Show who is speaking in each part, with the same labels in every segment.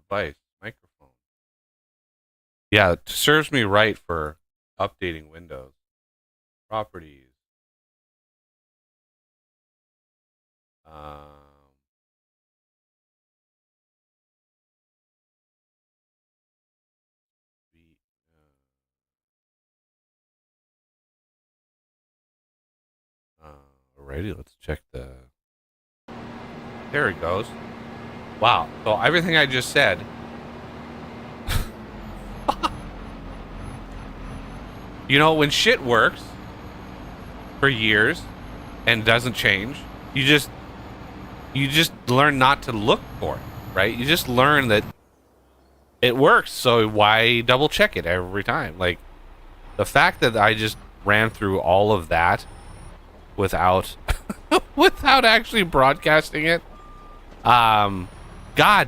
Speaker 1: device, microphone. Yeah, it serves me right for updating Windows. Properties. Um, the, alrighty, let's check the. There it goes. Wow. So everything I just said. You know, when shit works for years and doesn't change, you just learn not to look for it, right? You just learn that it works, so why double check it every time? Like the fact that I just ran through all of that without without actually broadcasting it. God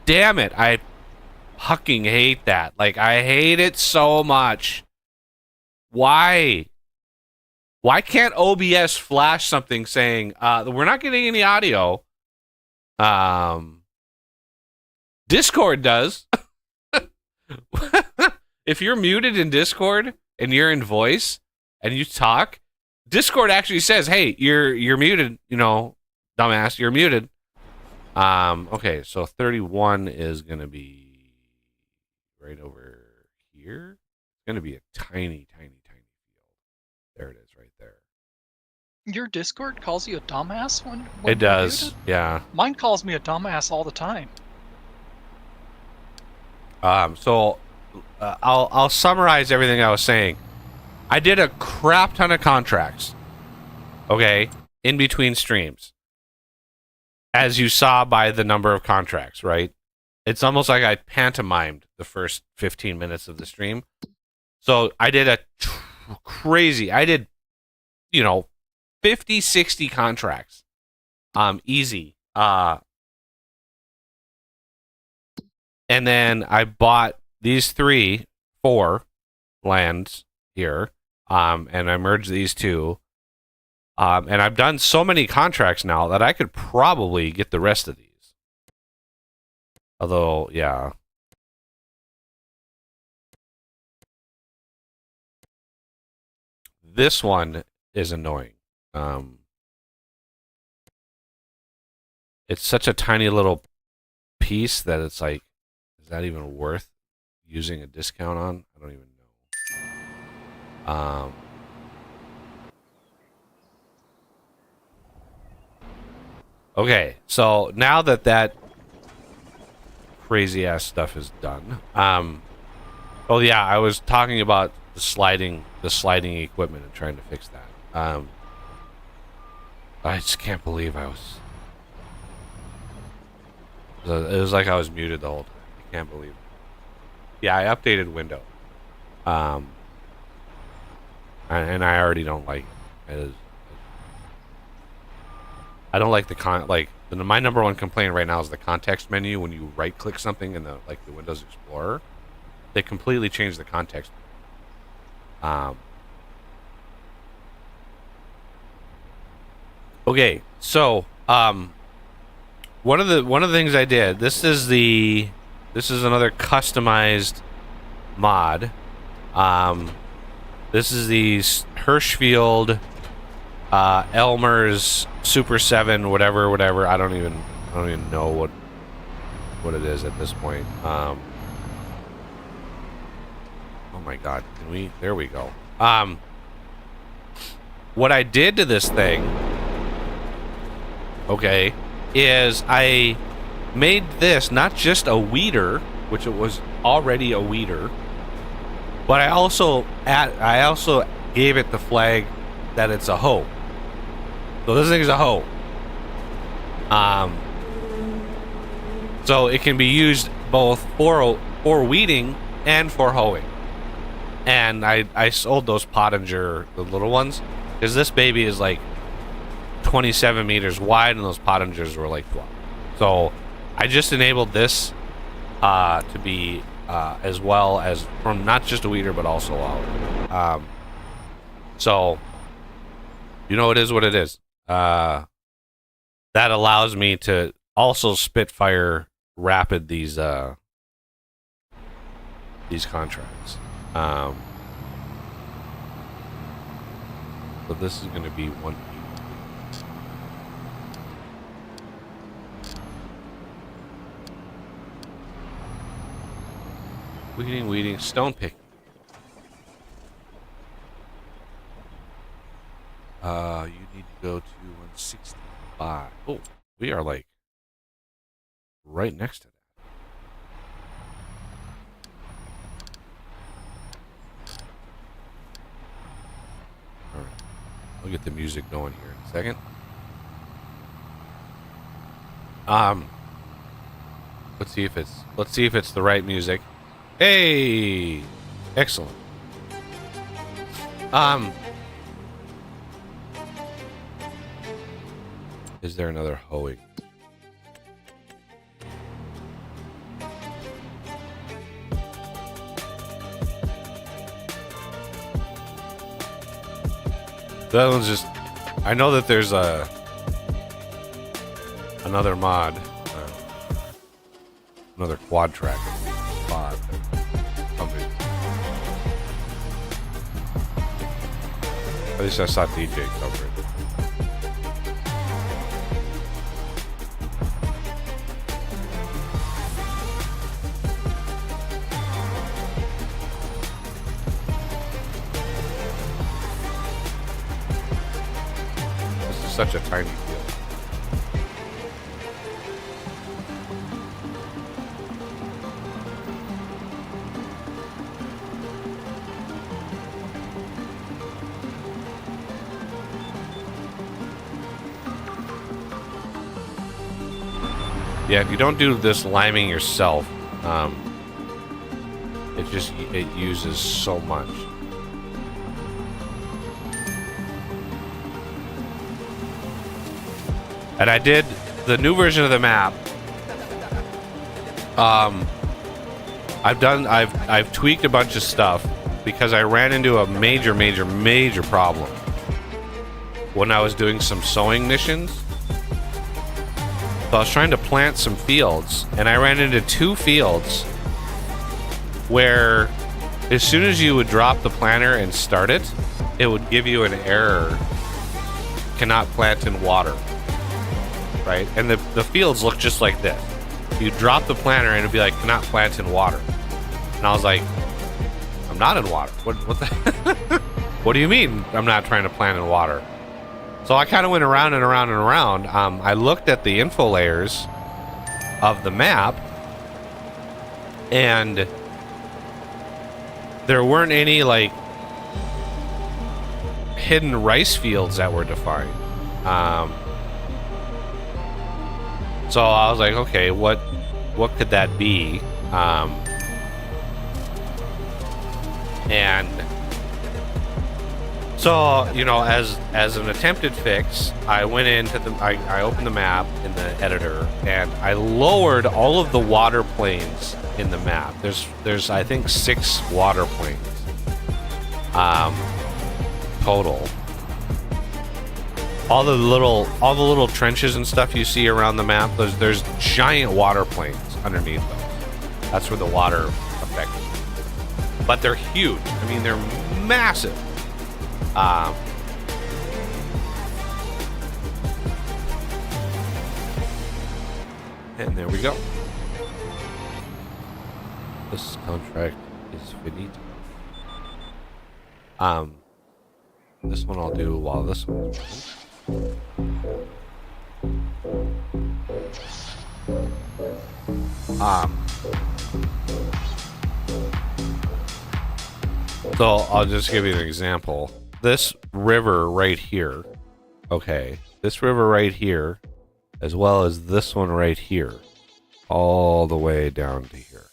Speaker 1: damn it. I fucking hate that. Like I hate it so much. Why? Why can't OBS flash something saying we're not getting any audio? Discord does. If you're muted in Discord and you're in voice and you talk, Discord actually says, "Hey, you're muted, you know, dumbass, you're muted." Okay, so 31 is going to be right over here. It's going to be a tiny field. There it is right there.
Speaker 2: Your Discord calls you a dumbass when
Speaker 1: it does,
Speaker 2: muted?
Speaker 1: yeah.
Speaker 2: Mine calls me a dumbass all the time.
Speaker 1: So I'll summarize everything I was saying. I did a crap ton of contracts, okay, in between streams. As you saw by the number of contracts, right? It's almost like I pantomimed the first 15 minutes of the stream. So I did a crazy, I did, 50, 60 contracts. Easy. And then I bought these 4 lands here. And I merged these 2. And I've done so many contracts now that I could probably get the rest of these. Although, yeah. This one is annoying. It's such a tiny little piece that it's like, is that even worth using a discount on? I don't even know. Okay, so now that crazy ass stuff is done. Oh yeah, I was talking about the sliding equipment and trying to fix that. I just can't believe I was. It was like I was muted the whole time. I can't believe it. Yeah, I updated Windows. And I already don't like it. I don't like my number one complaint right now is the context menu. When you right click something in the Windows Explorer, they completely change the context. Okay, so one of the things I did, this is another customized mod. This is the Hirschfield Elmer's Super 7 whatever. I don't even know what it is at this point. Oh my god, there we go. What I did to this thing, okay, is I made this not just a weeder, which it was already a weeder, but I also gave it the flag that it's a hoe. So this thing is a hoe. So it can be used both for weeding and for hoeing. And I sold those Pottinger, the little ones, because this baby is like 27 meters wide and those Pottingers were like 12. So I just enabled this to be as well as from not just a weeder but also out. So it is what it is. That allows me to also spitfire rapid these contracts. So this is going to be 1. Weeding, stone picking. You need to go to 165. Oh, we are like right next to that. All right, I'll get the music going here in a second. Let's see if it's the right music. Hey, excellent. Is there another hoeing? That one's just. I know that there's another mod, another quad track mod. Something. At least I saw DJ cover it. Such a tiny field. Yeah, if you don't do this liming yourself, it uses so much. And I did the new version of the map. I've tweaked a bunch of stuff because I ran into a major problem when I was doing some sowing missions. So I was trying to plant some fields, and I ran into 2 fields where as soon as you would drop the planter and start it, it would give you an error. Cannot plant in water. Right? And the fields look just like this. You drop the planter and it'd be like, cannot plant in water. And I was like, I'm not in water. What the What do you mean I'm not trying to plant in water? So I kind of went around and around and around. I looked at the info layers of the map, and there weren't any like hidden rice fields that were defined. So I was like, okay, what could that be? And so, you know, as an attempted fix, I went into I opened the map in the editor, and I lowered all of the water planes in the map. There's I think 6 water planes total. All the little trenches and stuff you see around the map, there's giant water planes underneath those. That's where the water affects. But they're huge. I mean, they're massive. And there we go. This contract is finito. This one I'll do while this one's running. So I'll just give you an example. This river right here, okay, this river right here, as well as this one right here, all the way down to here,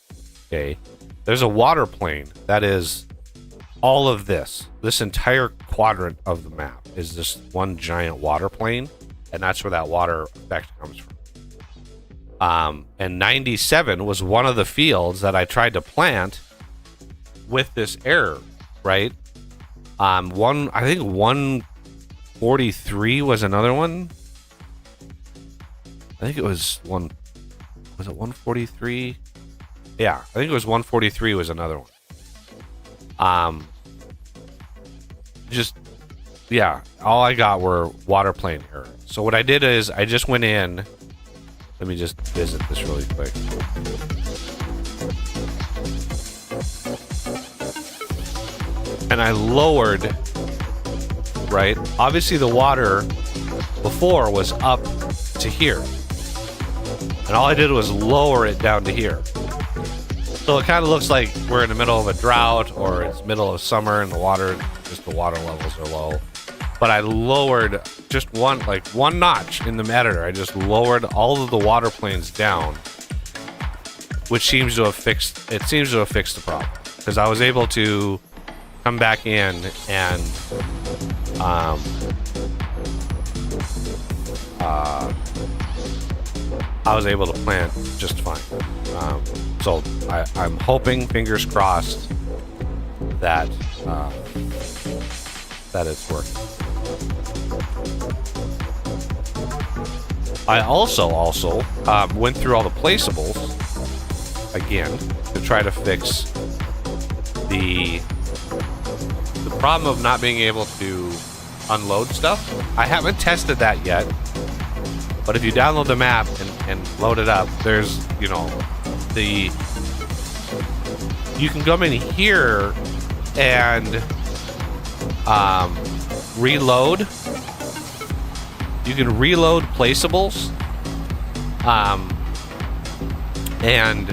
Speaker 1: okay, there's a water plane that is all of this entire quadrant of the map is this one giant water plane, and that's where that water effect comes from. And 97 was one of the fields that I tried to plant with this error, right? I think 143 was another one. I think it was Was it 143? Yeah, I think it was 143 was another one. Just, yeah, all I got were water plane errors. So what I did is I just went in. Let me just visit this really quick. And I lowered, right? Obviously the water before was up to here. And all I did was lower it down to here. So it kind of looks like we're in the middle of a drought or it's middle of summer and the water levels are low. But I lowered just one notch in the editor. I just lowered all of the water planes down, which seems to have fixed the problem. Because I was able to come back in and I was able to plant just fine. So I'm hoping, fingers crossed, that it's working. I also went through all the placeables again to try to fix the problem of not being able to unload stuff. I haven't tested that yet, but if you download the map and load it up, there's, you can come in here and reload. You can reload placeables and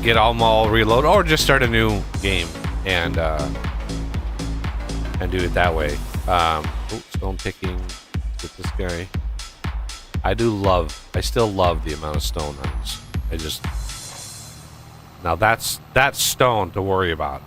Speaker 1: get them all reload, or just start a new game and do it that way. Stone picking with this guy. I still love the amount of stone on this. Now that's stone to worry about.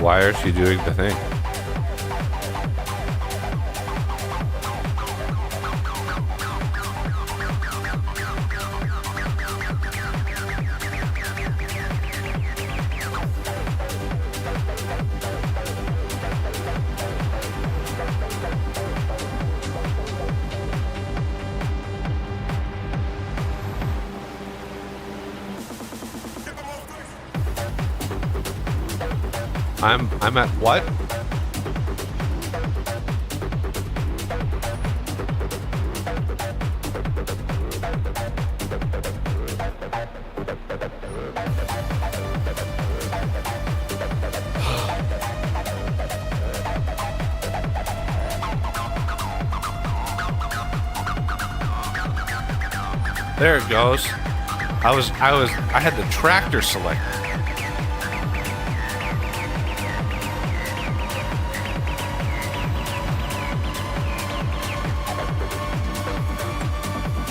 Speaker 1: Why are she doing the thing? I'm at what? There it goes. I had the tractor selected.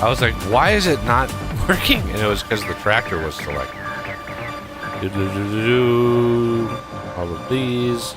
Speaker 1: I was like, why is it not working? And it was because the tractor was selected. All of these.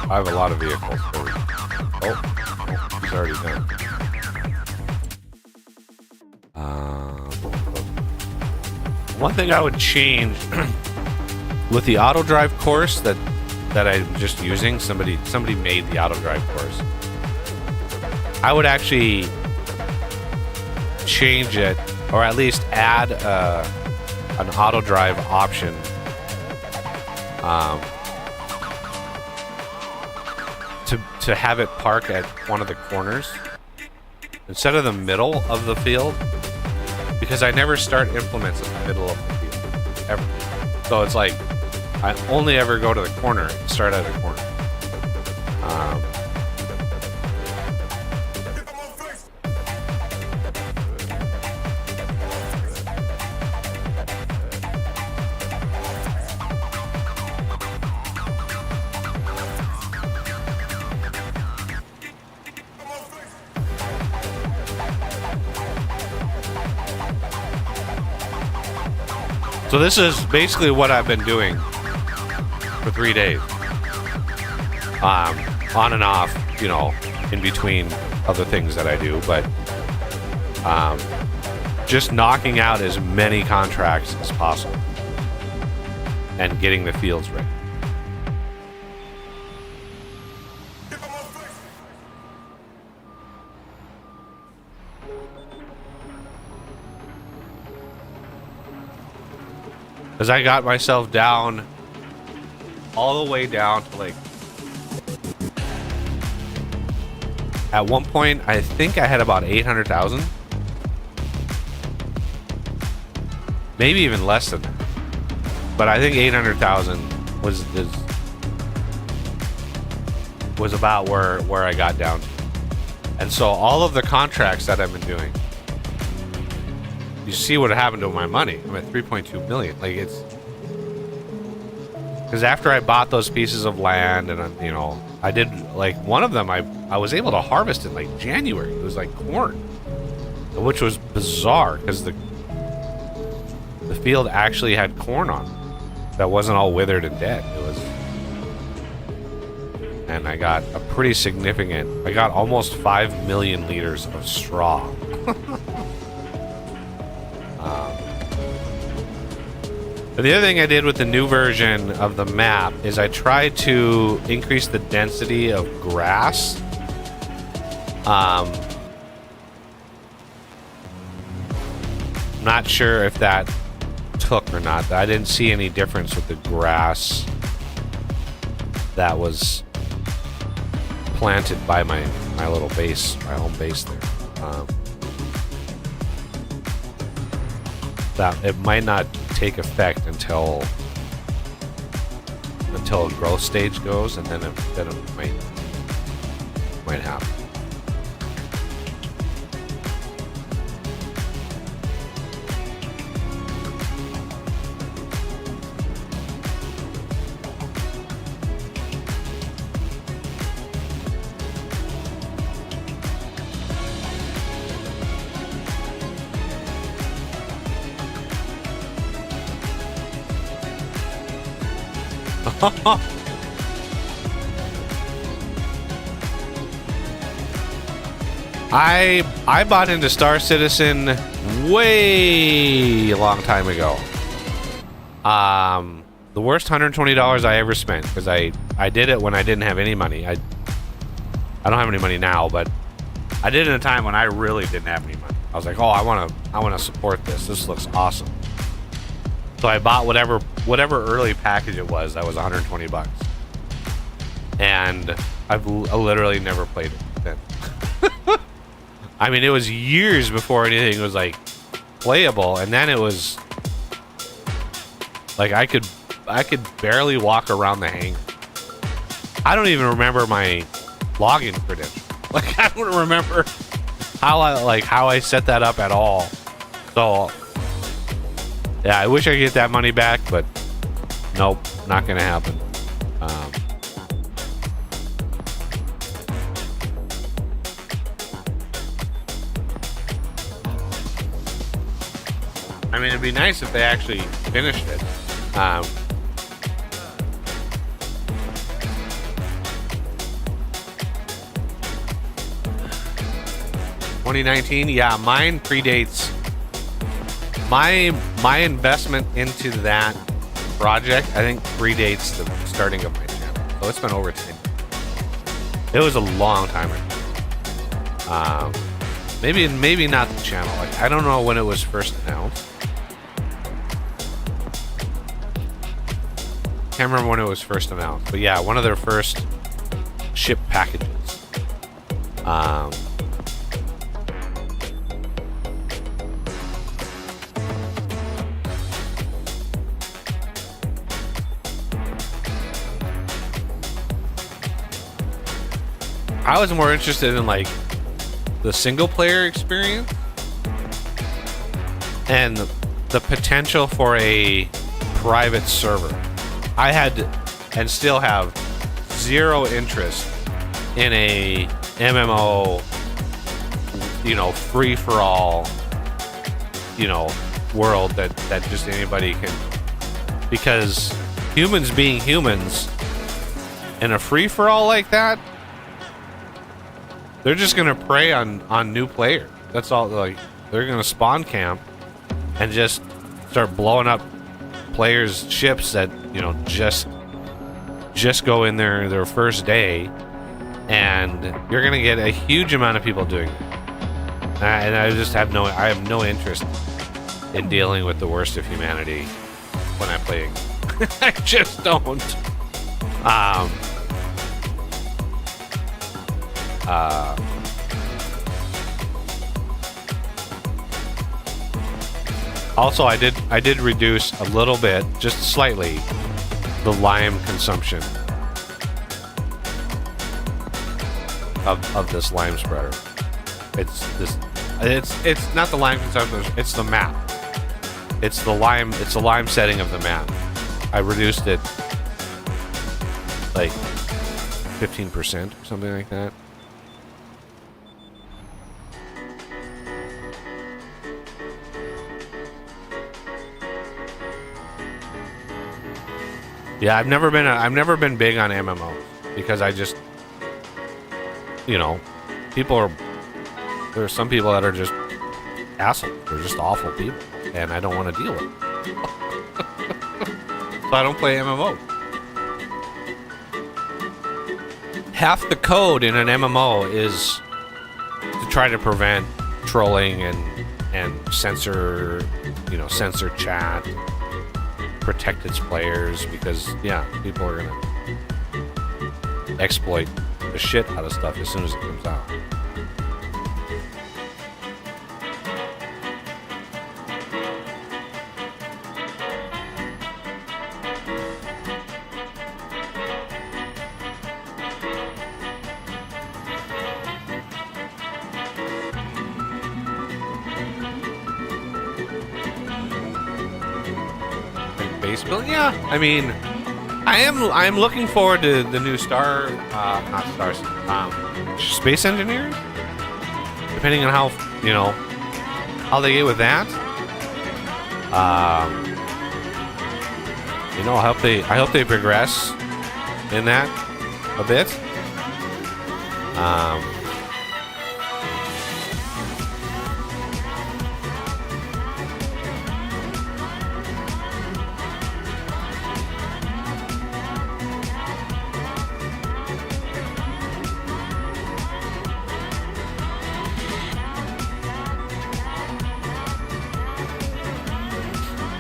Speaker 1: I have a lot of vehicles. Oh, he's already done. One thing I would change with the auto drive course that I'm just using, somebody made the auto drive course. I would actually change it, or at least add an auto drive option. To have it park at one of the corners instead of the middle of the field, because I never start implements in the middle of the field ever. So it's like I only ever go to the corner and start at a corner. So this is basically what I've been doing for 3 days. On and off, you know, in between other things that I do, but just knocking out as many contracts as possible and getting the fields ready. Because I got myself down, all the way down to like, at one point, I think I had about 800,000. Maybe even less than that. But I think 800,000 was about where I got down to. And so all of the contracts that I've been doing, you see what happened to my money. I'm at 3.2 million. Like, it's because after I bought those pieces of land and, you know, I did like one of them, I was able to harvest in like January. It was like corn, which was bizarre because the field actually had corn on it that wasn't all withered and dead. It was, and I got a pretty significant, I got almost 5 million liters of straw. The other thing I did with the new version of the map is I tried to increase the density of grass. I'm not sure if that took or not. I didn't see any difference with the grass that was planted by my little base, my home base there. That it might not take effect until a growth stage goes, and then it might happen. I bought into Star Citizen way a long time ago. The worst $120 I ever spent, because I did it when I didn't have any money. I don't have any money now, but I did it in a time when I really didn't have any money. I was like, oh, I want to support this. This looks awesome. So I bought whatever early package it was. That was 120 bucks. And I've literally never played it then. I mean, it was years before anything was like playable, and then it was like I could barely walk around the hangar. I don't even remember my login credential. Like, I don't remember how I set that up at all. So yeah, I wish I could get that money back, but nope, not gonna happen. I mean, it'd be nice if they actually finished it. 2019, yeah, mine predates my investment into that project. I think predates the starting of my channel, so it's been over 10 years. It was a long time ago. Maybe not the channel. Like, I don't know when it was first announced. Can't remember when it was first announced, but yeah, one of their first ship packages. I was more interested in like the single player experience and the potential for a private server. I had and still have zero interest in a MMO, you know, free for all, you know, world that just anybody can, because humans being humans in a free-for-all like that, they're just gonna prey on new players. That's all. Like, they're gonna spawn camp and just start blowing up players' ships that, you know, just go in there their first day, and you're gonna get a huge amount of people doing it. And I just have no interest in dealing with the worst of humanity when I play. I just don't. Also, I did reduce a little bit, just slightly, the lime consumption of this lime spreader. It's not the lime consumption, it's the map. It's the lime setting of the map. I reduced it like 15% or something like that. Yeah, I've never been big on MMOs because I just, you know, there are some people that are just assholes. They're just awful people, and I don't want to deal with them. So I don't play MMO. Half the code in an MMO is to try to prevent trolling and censor chat, protect its players, because yeah, people are gonna exploit the shit out of stuff as soon as it comes out. Yeah, I mean, I'm looking forward to the new Space Engineers. Depending on how, you know, how they get with that. You know, I hope they progress in that a bit.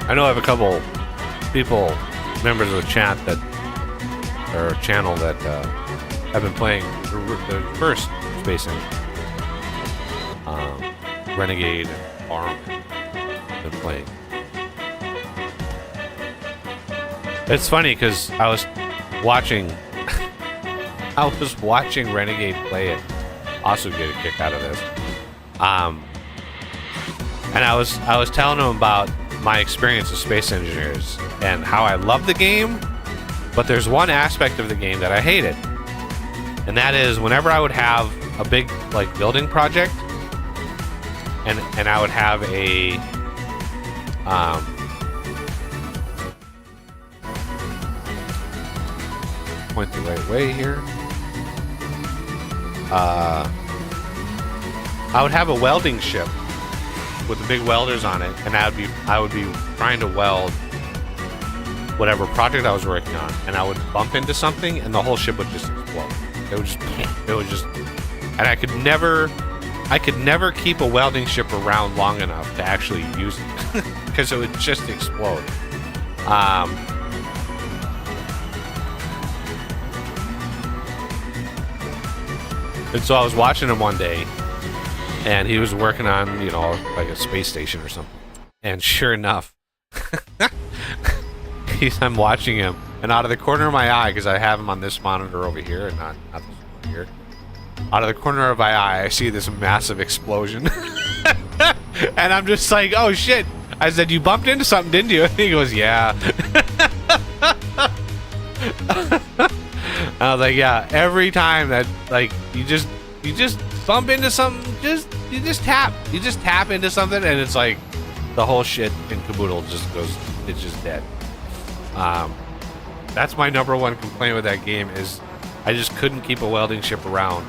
Speaker 1: I know I have a couple people, members of the chat or channel that have been playing the first Space Engine, Renegade, Arm, been playing. It's funny because I was watching Renegade play it. Also get a kick out of this. And I was telling him about my experience with Space Engineers and how I love the game, but there's one aspect of the game that I hated, and that is whenever I would have a big like building project, and I would have a point the right way here. I would have a welding ship with the big welders on it, and I would be trying to weld whatever project I was working on, and I would bump into something, and the whole ship would just explode. It would just, and I could never keep a welding ship around long enough to actually use it because it would just explode. And so I was watching him one day, and he was working on, you know, like a space station or something. And sure enough, I'm watching him, and out of the corner of my eye, because I have him on this monitor over here, and not this one here. Out of the corner of my eye, I see this massive explosion. And I'm just like, oh shit. I said, you bumped into something, didn't you? And he goes, yeah. I was like, yeah, every time that, like, you just bump into something, you just tap into something, and it's like, the whole shit in caboodle just goes, it's just dead. That's my number one complaint with that game is I just couldn't keep a welding ship around.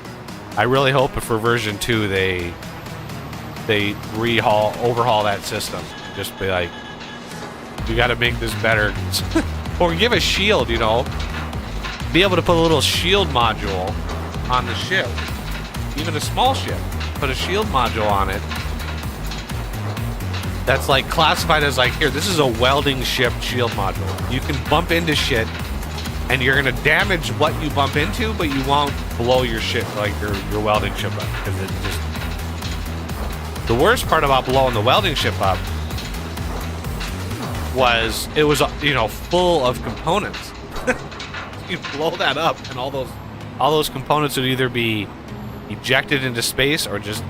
Speaker 1: I really hope for version 2 they overhaul that system. Just be like, we got to make this better. Or give a shield, you know. Be able to put a little shield module on the ship. Even a small ship. Put a shield module on it. That's like classified as like, here, this is a welding ship shield module. You can bump into shit and you're going to damage what you bump into, but you won't blow your ship, like your welding ship up. Because it just... The worst part about blowing the welding ship up was it was, you know, full of components. You blow that up and all those components would either be ejected into space or just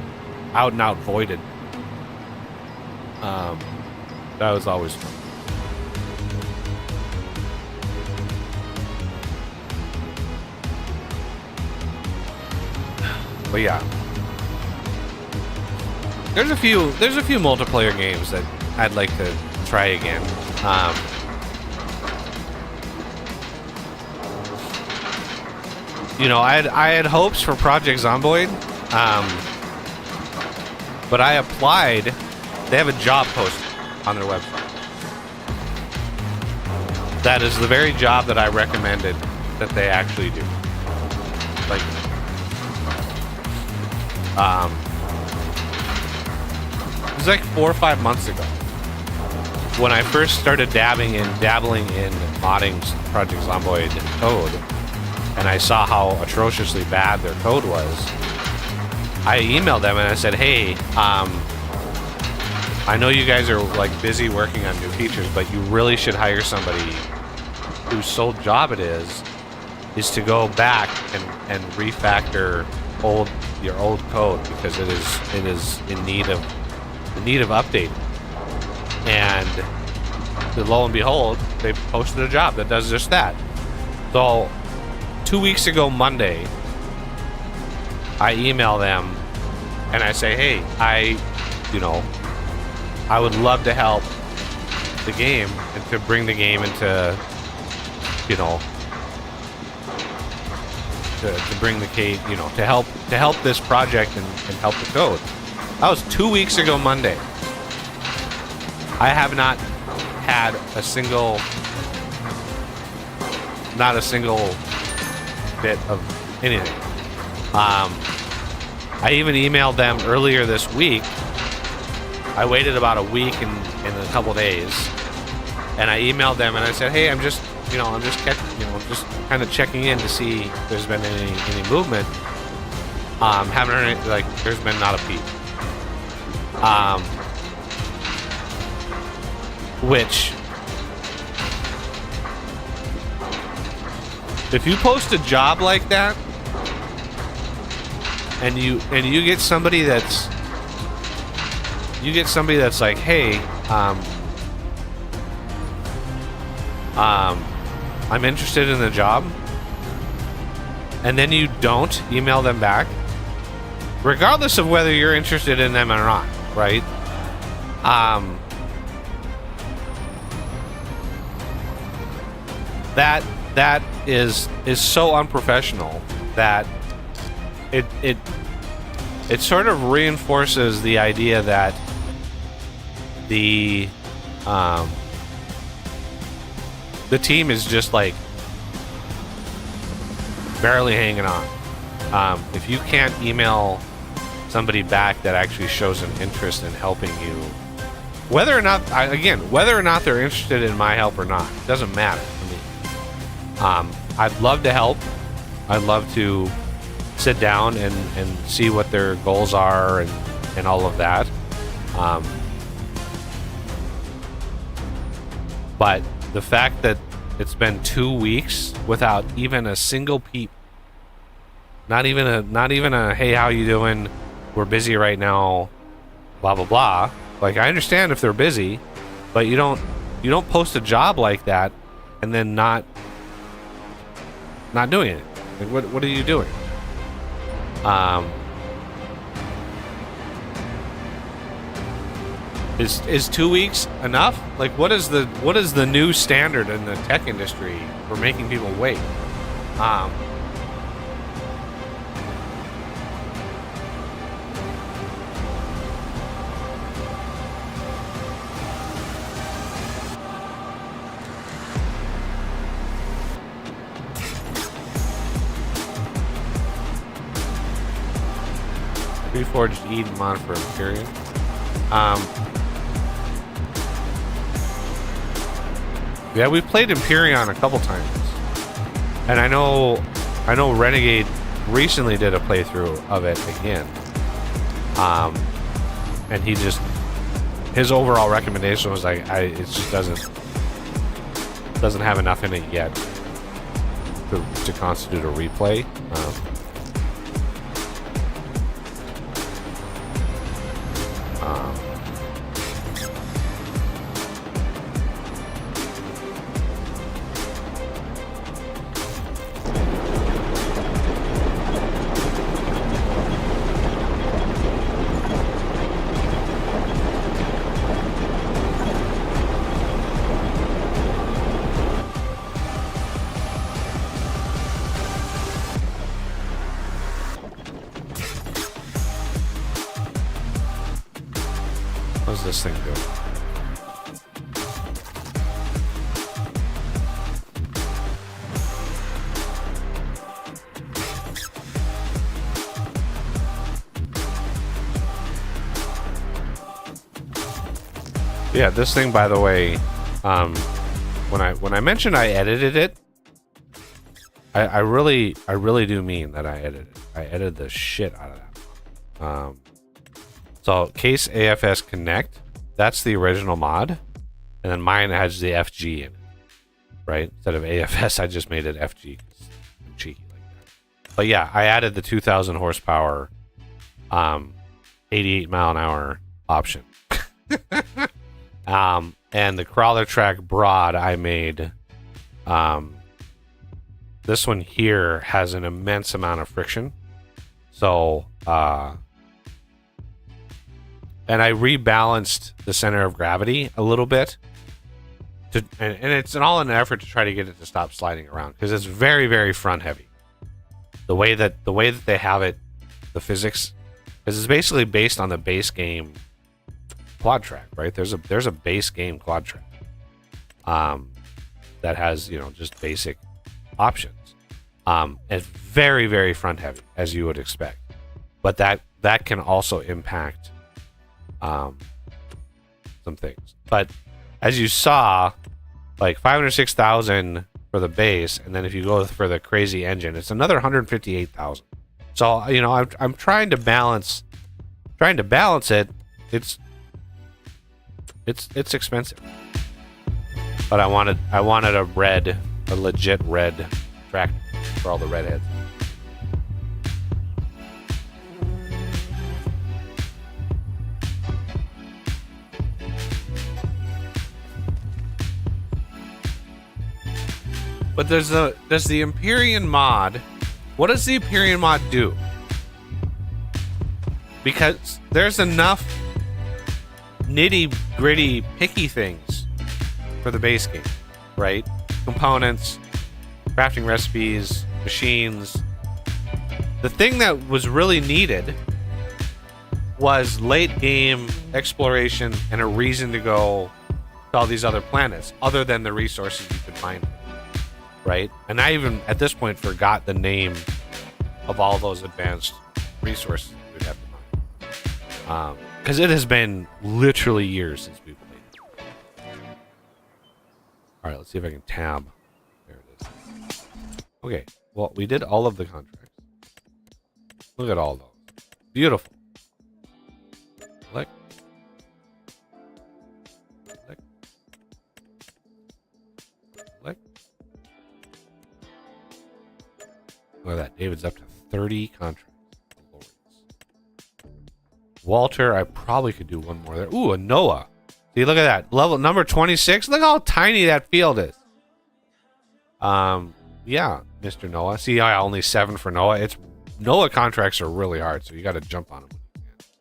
Speaker 1: out and out voided. That was always fun. But yeah, there's a few multiplayer games that I'd like to try again. You know, I had hopes for Project Zomboid, but I applied. They have a job posted on their website. That is the very job that I recommended that they actually do. Like, it was like 4 or 5 months ago when I first started dabbling in modding Project Zomboid code, and I saw how atrociously bad their code was. I emailed them and I said, hey, I know you guys are like busy working on new features, but you really should hire somebody whose sole job it is to go back and refactor your old code, because it is in need of updating. And lo and behold, they posted a job that does just that. So 2 weeks ago Monday, I email them and I say, hey, I would love to help the game and to bring the game into, you know, to bring the case, you know, to help this project and help the code. That was 2 weeks ago Monday. I have not had a single bit of anything. I even emailed them earlier this week. I waited about a week and a couple days, and I emailed them and I said, hey, I'm just kind of checking in to see if there's been any movement. Haven't heard any, like, there's been not a peep. Which, if you post a job like that and you get somebody that's like, hey, I'm interested in the job, and then you don't email them back, regardless of whether you're interested in them or not, right? That is so unprofessional that it sort of reinforces the idea that the team is just like barely hanging on. If you can't email somebody back that actually shows an interest in helping you, whether or not they're interested in my help or not, it doesn't matter to me. I'd love to help. I'd love to sit down and see what their goals are and all of that. But the fact that it's been 2 weeks without even a single peep, not even a hey, how you doing? We're busy right now, blah blah blah. Like, I understand if they're busy, but you don't post a job like that and then not doing it. Like, what are you doing? Is 2 weeks enough? Like, what is the new standard in the tech industry for making people wait? Reforged Eden mod for Imperium. Yeah, we've played Empyrean a couple times, and I know Renegade recently did a playthrough of it again. And his overall recommendation was like, it just doesn't have enough in it yet to constitute a replay. How's this thing go? Yeah, this thing, by the way, when I mentioned I edited it, I really do mean that I edited it. I edited the shit out of that. So case AFS Connect, that's the original mod, and then mine has the FG in it, right? Instead of AFS, I just made it FG. I'm cheeky like that. But yeah, I added the 2,000 horsepower, 88 mile an hour option. And the crawler track broad I made, this one here has an immense amount of friction. So, and I rebalanced the center of gravity a little bit, and it's all in an effort to try to get it to stop sliding around, because it's very, very front heavy. The way that they have it, the physics, because it's basically based on the base game quad track, right? There's a base game quad track, that has, just basic options. It's very, very front heavy, as you would expect, but that can also impact some things. But as you saw, like 506,000 for the base, and then if you go for the crazy engine, it's another 158,000. So I'm trying to balance it. It's expensive, but I wanted a legit red track for all the redheads. But does the Empyrean mod, what does the Empyrean mod do? Because there's enough nitty gritty picky things for the base game, right? Components, crafting recipes, machines. The thing that was really needed was late game exploration and a reason to go to all these other planets other than the resources you could mine, right? And I even at this point forgot the name of all those advanced resources we'd have to mine, because it has been literally years since we played it. All right, let's see if I can tab. There it is. Okay, well, we did all of the contracts. Look at all those. Beautiful. Click. Click. Click. Look at that. David's up to 30 contracts. Lords. Walter, I probably could do one more there. Ooh, a Noah. See, look at that. Level number 26. Look how tiny that field is. Yeah, Mr. Noah. See, I only 7 for Noah. Noah contracts are really hard, so you got to jump on them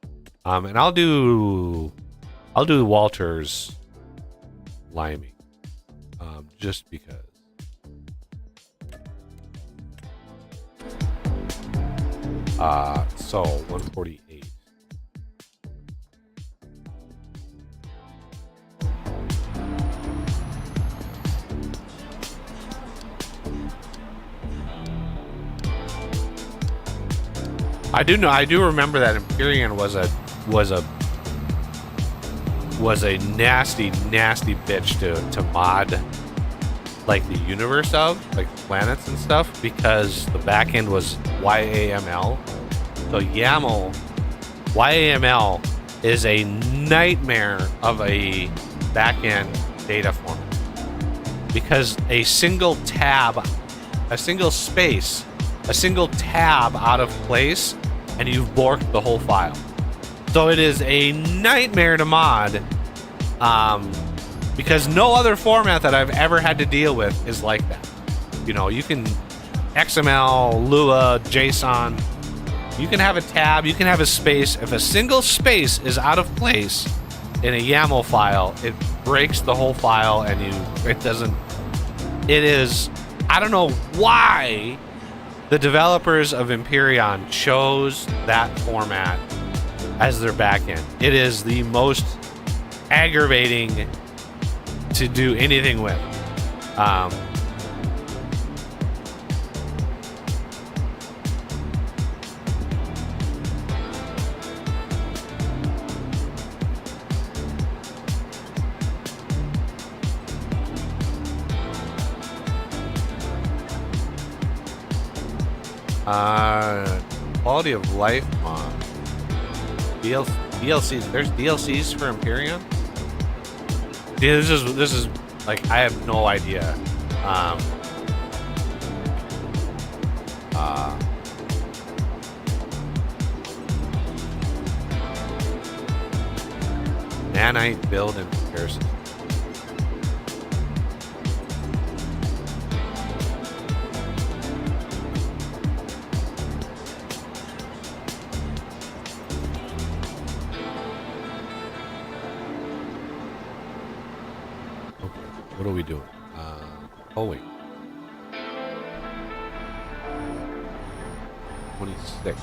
Speaker 1: when you can. And I'll do I'll do Walter's liming, just because. So 148. I do remember that Empyrean was a nasty bitch to mod, like the universe of, like planets and stuff, because the back end was YAML. So YAML is a nightmare of a back end data format, because a single tab, a single space, a single tab out of place, and you've borked the whole file. So it is a nightmare to mod, because no other format that I've ever had to deal with is like that. You know, you can XML, Lua, JSON, you can have a tab, you can have a space. If a single space is out of place in a YAML file, it breaks the whole file, and I don't know why the developers of Empyrean chose that format as their backend. It is the most aggravating to do anything with. Quality of life mod. DLCs. There's DLCs for Empyrean? Yeah, this is like, I have no idea. Nanite build and comparison. What are we doing? Oh wait. 26.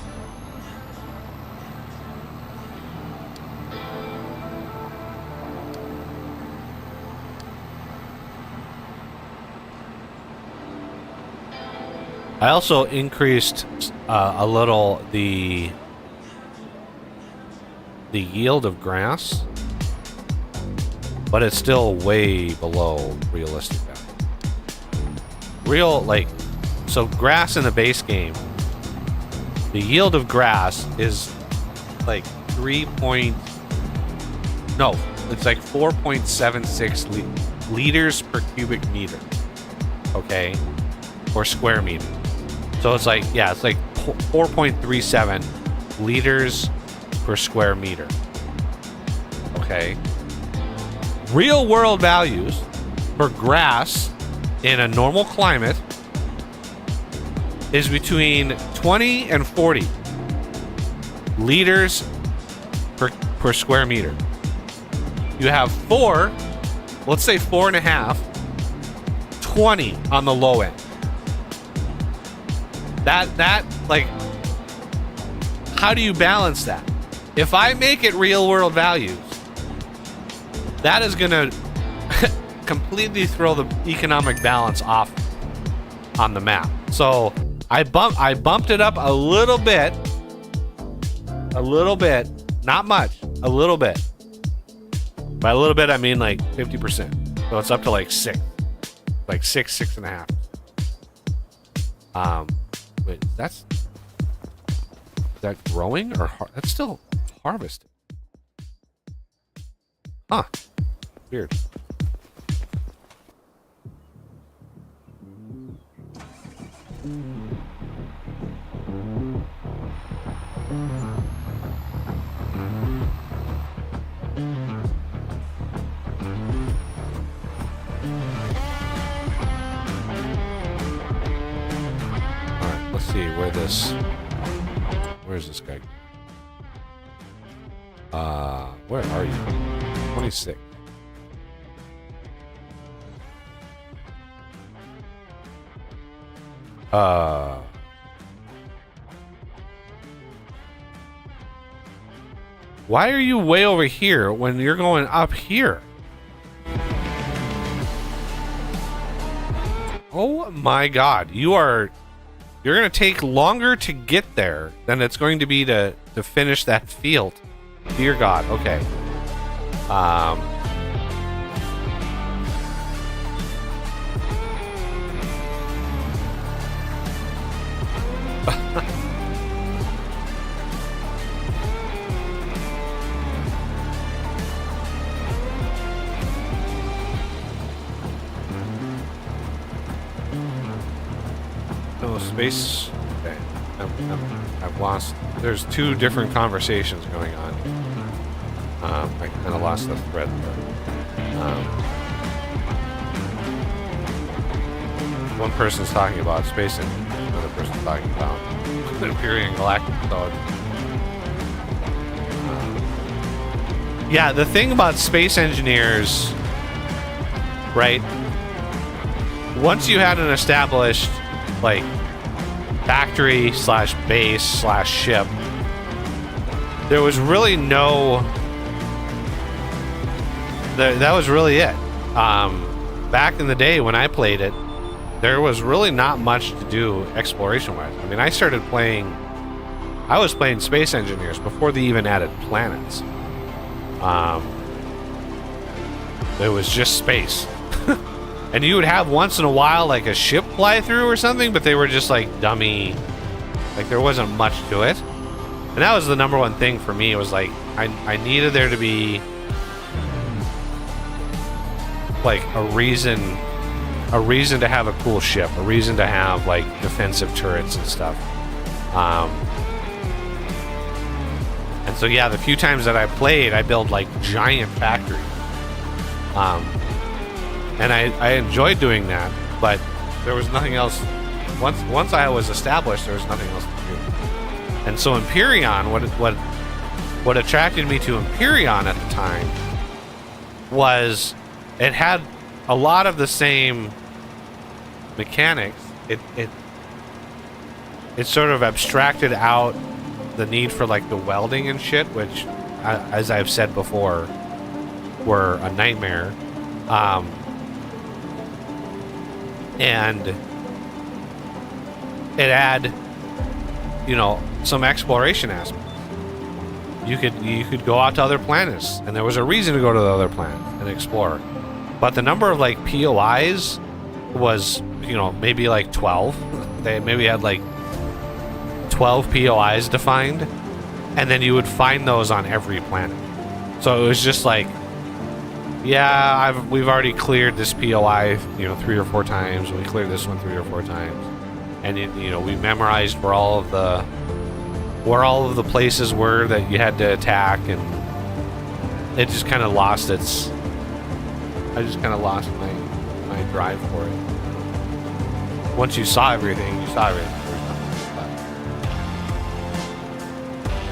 Speaker 1: I also increased a little the yield of grass, but it's still way below realistic value. So grass in the base game, the yield of grass is like it's like 4.76 liters per cubic meter, okay, or square meter. So it's like 4.37 liters per square meter, okay. Real world values for grass in a normal climate is between 20 and 40 liters per square meter. You have 4.5, 20 on the low end. That like, how do you balance that? If I make it real world values, that is gonna completely throw the economic balance off on the map. So I bumped it up a little bit, not much, a little bit. By a little bit, I mean like 50%. So it's up to like 6, 6.5. Wait, is that growing or that's still harvesting? Huh. Weird. Alright, let's see where's this guy? Where are you? 26. Why are you way over here when you're going up here? Oh my god, you're gonna take longer to get there than it's going to be to finish that field. Dear God, okay. No space. Okay, I've lost. There's two different conversations going on. I kind of lost the thread there. One person's talking about space, and another person's talking about the Empyrean Galactic Thought. Yeah, the thing about space engineers, right? Once you had an established, like, factory slash base slash ship, there was really no. That was really it. Back in the day when I played it, there was really not much to do exploration-wise. I mean, I was playing Space Engineers before they even added planets. It was just space. And you would have once in a while like a ship fly through or something, but they were just like dummy. Like there wasn't much to it. And that was the number one thing for me. It was like I needed there to be like a reason to have a cool ship, a reason to have like defensive turrets and stuff. And so yeah, the few times that I played, I built like giant factories. And I enjoyed doing that, but there was nothing else. Once I was established, there was nothing else to do. And so Empyrean, what attracted me to Empyrean at the time was it had a lot of the same mechanics. It sort of abstracted out the need for like the welding and shit, which, as I've said before, were a nightmare. And it had, you know, some exploration aspects. You could go out to other planets, and there was a reason to go to the other planets and explore. But the number of like POIs was, you know, maybe like 12. They maybe had like 12 POIs defined, and then you would find those on every planet. So it was just like, yeah, we've already cleared this POI, you know, 3 or 4 times. We cleared this one 3 or 4 times, and you know, we memorized where all of the places were that you had to attack, and it just kind of lost its. I just kind of lost my drive for it. Once you saw everything, you saw everything.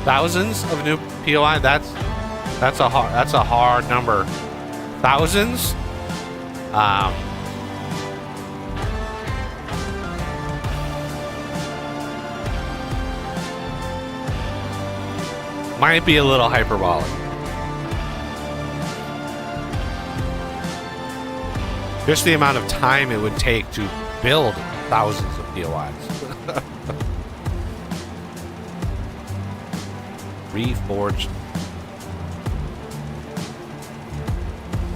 Speaker 1: Thousands of new POI. That's a hard number. Thousands. Might be a little hyperbolic. Just the amount of time it would take to build thousands of POIs. Reforged.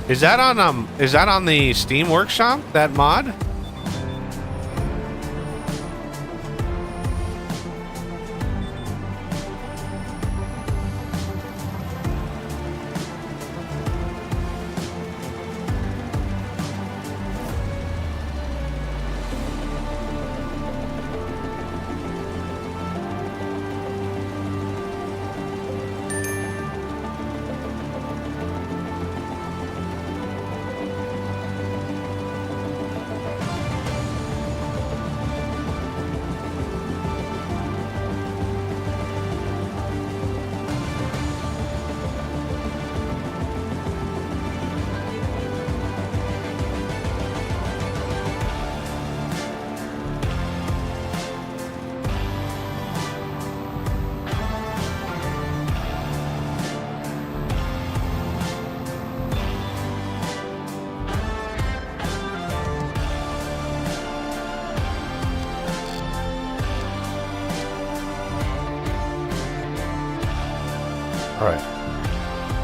Speaker 1: Is that on the Steam Workshop, that mod?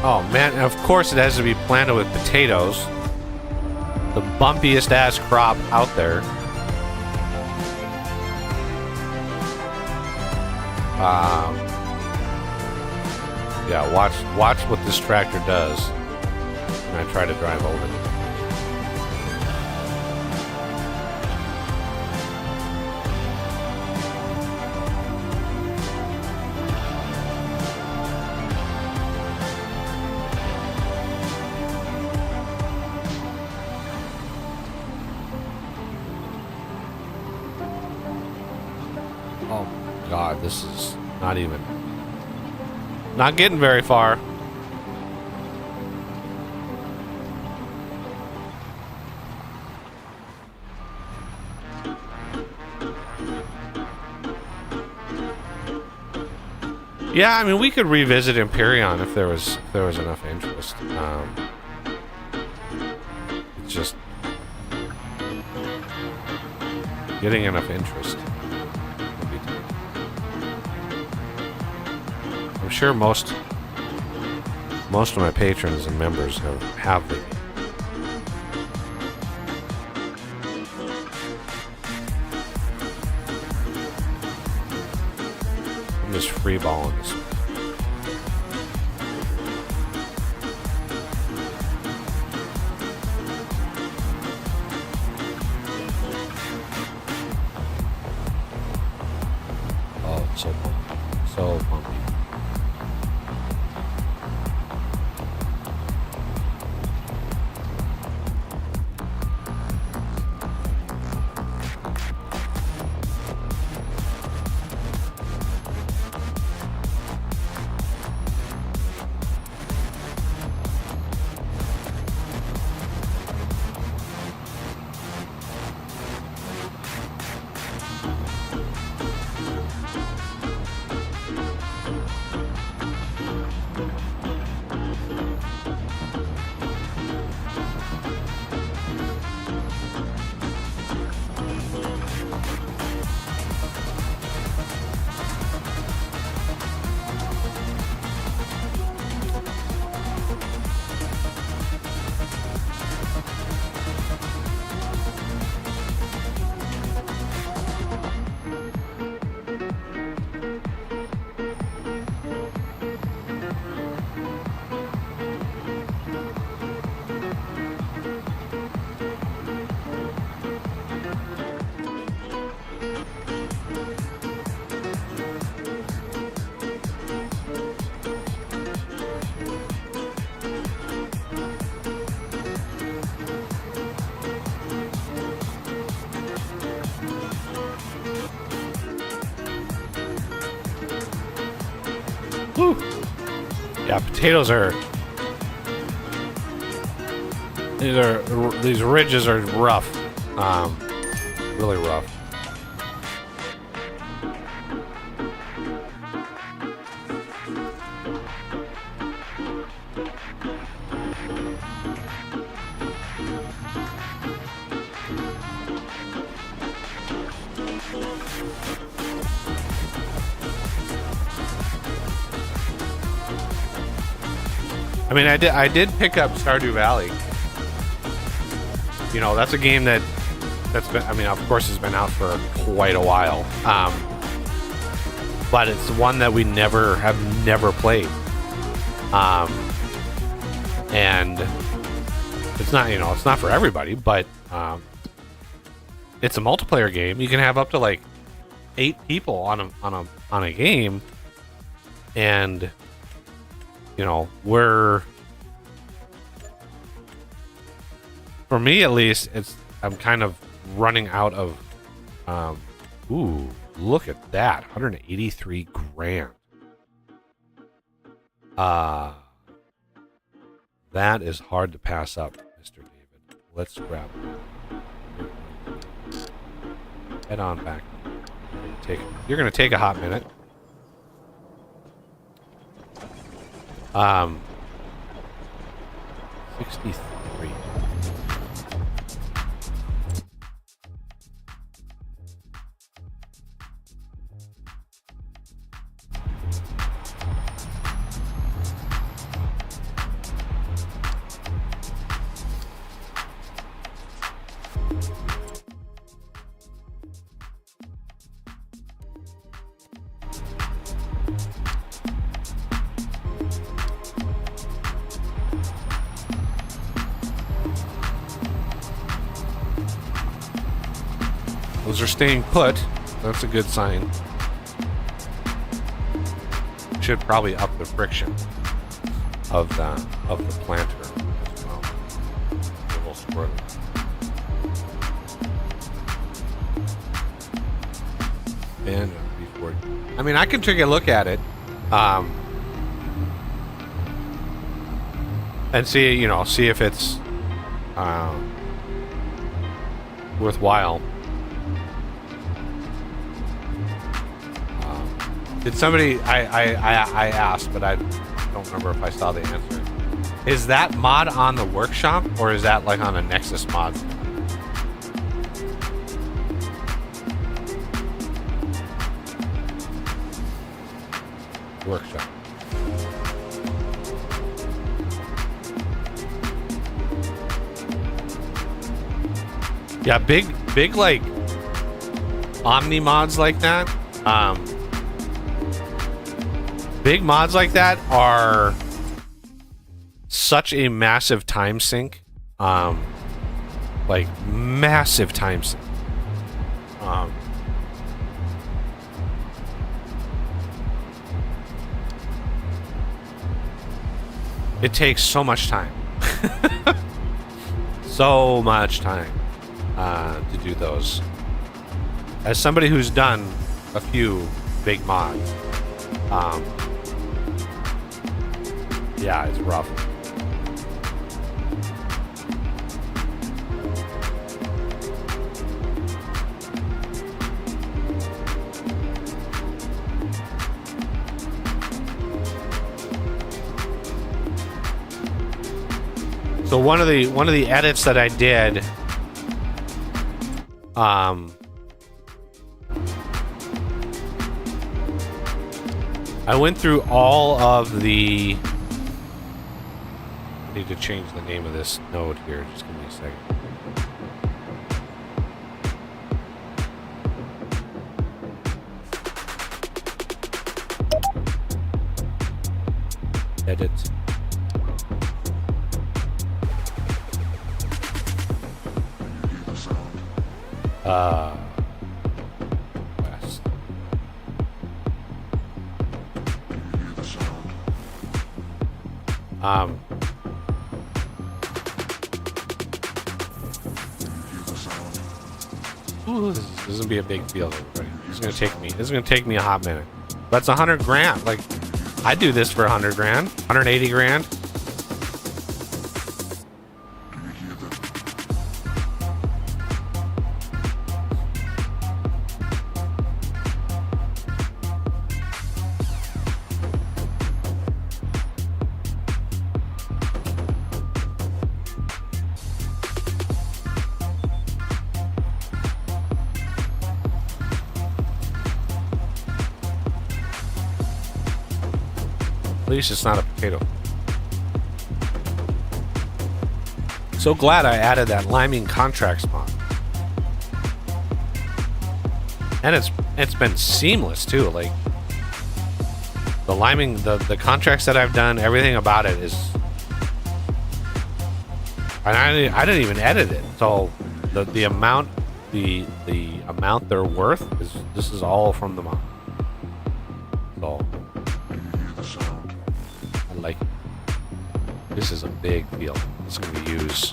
Speaker 1: Oh man, and of course it has to be planted with potatoes. The bumpiest ass crop out there. Yeah, watch what this tractor does when I try to drive over it. Oh God, this is not getting very far. Yeah, I mean, we could revisit Empyrean if there was enough interest. It's just getting enough interest. I'm sure most of my patrons and members have the game. I'm just freeballing this. Oh, it's so bumpy. So bumpy. Woo. Yeah, potatoes are. These ridges are rough, really rough. I mean, I did pick up Stardew Valley. You know, that's a game that's been, I mean, of course it's been out for quite a while. But it's one that we have never played. And it's not, it's not for everybody, but it's a multiplayer game. You can have up to like 8 people on a game, and for me at least, I'm kind of running out of. Ooh, look at that, 183 grand. That is hard to pass up, Mr. David. Let's grab it. Head on back. You're gonna take a hot minute. 63. Those are staying put. That's a good sign. Should probably up the friction of the planter as well. A little squirrely. And before, I mean, I can take a look at it, and see, you know, see if it's worthwhile. Did somebody? I asked, but I don't remember if I saw the answer. Is that mod on the workshop, or is that like on a Nexus mod? Workshop. Yeah, big like Omni mods like that. Big mods like that are such a massive time sink. Like massive time sink. It takes so much time. So much time to do those. As somebody who's done a few big mods, yeah, it's rough. So one of the edits that I did, I went through all of the. I need to change the name of this node here. Just give me a second. Edit. West. Ooh, this is gonna be a big field, everybody. This is gonna take me a hot minute. That's 100 grand. Like, I'd do this for 100 grand, 180 grand. At least it's not a potato. So glad I added that liming contracts mod. And it's been seamless too. Like the liming, the contracts that I've done, everything about it is. And I didn't even edit it. So the amount they're worth is, this is all from the mod. So I like it. This is a big field. It's going to use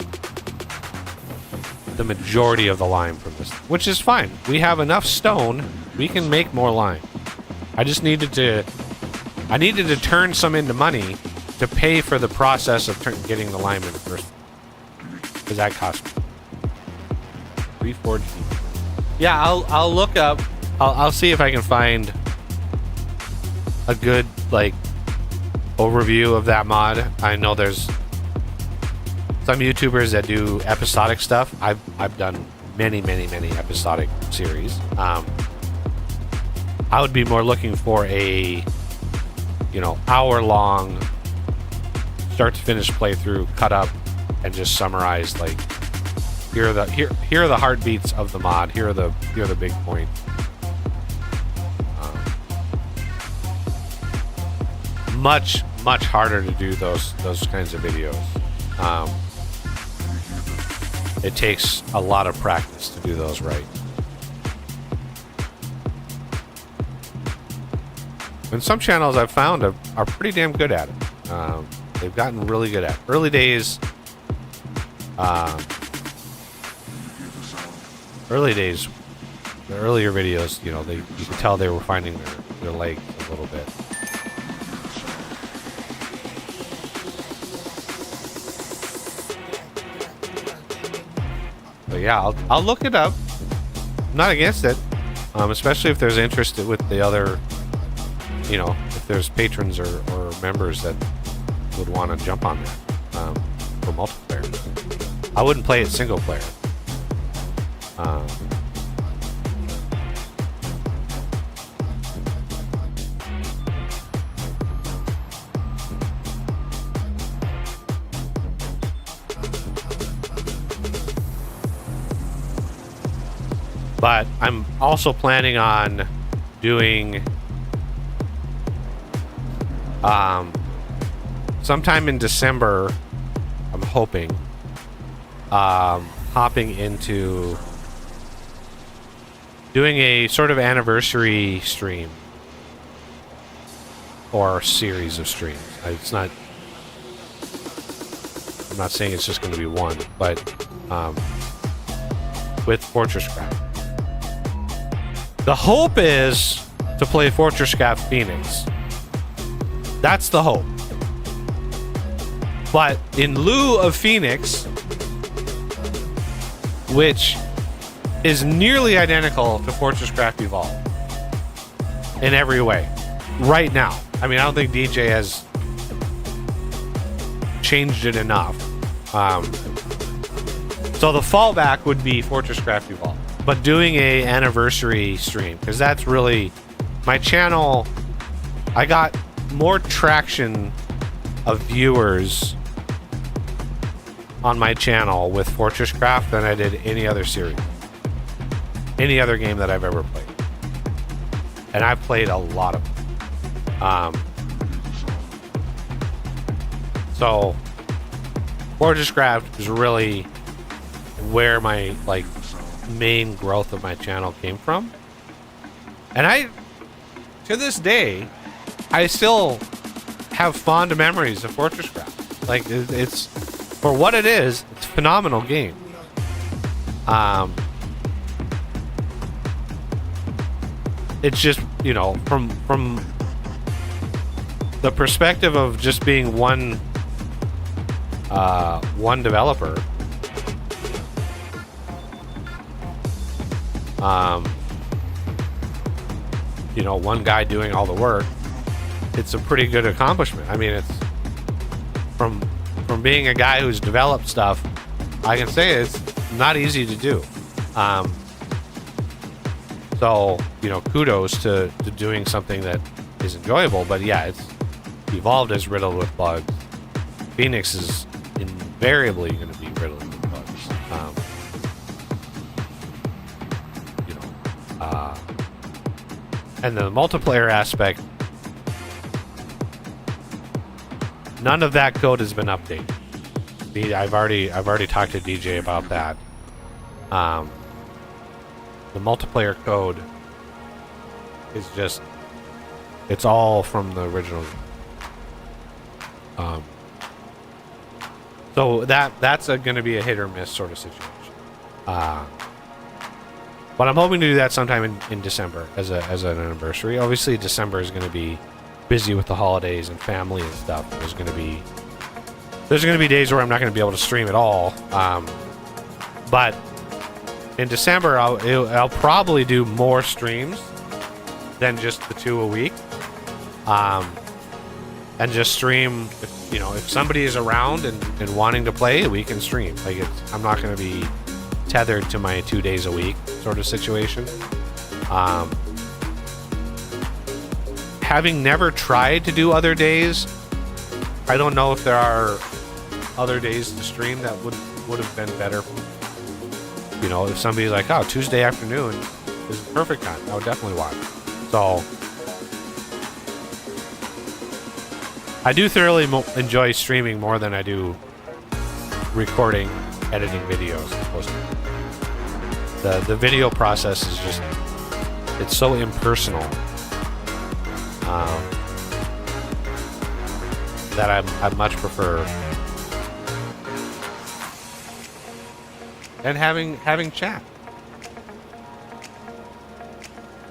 Speaker 1: the majority of the lime from this, which is fine. We have enough stone. We can make more lime. I just needed to turn some into money to pay for the process of getting the lime in the first place. Because that cost me. Reforged. Yeah, I'll look up. I'll see if I can find a good like overview of that mod. I know there's some YouTubers that do episodic stuff. I've done many episodic series. I would be more looking for a, you know, hour-long start to finish playthrough, cut up, and just summarize. Like, here are the heartbeats of the mod. Here are the big points. Much harder to do those kinds of videos. It takes a lot of practice to do those right. And some channels I've found are pretty damn good at it. They've gotten really good at it. Early days, the earlier videos, you know, you could tell they were finding their legs a little bit. But yeah, I'll look it up. I'm not against it, especially if there's interest with the other, you know, if there's patrons or members that would want to jump on that for multiplayer. I wouldn't play it single player. But I'm also planning on doing sometime in December, I'm hoping, hopping into doing a sort of anniversary stream or series of streams. It's not, I'm not saying it's just going to be one, but with Fortress Craft. The hope is to play Fortress Craft Phoenix. That's the hope. But in lieu of Phoenix, which is nearly identical to Fortress Craft Evolved in every way, right now. I mean, I don't think DJ has changed it enough. So the fallback would be Fortress Craft Evolved. But doing a anniversary stream, because that's really my channel. I got more traction of viewers on my channel with Fortress Craft than I did any other series, any other game that I've ever played, and I've played a lot of them. So Fortress Craft is really where my main growth of my channel came from, and I, to this day, I still have fond memories of Fortress Craft. Like, it's for what it is, it's a phenomenal game. It's just, you know, from the perspective of just being one developer. You know, one guy doing all the work. It's a pretty good accomplishment. I mean, it's from being a guy who's developed stuff, I can say it's not easy to do. So, you know, kudos to doing something that is enjoyable. But yeah, it's Evolved is riddled with bugs. Phoenix is invariably going to be riddled with bugs. And the multiplayer aspect, none of that code has been updated. I've already talked to DJ about that. The multiplayer code is just, it's all from the original. So that's going to be a hit or miss sort of situation. But I'm hoping to do that sometime in December as an anniversary. Obviously, December is going to be busy with the holidays and family and stuff. There's going to be days where I'm not going to be able to stream at all. But in December, I'll probably do more streams than just the 2 a week. And just stream, if somebody is around and wanting to play, we can stream. I'm not going to be tethered to my 2 days a week sort of situation. Having never tried to do other days, I don't know if there are other days to stream that would have been better. If somebody's like, oh, Tuesday afternoon is the perfect time, I would definitely watch. So I do thoroughly enjoy streaming more than I do recording, editing videos and posting. The video process is just, it's so impersonal. that I much prefer. And having chat.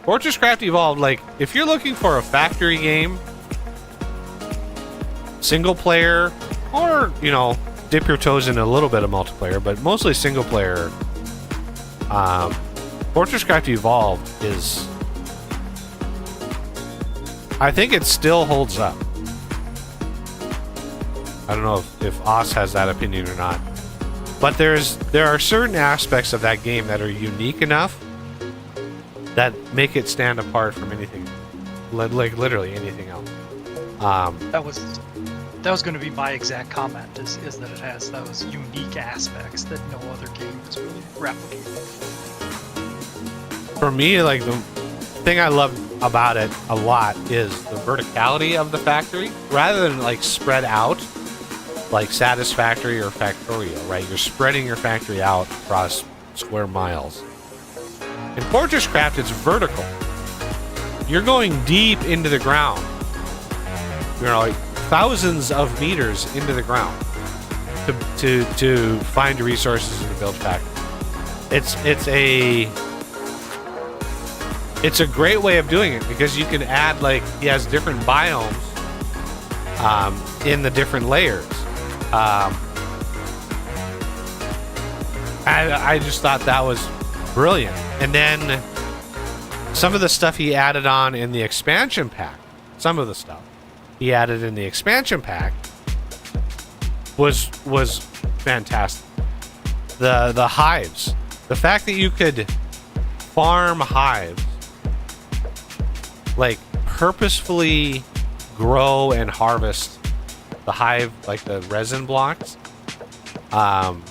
Speaker 1: Fortresscraft Evolved, like, if you're looking for a factory game, single player, or, you know, dip your toes in a little bit of multiplayer, but mostly single player, Fortresscraft Evolved is, I think it still holds up. I don't know if Oz has that opinion or not. But there are certain aspects of that game that are unique enough that make it stand apart from anything, like literally anything else.
Speaker 2: That was going to be my exact comment. Is that it has those unique aspects that no other game is really replicating.
Speaker 1: For me, like, the thing I love about it a lot is the verticality of the factory, rather than like spread out. Like Satisfactory or Factorio, right? You're spreading your factory out across square miles. In Fortresscraft, it's vertical. You're going deep into the ground. You know, like thousands of meters into the ground to find resources and to build factories. It's a great way of doing it because you can add, like, he has different biomes in the different layers. I just thought that was brilliant. And then some of the stuff he added on in the expansion pack, some of the stuff he added in the expansion pack was fantastic. The hives, the fact that you could farm hives, like purposefully grow and harvest the hive, like the resin blocks, and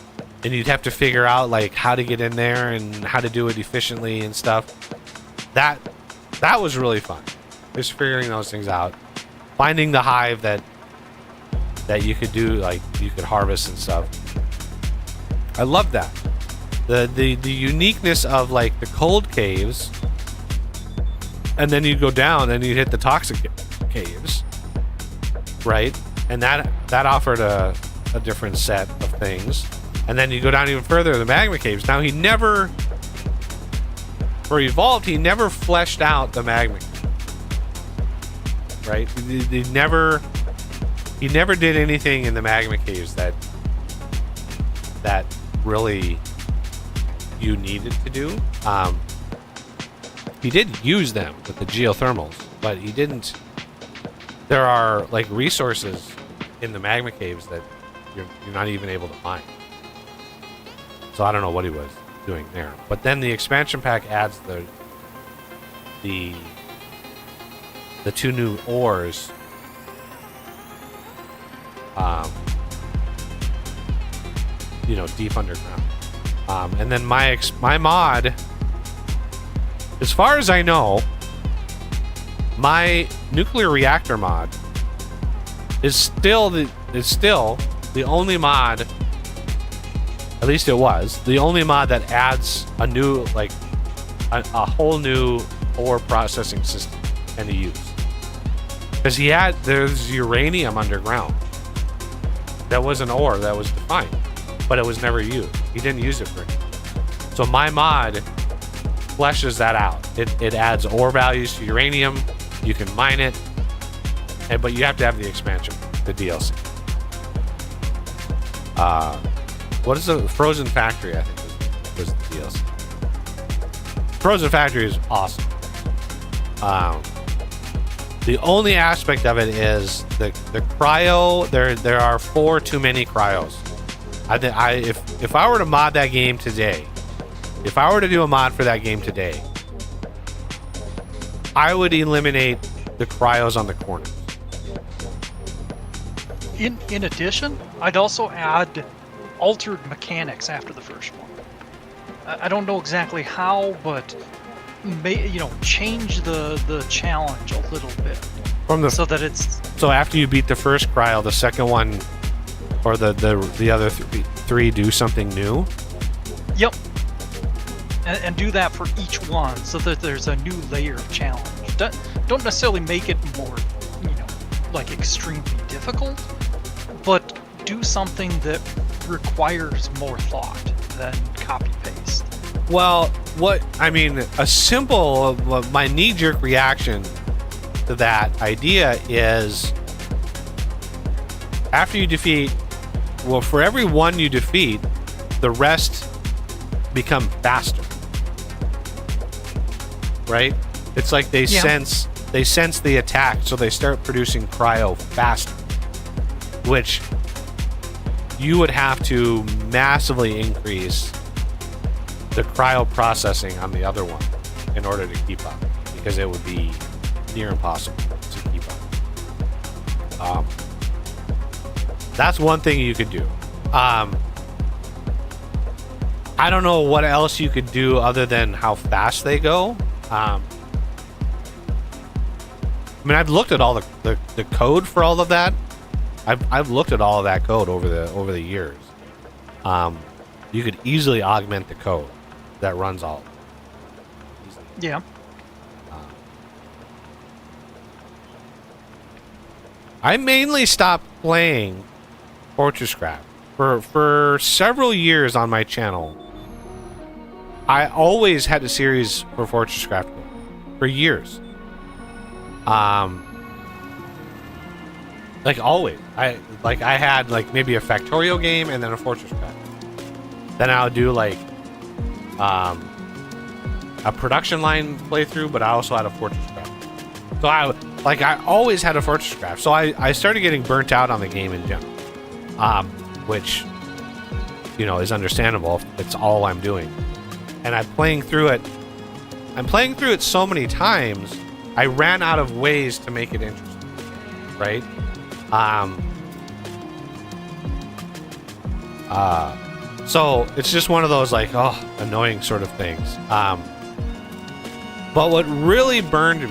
Speaker 1: you'd have to figure out like how to get in there and how to do it efficiently and stuff. That was really fun, just figuring those things out, finding the hive that you could do, like you could harvest and stuff. I love that. The uniqueness of like the cold caves, and then you go down and you hit the toxic caves, right? And that offered a different set of things. And then you go down even further, the magma caves. Now for Evolved, he never fleshed out the magma cave, right? He never did anything in the magma caves that really you needed to do. He did use them with the geothermals, but he didn't. There are like resources in the magma caves that you're not even able to mine. So I don't know what he was doing there. But then the expansion pack adds the two new ores. Deep underground. And then my mod, as far as I know, my nuclear reactor mod is still the only mod, at least it was, the only mod that adds a new, like, a whole new ore processing system and to use. Because there's uranium underground. That was an ore that was defined, but it was never used. He didn't use it for anything. So my mod fleshes that out. It adds ore values to uranium. You can mine it, but you have to have the expansion, the DLC. What is the Frozen Factory? I think was the DLC. Frozen Factory is awesome. The only aspect of it is the cryo. There are 4 too many cryos. If I were to mod that game today, if I were to do a mod for that game today, I would eliminate the cryos on the corners.
Speaker 2: In addition, I'd also add altered mechanics after the first one. I don't know exactly how, but change the challenge a little bit so after you beat the first cryo, the second one or the other three do something new. Yep. And do that for each one so that there's a new layer of challenge.
Speaker 3: don't necessarily make it more, like extremely difficult, but do something that requires more thought than copy paste.
Speaker 1: Well, a simple, my knee-jerk reaction to that idea is, after you defeat, for every one you defeat, the rest become faster. Right? It's like they sense the attack, so they start producing cryo faster, which you would have to massively increase the cryo processing on the other one in order to keep up, because it would be near impossible to keep up. That's one thing you could do. I don't know what else you could do other than how fast they go. I've looked at all the code for all of that. I've looked at all of that code over the years. You could easily augment the code that runs all.
Speaker 3: Yeah.
Speaker 1: I mainly stopped playing Fortresscraft for several years on my channel. I always had a series for Fortresscraft for years. Like always. I had like maybe a Factorio game and then a Fortresscraft. Then I would do like a production line playthrough, but I also had a Fortresscraft. So I always had a Fortresscraft. So I started getting burnt out on the game in general. Which is understandable if it's all I'm doing. And I'm playing through it so many times, I ran out of ways to make it interesting. Right? So it's just one of those annoying sort of things. But what really burned me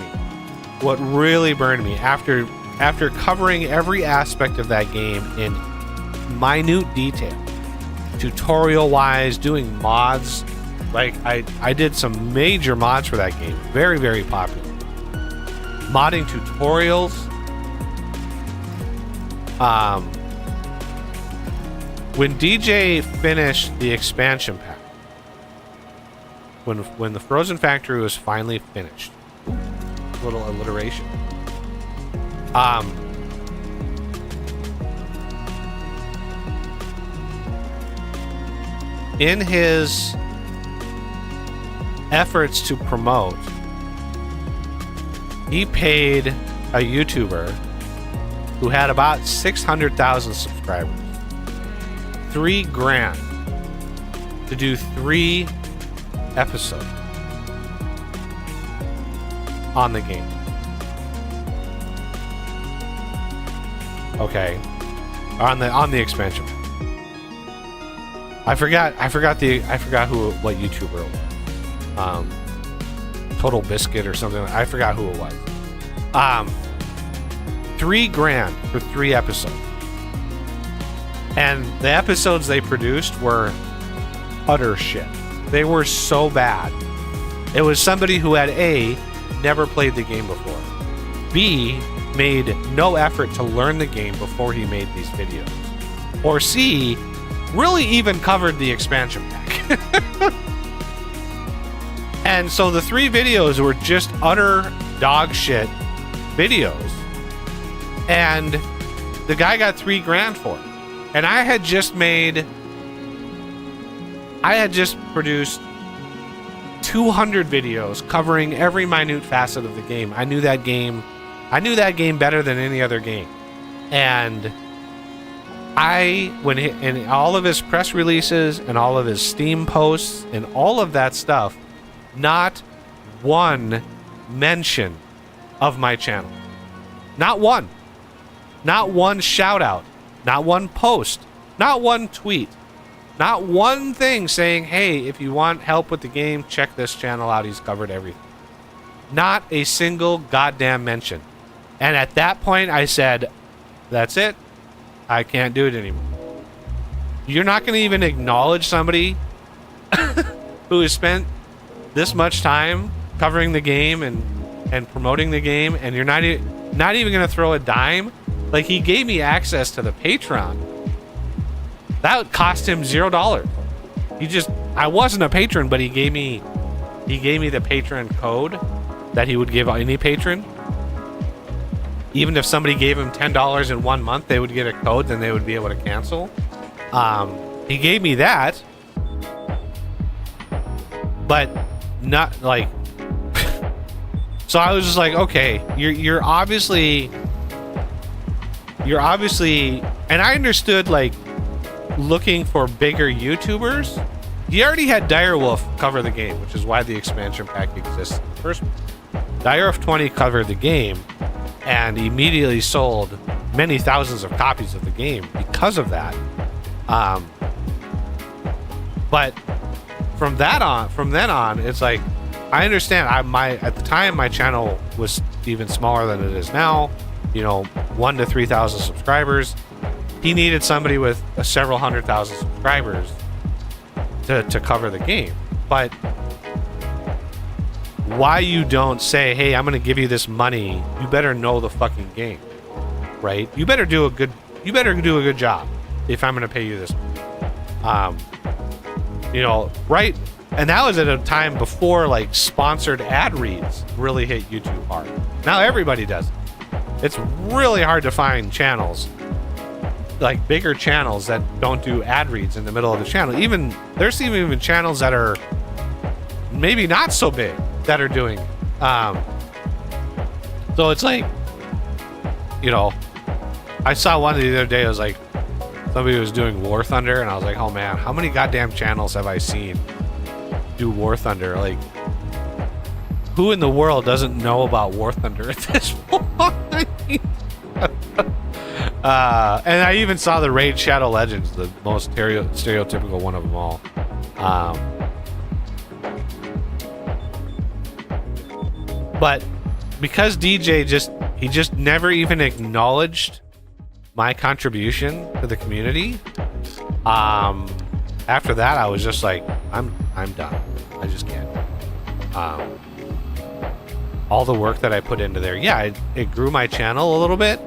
Speaker 1: after covering every aspect of that game in minute detail, tutorial wise, doing mods, I did some major mods for that game, very, very popular. Modding tutorials. When DJ finished the expansion pack, when the Frozen Factory was finally finished, little alliteration. In his efforts to promote, he paid a YouTuber who had about 600,000 subscribers $3,000 to do 3 episodes on the game. Okay, on the expansion. I forgot what YouTuber it was. Total Biscuit or something. I forgot who it was. $3,000 for 3 episodes. And the episodes they produced were utter shit. They were so bad. It was somebody who had A, never played the game before, B, made no effort to learn the game before he made these videos, or C, really even covered the expansion pack. And so the 3 videos were just utter dog shit videos. And the guy got $3,000 for it. And I had just produced 200 videos covering every minute facet of the game. I knew that game better than any other game. And in all of his press releases and all of his Steam posts and all of that stuff, not one mention of my channel. Not one. Not one shout out. Not one post. Not one tweet. Not one thing saying, hey, if you want help with the game, check this channel out. He's covered everything. Not a single goddamn mention. And at that point, I said, that's it. I can't do it anymore. You're not going to even acknowledge somebody who has spent this much time covering the game and and promoting the game, and you're not even gonna throw a dime. Like, he gave me access to the Patreon. That cost him $0. I wasn't a patron, but he gave me the patron code that he would give any patron. Even if somebody gave him $10 in 1 month, they would get a code, then they would be able to cancel. He gave me that, but not like. So I was just like, okay, you're obviously, and I understood, like, looking for bigger YouTubers. He already had Direwolf cover the game, which is why the expansion pack exists in the first place. Direwolf 20 covered the game and immediately sold many thousands of copies of the game because of that. But from then on, it's like, I understand. At the time, my channel was even smaller than it is now. 1,000 to 3,000 subscribers. He needed somebody with several 100,000 subscribers to cover the game. But why you don't say, hey, I'm going to give you this money? You better know the fucking game, right? You better do a good job if I'm going to pay you this money. Right? And that was at a time before, like, sponsored ad reads really hit YouTube hard. Now everybody does it. It's really hard to find channels, like bigger channels, that don't do ad reads in the middle of the channel. There's even channels that are maybe not so big that are doing it. So it's like, I saw one the other day. I was like, somebody was doing War Thunder, and I was like, oh man, how many goddamn channels have I seen do War Thunder? Like, who in the world doesn't know about War Thunder at this point? And I even saw the Raid Shadow Legends, the most stereotypical one of them all. But because DJ just never even acknowledged my contribution to the community, after that I was just like, I'm done. I just can't. All the work that I put into there, yeah, it grew my channel a little bit.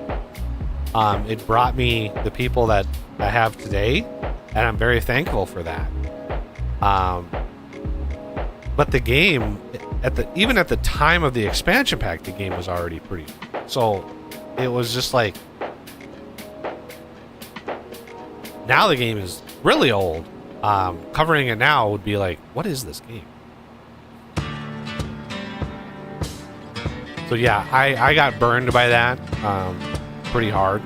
Speaker 1: It brought me the people that I have today, and I'm very thankful for that. But the game, even at the time of the expansion pack, the game was already pretty. So it was just like, now the game is really old. Covering it now would be like, what is this game? So yeah, I got burned by that pretty hard.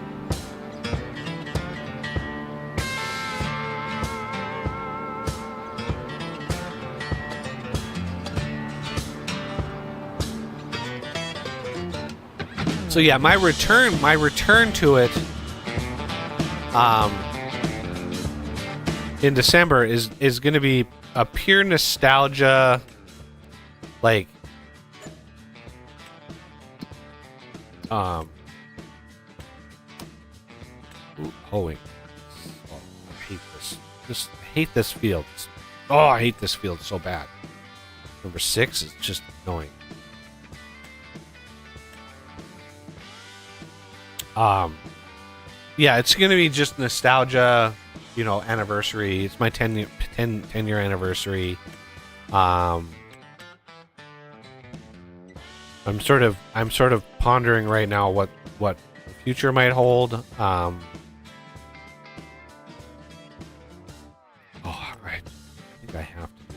Speaker 1: So yeah, my return to it in December is going to be a pure nostalgia, like hoeing. Oh, I hate this. I hate this field. Oh, I hate this field so bad. Number 6 is just annoying. Yeah, it's gonna be just nostalgia, anniversary. It's my 10 year anniversary. I'm sort of pondering right now what the future might hold. I think I have to do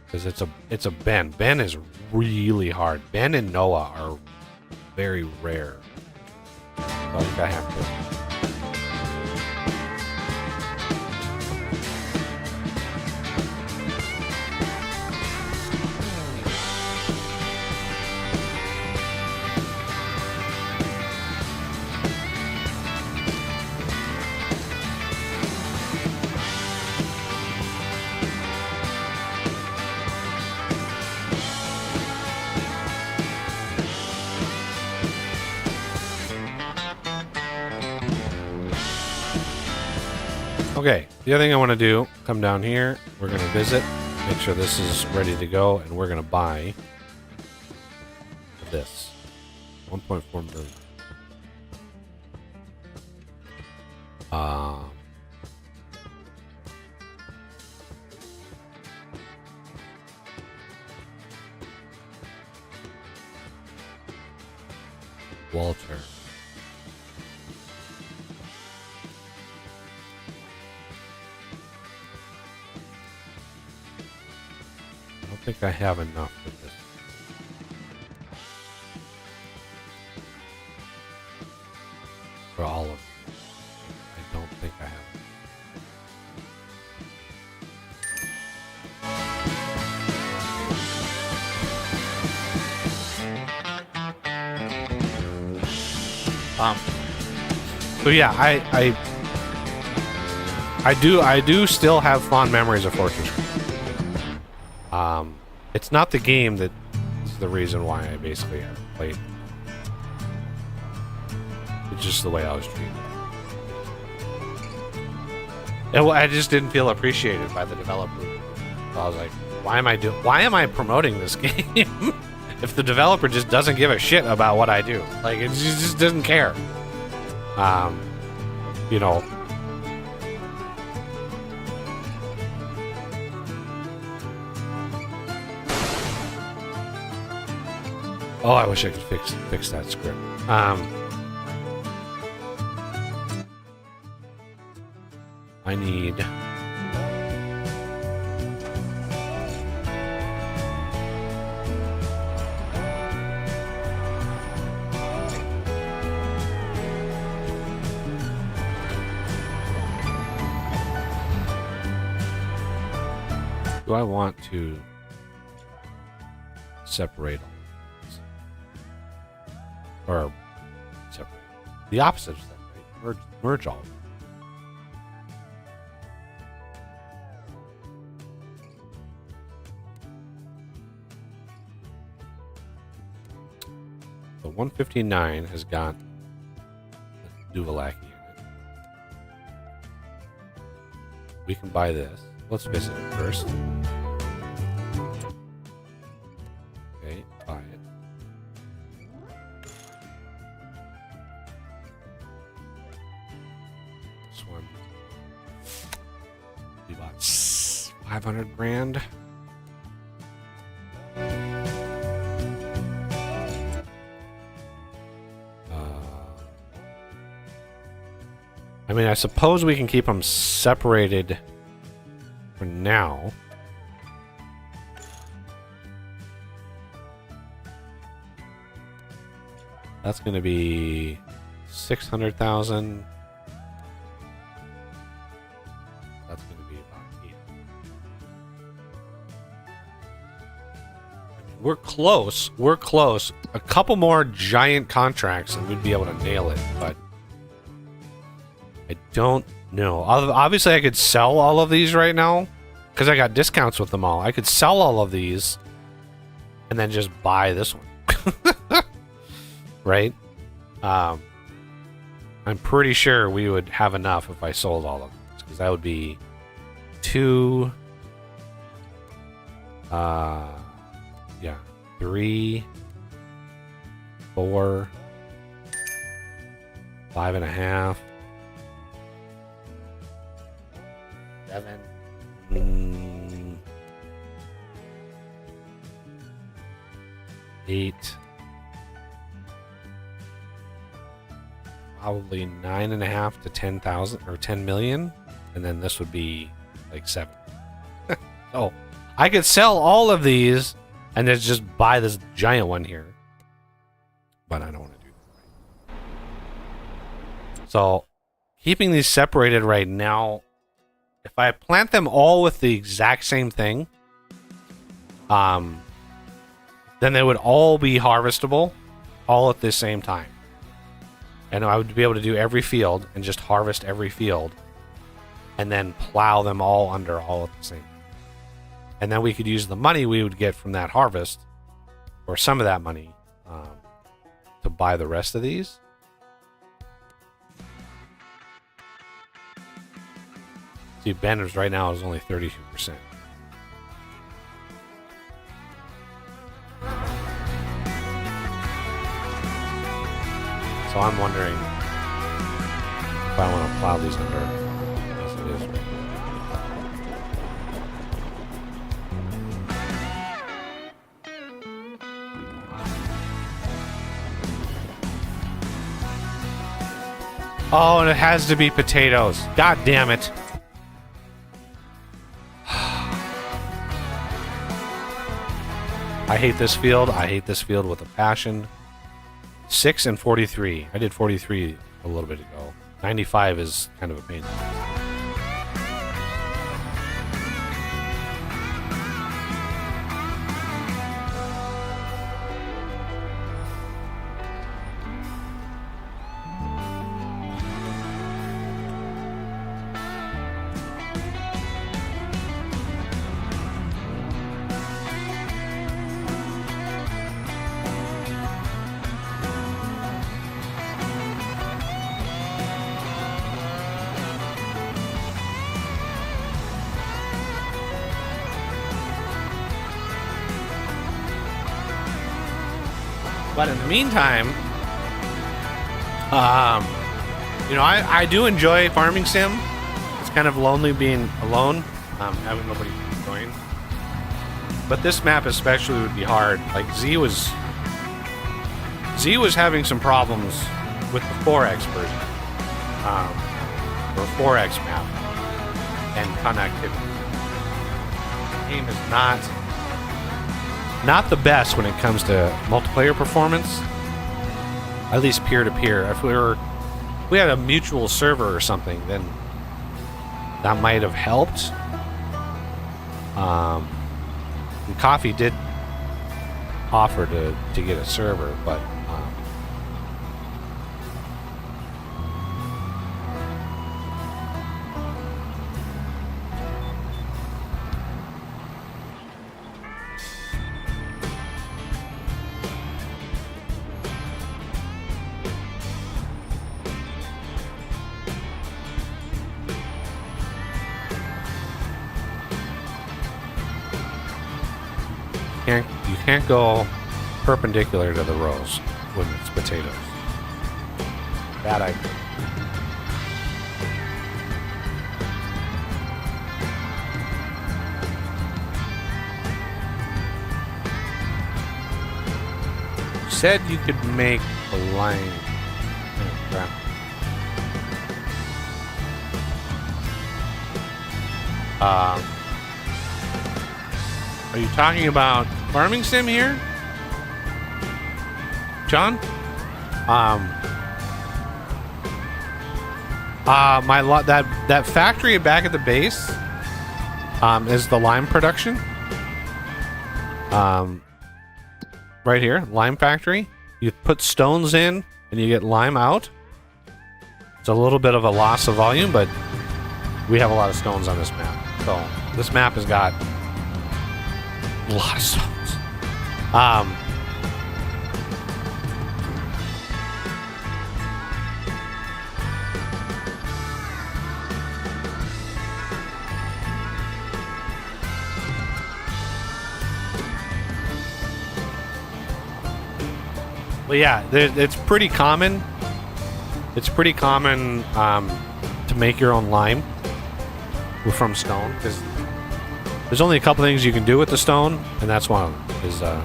Speaker 1: because it's a Ben. Ben is really hard. Ben and Noah are very rare. So I think I have to. Okay, the other thing I want to do, come down here, we're going to visit, make sure this is ready to go, and we're going to buy this? 1.4 million. Walter. I don't think I have enough for this. For all of them. I don't think I have. So yeah, I do still have fond memories of Fortress. It's not the game that is the reason why I basically have played. It's just the way I was treated. And I just didn't feel appreciated by the developer. So I was like, why am I promoting this game if the developer just doesn't give a shit about what I do? Like, it just doesn't care. You know. Oh, I wish I could fix that script. I need do I want to separate all of these? Or separate the opposite of separate, merge all of them. The 159 has got the Duvalaki in it. We can buy this. Let's visit it first. Okay, buy it. This one. We bought 500 grand. I mean, I suppose we can keep them separated for now. That's going to be 600,000. That's going to be about 8. I mean, we're close. We're close. A couple more giant contracts and we'd be able to nail it, but I don't know. Obviously, I could sell all of these right now because I got discounts with them all. I could sell all of these and then just buy this one. Right? I'm pretty sure we would have enough if I sold all of these because that would be 2, 3, 4, 5.5. 7, 8, probably 9.5 to 10,000 or 10 million, and then this would be like 7. So I could sell all of these and then just buy this giant one here, but I don't want to do that. So keeping these separated right now. If I plant them all with the exact same thing, then they would all be harvestable all at the same time. And I would be able to do every field and just harvest every field and then plow them all under all at the same time. And then we could use the money we would get from that harvest, or some of that money, to buy the rest of these. See, Banner's right now is only 32%. So I'm wondering if I want to plow these under as it is right now. Oh, and it has to be potatoes. God damn it. I hate this field. I hate this field with a passion. 6 and 43. I did 43 a little bit ago. 95 is kind of a pain. But in the meantime, you know, I do enjoy farming sim. It's kind of lonely being alone, having nobody to join. But this map especially would be hard. Like Z was having some problems with the 4X version, or 4X map and connectivity. The game is not the best when it comes to multiplayer performance, at least peer-to-peer. If we had a mutual server or something, then that might have helped. And Coffee did offer to get a server, but you can't go perpendicular to the rows when it's potatoes. Bad idea. You said you could make a line. Are you talking about farming sim here, John? That factory back at the base is the lime production. Right here, lime factory. You put stones in and you get lime out. It's a little bit of a loss of volume, but we have a lot of stones on this map. So this map has got a lot of stones. Well, yeah, it's pretty common. It's pretty common to make your own lime from stone, because there's only a couple things you can do with the stone, and that's one of them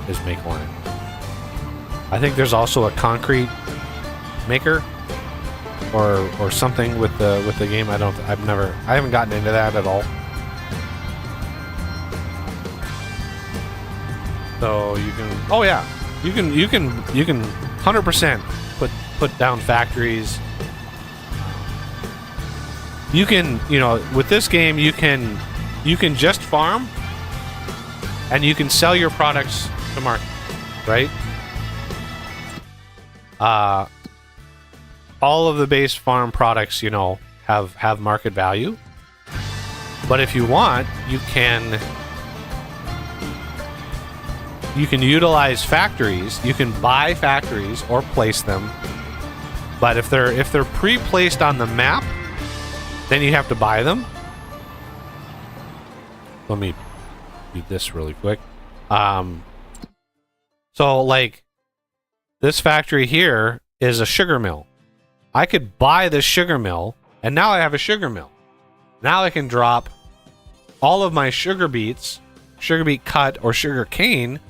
Speaker 1: is make lime. I think there's also a concrete maker or something with the game. I haven't gotten into that at all. So you can, oh yeah, you can 100% put down factories. You can, with this game, you can just farm, and you can sell your products to market, right? All of the base farm products, have market value. But if you want, you can utilize factories. You can buy factories or place them. But if they're pre-placed on the map, then you have to buy them. Let me do this really quick. So like this factory here is a sugar mill. I could buy this sugar mill, and now I have a sugar mill. Now I can drop all of my sugar beet cut or sugar cane,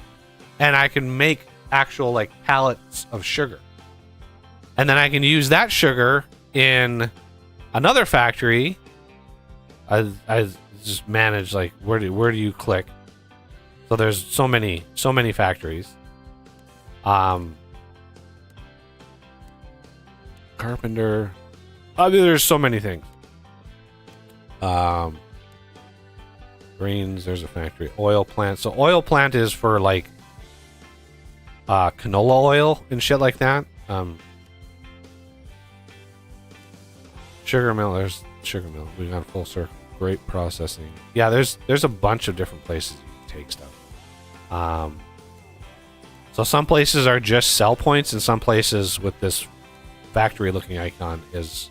Speaker 1: and I can make actual like pallets of sugar. And then I can use that sugar in another factory. I just manage like where do you click? So there's so many factories. Carpenter. I mean, there's so many things. Greens, there's a factory. Oil plant. So oil plant is for like canola oil and shit like that. Sugar mill, there's sugar mill. We got full circle. Great processing. Yeah, there's a bunch of different places you can take stuff. So some places are just sell points, and some places with this factory looking icon is,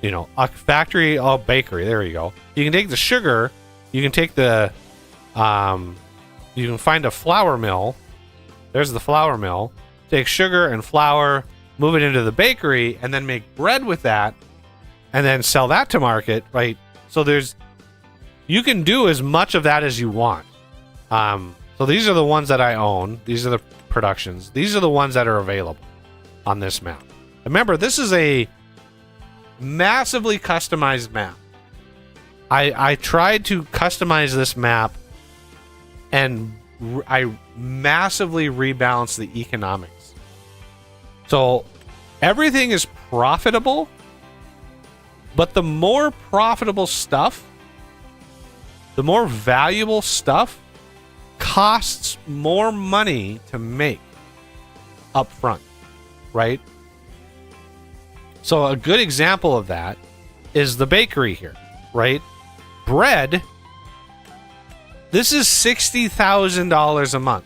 Speaker 1: you know, a factory, bakery. There you go. You can take the sugar. You can take the, you can find a flour mill. There's the flour mill. Take sugar and flour, move it into the bakery, and then make bread with that, and then sell that to market, right? So you can do as much of that as you want. So these are the ones that I own. These are the productions. These are the ones that are available on this map. Remember, this is a massively customized map. I tried to customize this map, and I massively rebalanced the economics. So everything is profitable, but the more profitable stuff, the more valuable stuff costs more money to make up front, right? So a good example of that is the bakery here, right? Bread, this is $60,000 a month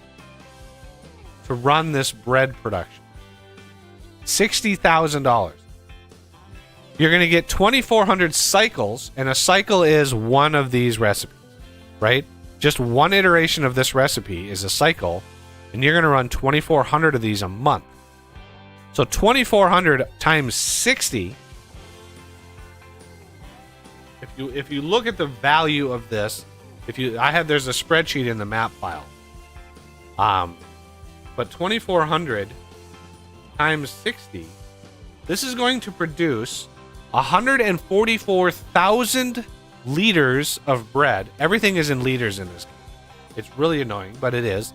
Speaker 1: to run this bread production. $60,000. You're going to get 2,400 cycles, and a cycle is one of these recipes, right? Just one iteration of this recipe is a cycle, and you're going to run 2,400 of these a month. So 2,400 times 60. If you look at the value of this, there's a spreadsheet in the map file. But 2,400 times 60, this is going to produce 144,000 liters of bread. Everything is in liters in this game. It's really annoying, but it is.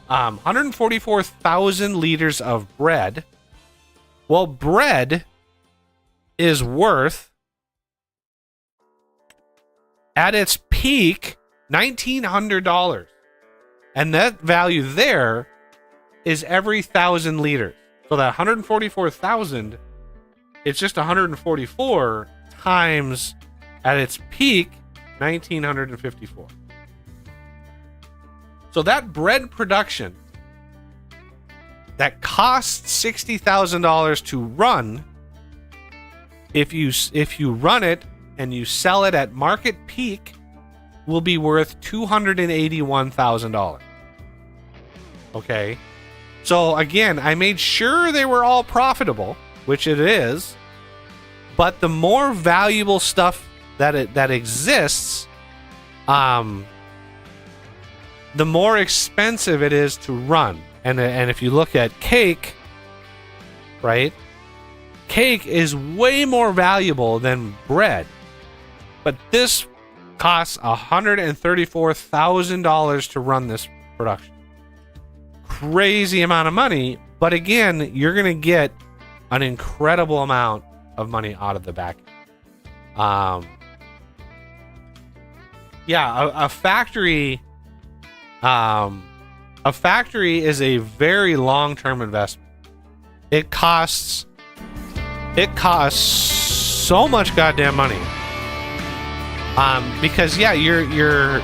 Speaker 1: 144,000 liters of bread. Well, bread is worth, at its peak, $1,900. And that value there is every 1,000 liters. So that 144,000, it's just 144 times, at its peak, 1,954. So that bread production that costs $60,000 to run, if you run it and you sell it at market peak, will be worth $281,000. Okay? So again, I made sure they were all profitable, which it is, but the more valuable stuff that exists, the more expensive it is to run. And if you look at cake, right? Cake is way more valuable than bread. But this costs $134,000 to run this production. Crazy amount of money, but again, you're going to get an incredible amount of money out of the back. A factory is a very long-term investment. It costs so much goddamn money. Because your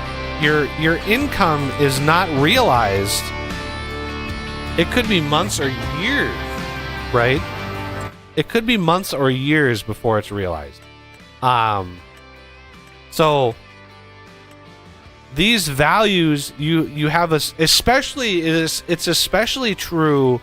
Speaker 1: income is not realized. It could be months or years, right? It could be months or years before it's realized. So these values you have, it's especially true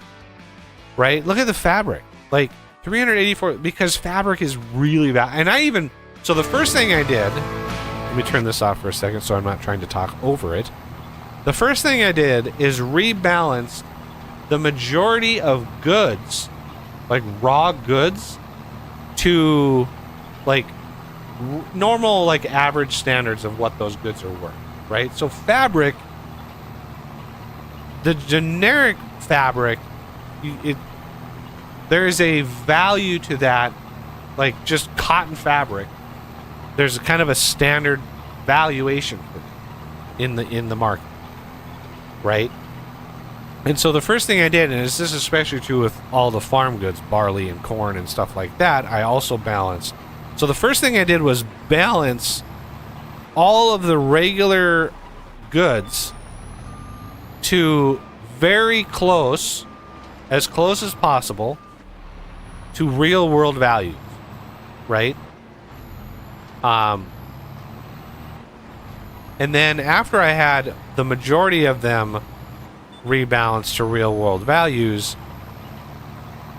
Speaker 1: right? Look at the fabric, like 384, because fabric is really valuable. And I even, so the first thing I did, let me turn this off for a second so I'm not trying to talk over it. The first thing I did is rebalance the majority of goods, like raw goods, to like normal, like average standards of what those goods are worth, right? So fabric, the generic fabric, there is a value to that, like just cotton fabric. There's a kind of a standard valuation in the market, right? And so the first thing I did, and this is especially true with all the farm goods, barley and corn and stuff like that, I also balanced. So the first thing I did was balance all of the regular goods to very close, as close as possible, to real world values, right? And then after I had the majority of them rebalanced to real world values,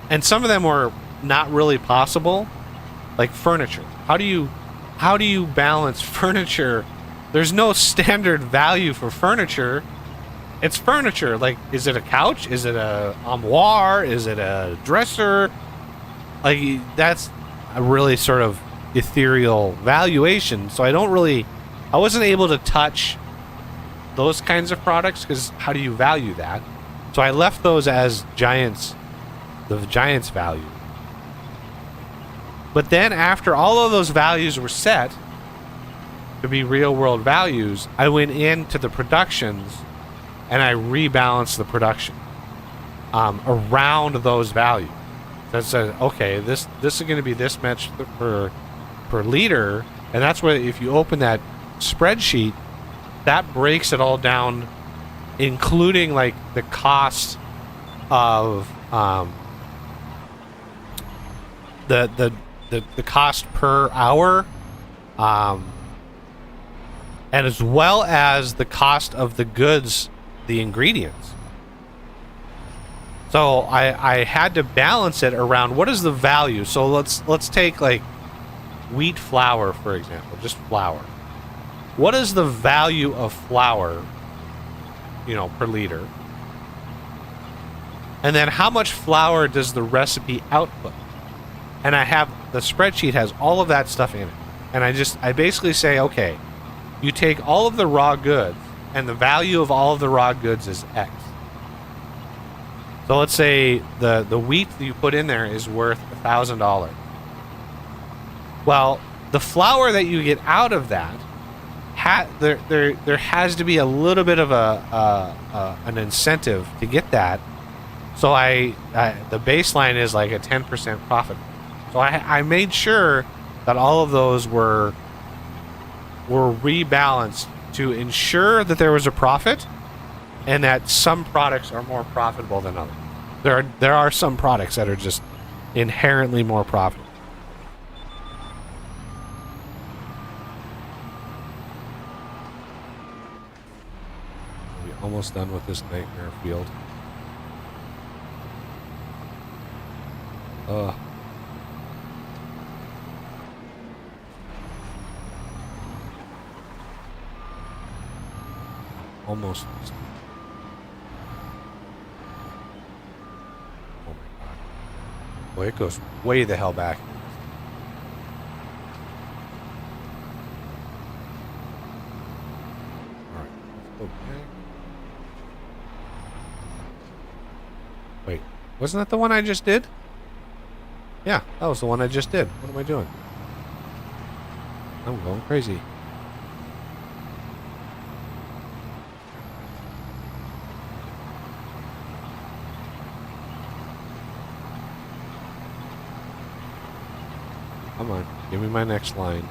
Speaker 1: and some of them were not really possible, like furniture. How do you balance furniture? There's no standard value for furniture. It's furniture. Like, is it a couch? Is it a armoire? Is it a dresser? Like, that's a really sort of ethereal valuation. So I wasn't able to touch those kinds of products, because how do you value that? So I left those as the Giants value. But then after all of those values were set to be real world values, I went into the productions and I rebalanced the production around those values. That said, okay, this is going to be this much per liter, and that's where, if you open that spreadsheet, that breaks it all down, including like the cost of the cost per hour, and as well as the cost of the goods, the ingredients. So I had to balance it around what is the value. So let's take like wheat flour, for example, just flour. What is the value of flour, per liter? And then how much flour does the recipe output? And I have, the spreadsheet has all of that stuff in it. And I basically say, okay, you take all of the raw goods, and the value of all of the raw goods is X. So let's say the wheat that you put in there is worth $1,000. Well, the flour that you get out of that, there has to be a little bit of an incentive to get that. So the baseline is like a 10% profit. So I made sure that all of those were rebalanced to ensure that there was a profit, and that some products are more profitable than others. There are some products that are just inherently more profitable. Are we almost done with this nightmare field? Almost. Oh my god. Boy, it goes way the hell back. Alright, let's go back. Wait, wasn't that the one I just did? Yeah, that was the one I just did. What am I doing? I'm going crazy. Come on, give me my next line.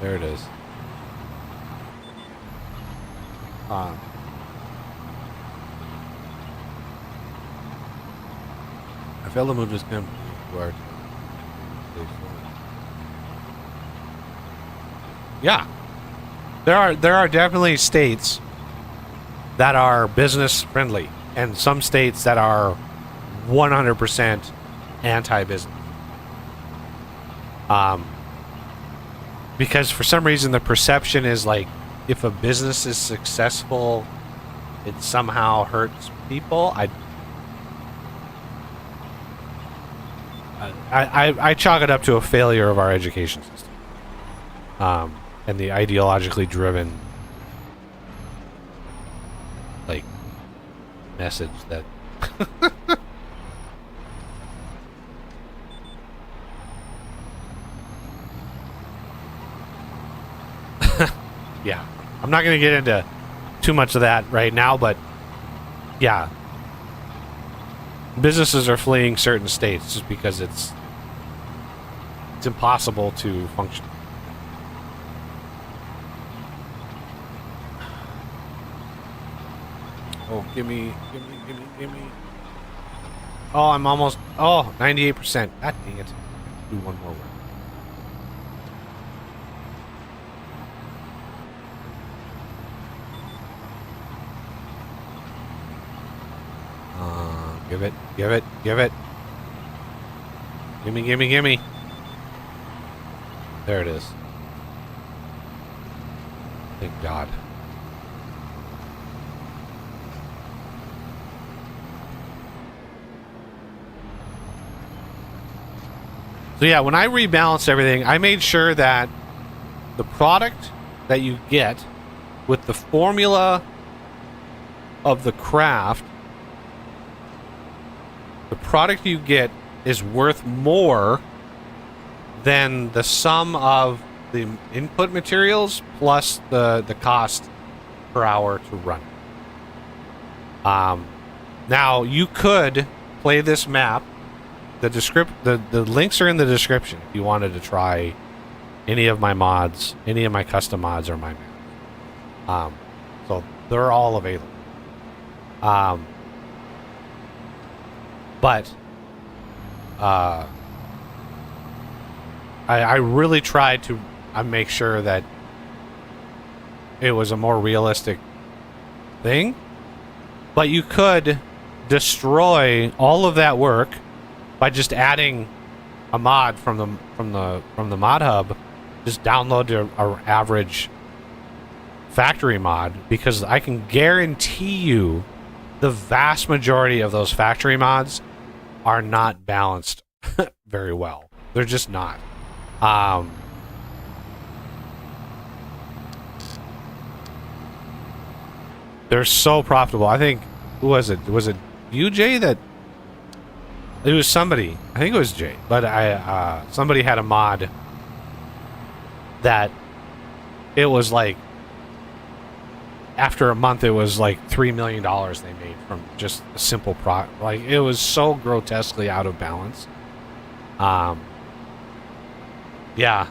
Speaker 1: There it is. I failed to move this gun toward. Yeah, there are definitely states that are business friendly, and some states that are 100% anti-business. Because for some reason the perception is like if a business is successful, it somehow hurts people. I chalk it up to a failure of our education system, and the ideologically driven like message that yeah, I'm not going to get into too much of that right now, but yeah, businesses are fleeing certain states just because it's impossible to function. Oh, give me. Oh, I'm almost. Oh, 98%. God dang it. Do one more work. Give it. Gimme. There it is. Thank God. So yeah, when I rebalanced everything, I made sure that the product that you get with the formula of the craft, the product you get is worth more than the sum of the input materials plus the cost per hour to run. Now you could play this map. The links are in the description if you wanted to try any of my mods, any of my custom mods or my maps. So they're all available. But I really tried to make sure that it was a more realistic thing. But you could destroy all of that work by just adding a mod from the mod hub. Just download our average factory mod, because I can guarantee you the vast majority of those factory mods are not balanced very well. They're just not. They're so profitable. I think, who was it? Was it you, Jay? That it was somebody. I think it was Jay. But somebody had a mod that it was like, after a month, it was like $3 million they made from just a simple product. Like, it was so grotesquely out of balance. Yeah.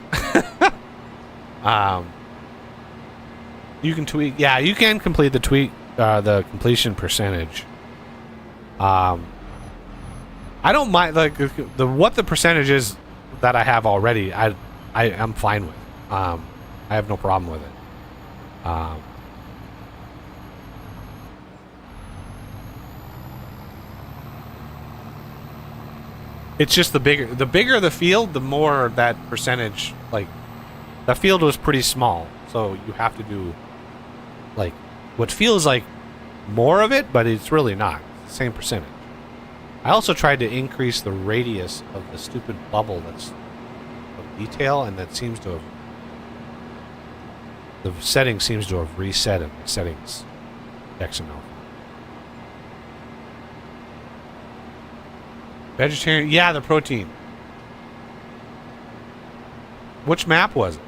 Speaker 1: You can tweak. Yeah, you can complete the the completion percentage. I don't mind, like, what the percentage is that I have already. I'm fine with. I have no problem with it. It's just the bigger the field, the more that percentage, like, that field was pretty small, so you have to do, like, what feels like more of it, but it's really not. It's the same percentage. I also tried to increase the radius of the stupid bubble that's of detail, and that seems to have, the setting seems to have reset in the settings XML. Vegetarian, yeah, the protein. Which map was it?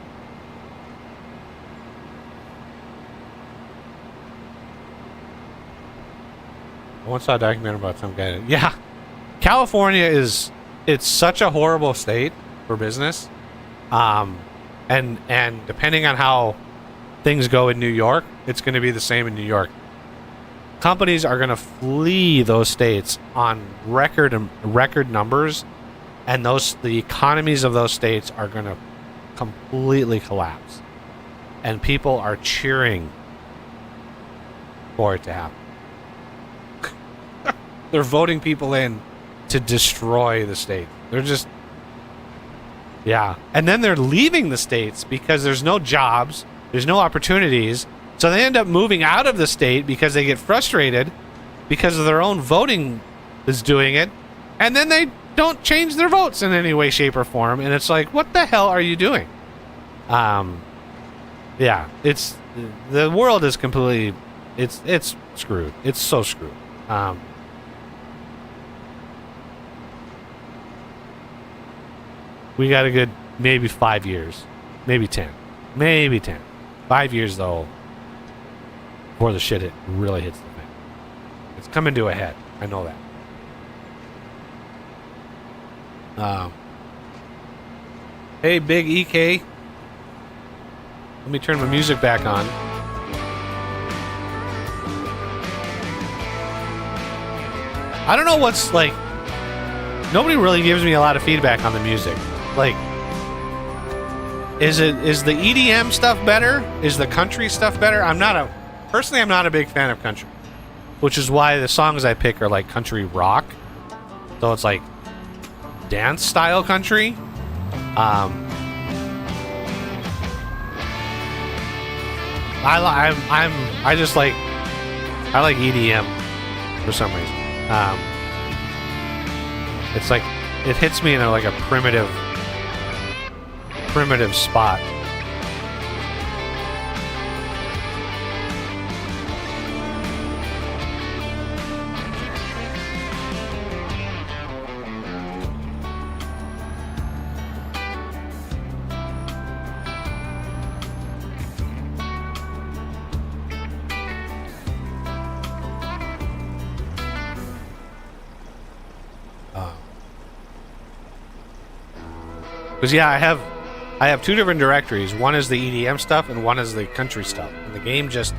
Speaker 1: I once saw a documentary about some guy. Yeah, California it's such a horrible state for business, and depending on how things go in New York, it's going to be the same in New York. Companies are going to flee those states on record numbers, and the economies of those states are going to completely collapse, and people are cheering for it to happen. They're voting people in to destroy the state. They're just, yeah. And then they're leaving the states because there's no jobs, there's no opportunities. So they end up moving out of the state because they get frustrated because of their own voting is doing it. And then they don't change their votes in any way, shape, or form. And it's like, what the hell are you doing? Yeah, it's, the world is completely, it's screwed. It's so screwed. We got a good maybe 5 years, maybe 10, maybe 10. 5 years though, before the shit really hits the fan. It's coming to a head. I know that. Hey, Big EK. Let me turn my music back on. I don't know what's like. Nobody really gives me a lot of feedback on the music. Like, is the EDM stuff better? Is the country stuff better? Personally, I'm not a big fan of country, which is why the songs I pick are like country rock. So it's like dance style country. I just like, I like EDM for some reason. It's like, it hits me in like a primitive spot. Because yeah, I have two different directories. One is the EDM stuff, and one is the country stuff. And the game just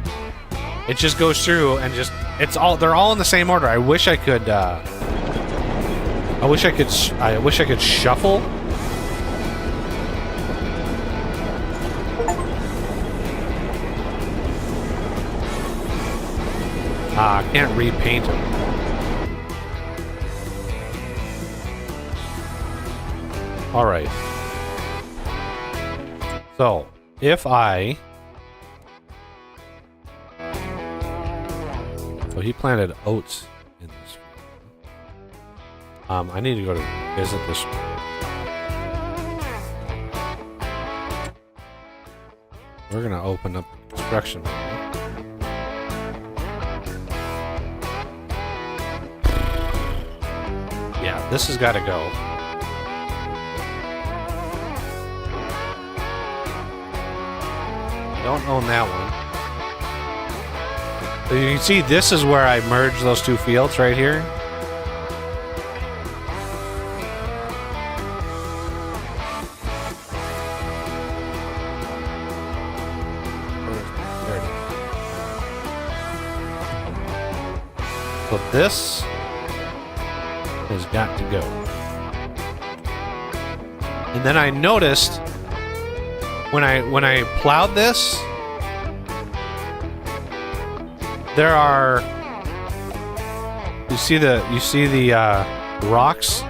Speaker 1: goes through and they're all in the same order. I wish I could shuffle. I can't repaint them. All right. So, if I... So he planted oats in this field. I need to go to visit this one. We're going to open up the construction menu. Yeah, this has got to go. Don't own that one. So you can see this is where I merged those two fields right here. There it is. So this has got to go. And then I noticed when I plowed this, there are, you see the rocks.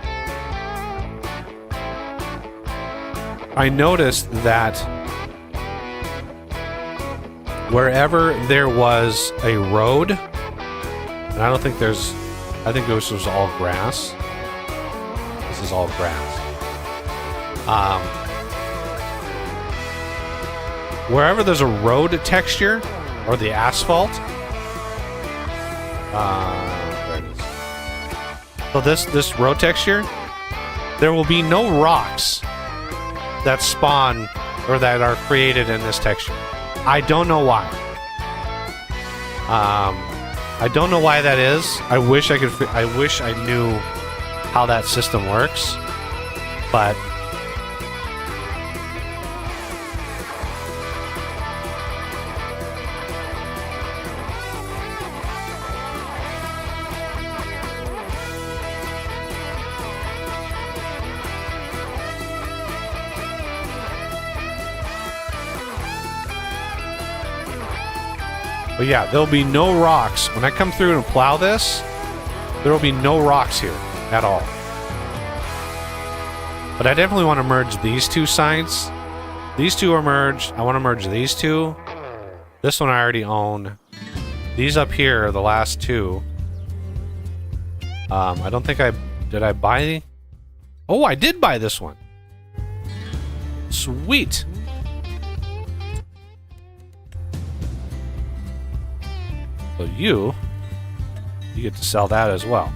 Speaker 1: I noticed that wherever there was a road, and I think this was all grass. This is all grass. Wherever there's a road texture or the asphalt, there it is. So this road texture, there will be no rocks that spawn or that are created in this texture. I don't know why. I don't know why that is. I wish I knew how that system works, but. But yeah, there'll be no rocks. When I come through and plow this,
Speaker 2: There will be no rocks here at all. But I definitely want to merge these two sides. These two are merged. I want to merge these two. This one I already own. These up here are the last two. I don't think did I buy? Oh, I did buy this one. Sweet. So you get to sell that as well.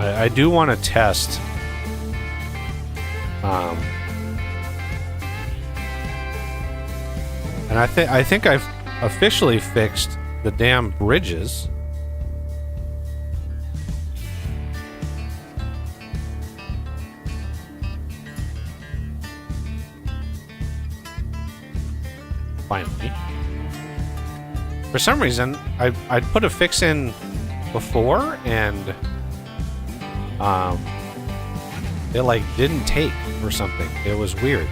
Speaker 2: I do want to test and I think I've officially fixed the damn bridges. Finally. For some reason, I'd put a fix in before and it like didn't take or something. It was weird.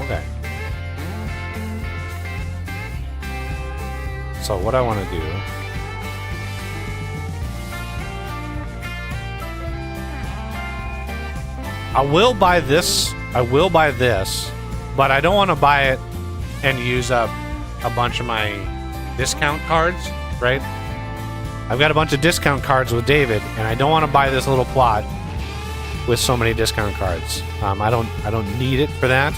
Speaker 2: Okay. So what I want to do, I will buy this, but I don't want to buy it and use up a bunch of my discount cards, right? I've got a bunch of discount cards with David, and I don't want to buy this little plot with so many discount cards. I don't need it for that.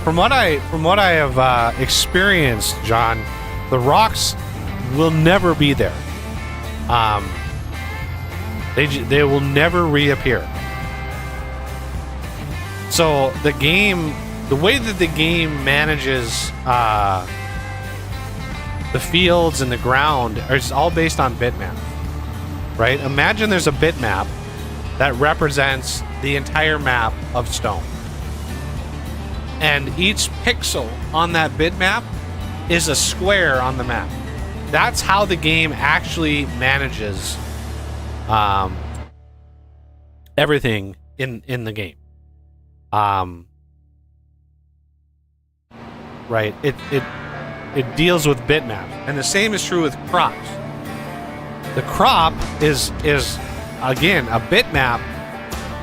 Speaker 2: From what I have experienced, John, the rocks will never be there. They will never reappear. So the way that the game manages the fields and the ground is all based on bitmap, right? Imagine there's a bitmap that represents the entire map of stone. And each pixel on that bitmap is a square on the map. That's how the game actually manages everything in the game. Right. It deals with bitmaps, and the same is true with crops. The crop is again a bitmap.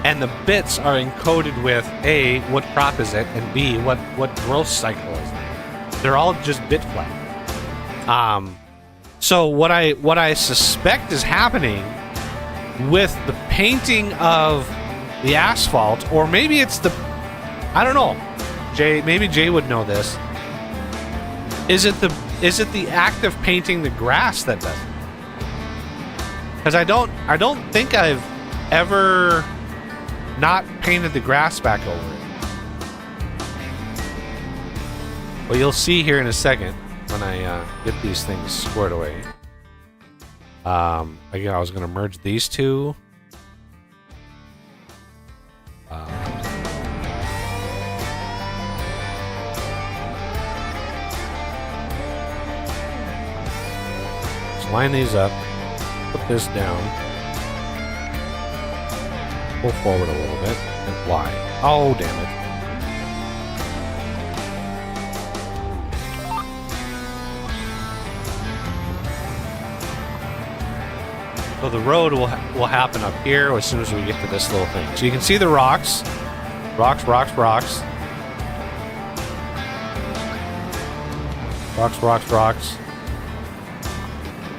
Speaker 2: And the bits are encoded with A, what crop is it, and B, what growth cycle is it. They're all just bit flat. So what I suspect is happening with the painting of the asphalt, or maybe it's I don't know. Maybe Jay would know this. Is it the act of painting the grass that does it? Because I don't think I've ever not painted the grass back over it. Well, you'll see here in a second when I get these things squared away. Again, I was going to merge these two. Let's line these up. Put this down. Pull forward a little bit and fly. Oh, damn it. So the road will happen up here as soon as we get to this little thing. So you can see the rocks. Rocks. Rocks.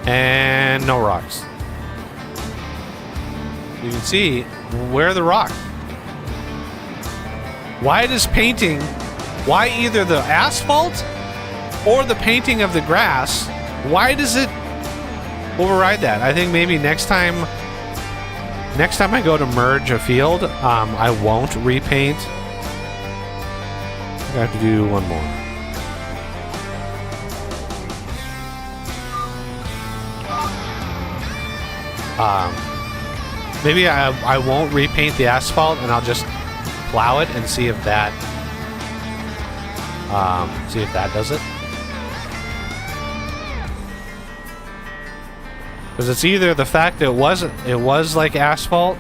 Speaker 2: And no rocks. You can see where are the rocks. Why does painting Why either the asphalt or the painting of the grass? Why does it override that? I think maybe next time I go to merge a field, I won't repaint. I have to do one more. Maybe I won't repaint the asphalt and I'll just plow it and see if that does it. Because it's either the fact that it was like asphalt,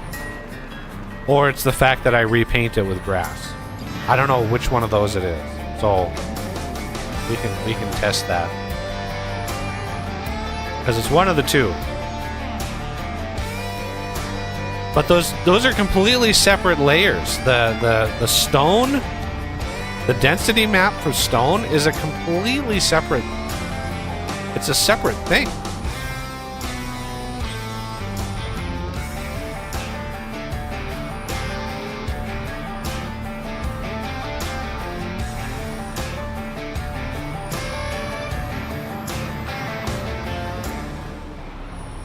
Speaker 2: or it's the fact that I repaint it with grass. I don't know which one of those it is. So we can test that. Because it's one of the two. But those are completely separate layers. The stone, the density map for stone is a completely separate. It's a separate thing.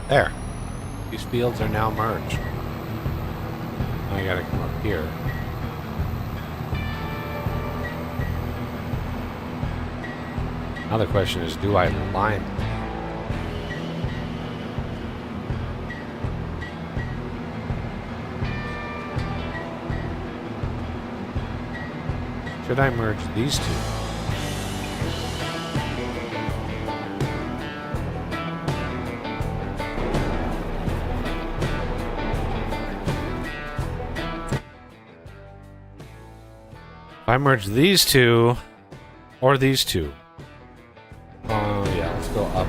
Speaker 2: There. These fields are now merged. Now I gotta come up here. Now the question is, do I line? Should I merge these two? I merge these two, or these two. Oh, yeah, let's go up.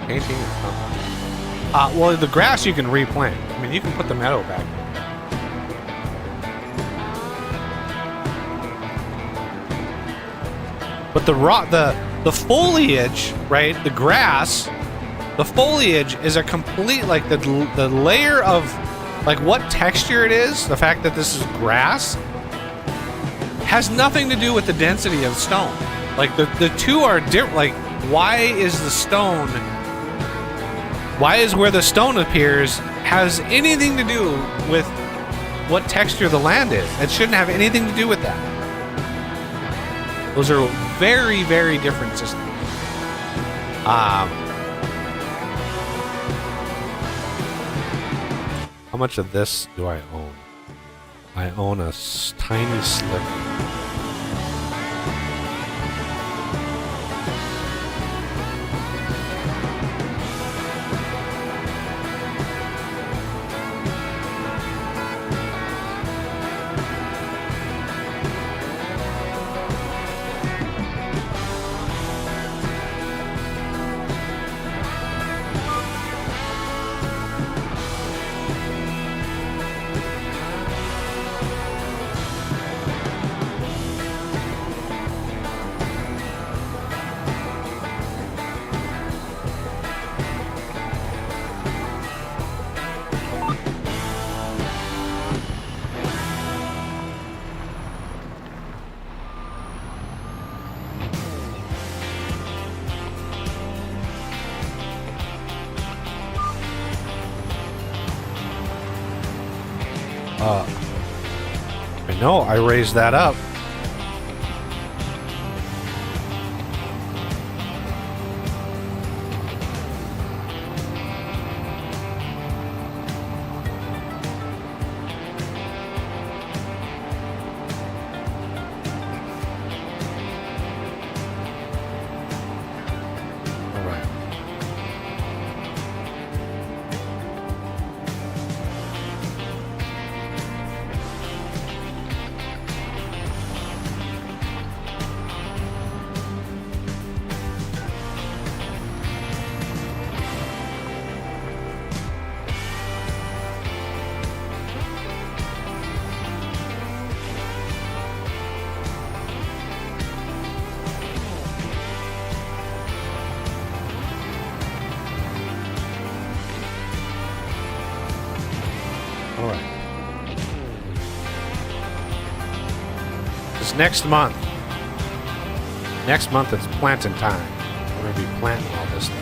Speaker 2: Painting or something. Well, the grass you can replant. I mean, you can put the meadow back. But the foliage, right? The grass, the foliage is a complete, like the layer of, like what texture it is. The fact that this is grass has nothing to do with the density of stone. Like the two are different. Like, why is the stone? Why is where the stone appears has anything to do with what texture the land is? It shouldn't have anything to do with that. Those are very, very different systems. How much of this do I own? I own a tiny sliver. I know, I raised that up. All right. Because next month it's planting time. We're going to be planting all this stuff.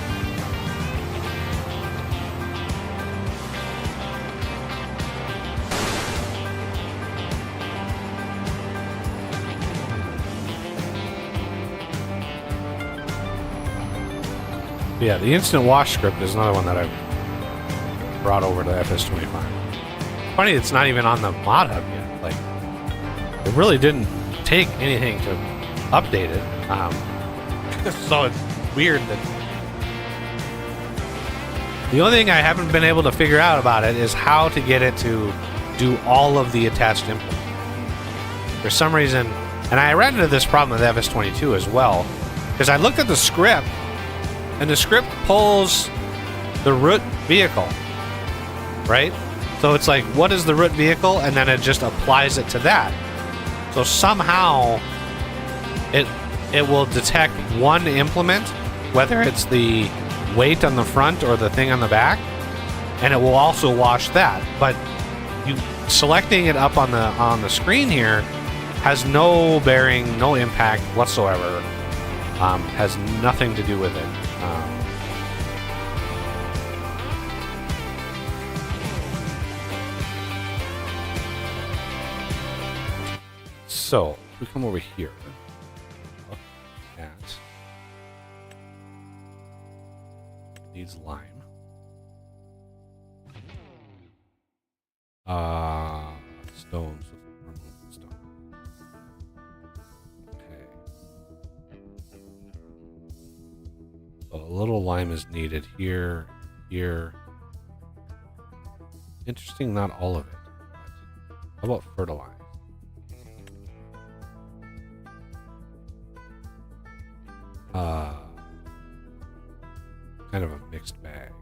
Speaker 2: Yeah, the instant wash script is another one that I've brought over to FS25. Funny, it's not even on the mod hub yet. Like, it really didn't take anything to update it. So it's weird that the only thing I haven't been able to figure out about it is how to get it to do all of the attached implements. For some reason, and I ran into this problem with FS22 as well, because I looked at the script, and the script pulls the root vehicle, right? So it's like, what is the root vehicle? And then it just applies it to that. So somehow it will detect one implement, whether it's the weight on the front or the thing on the back, and it will also wash that. But you selecting it up on the screen here has no bearing, no impact whatsoever. Has nothing to do with it. So we come over here. Look at needs lime. Stones. Stone. Okay. So a little lime is needed here, here. Interesting, not all of it. How about fertilizer? Kind of a mixed bag.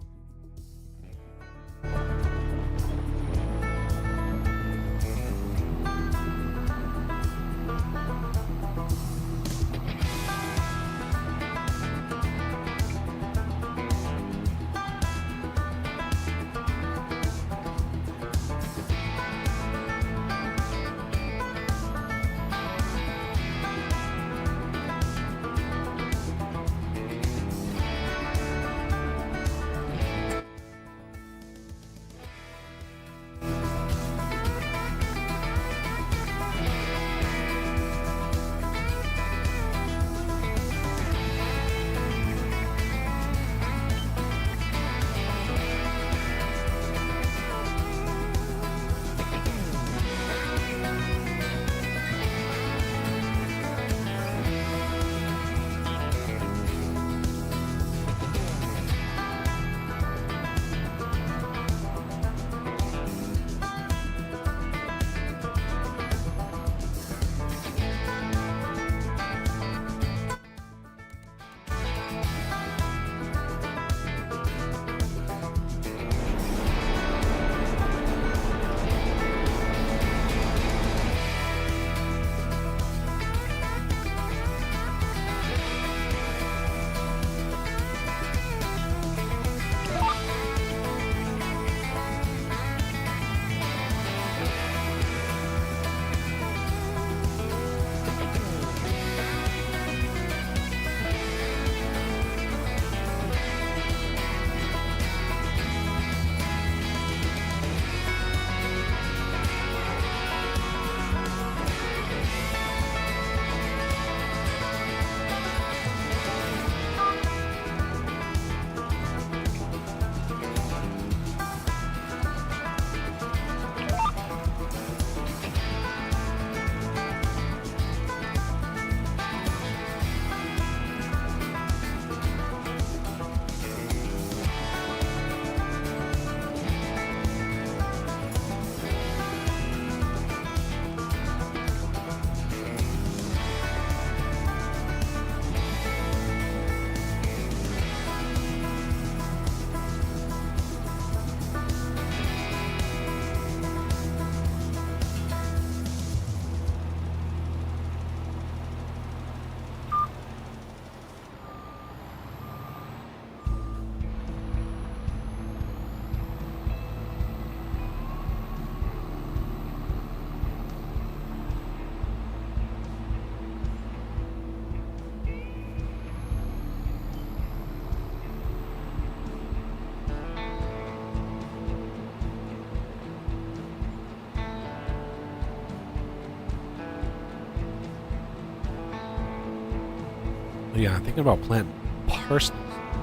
Speaker 2: Yeah, I'm thinking about planting parsnips.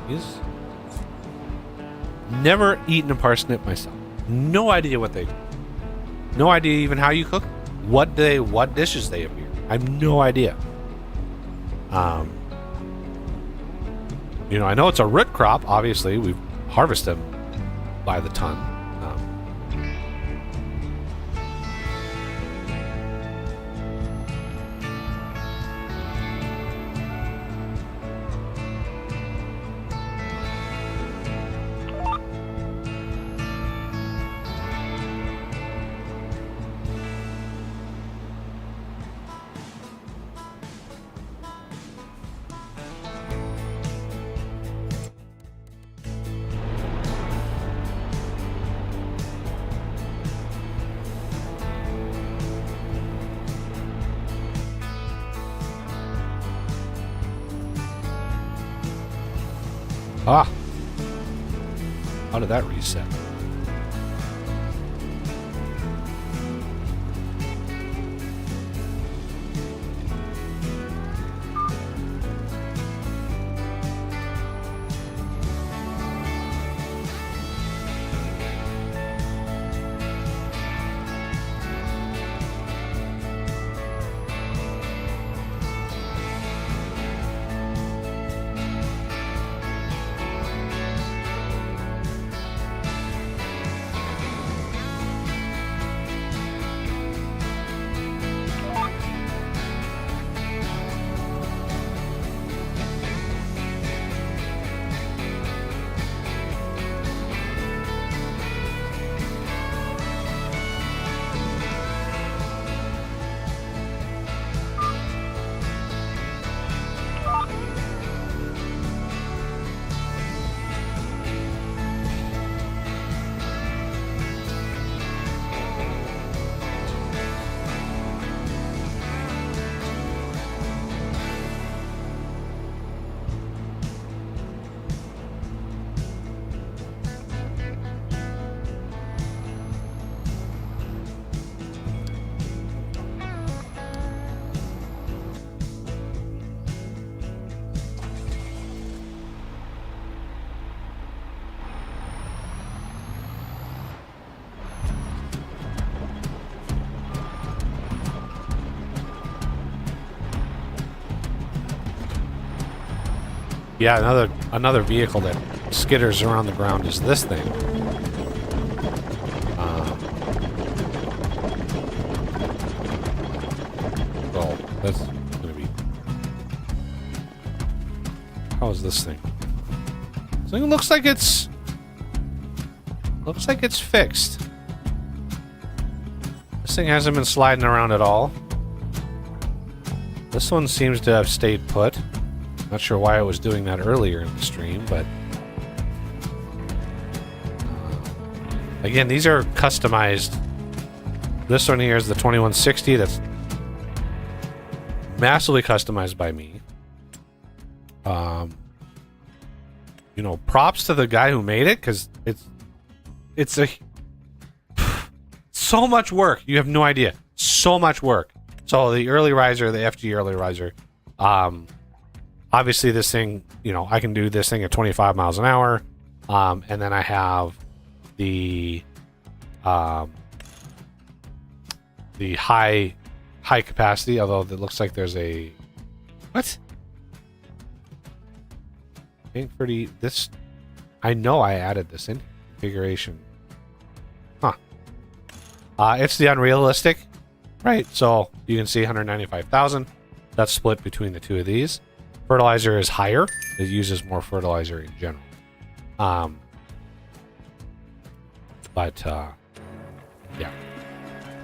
Speaker 2: These- Never eaten a parsnip myself. No idea what they do. No idea even how you cook. What dishes they appear. I have no idea. You know, I know it's a root crop. Obviously, we harvest them by the ton. Ah. How did that reset? Yeah, another vehicle that skitters around the ground is this thing. Well, that's gonna be. How is this thing? This thing looks like it's fixed. This thing hasn't been sliding around at all. This one seems to have stayed put. Not sure why I was doing that earlier in the stream, but again, these are customized. This one here is the 2160. That's massively customized by me. You know, props to the guy who made it, because it's so much work. You have no idea. So much work. So the early riser, the FG early riser, obviously this thing, you know, I can do this thing at 25 miles an hour. And then I have the high capacity, although it looks like there's a what? I think pretty this I know I added this in configuration. Huh. It's the unrealistic, right? So you can see 195,000. That's split between the two of these. Fertilizer is higher. It uses more fertilizer in general. Yeah.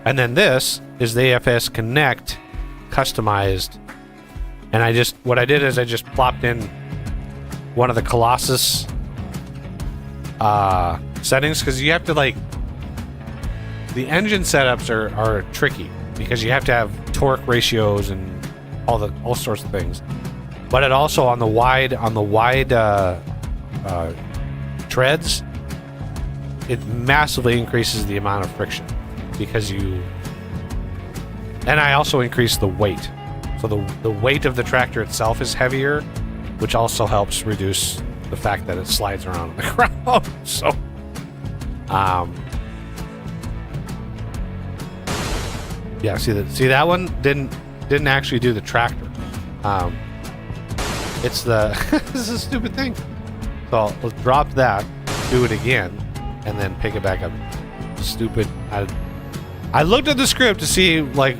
Speaker 2: And then this is the FS Connect customized. And what I did is I just plopped in one of the Colossus settings, because you have to the engine setups are tricky because you have to have torque ratios and all sorts of things. But it also on the wide treads, it massively increases the amount of friction because and I also increase the weight. So the weight of the tractor itself is heavier, which also helps reduce the fact that it slides around on the ground. So, yeah, see that one didn't actually do the tractor. It's the this is a stupid thing. So let's drop that, do it again, and then pick it back up. Stupid. I looked at the script to see like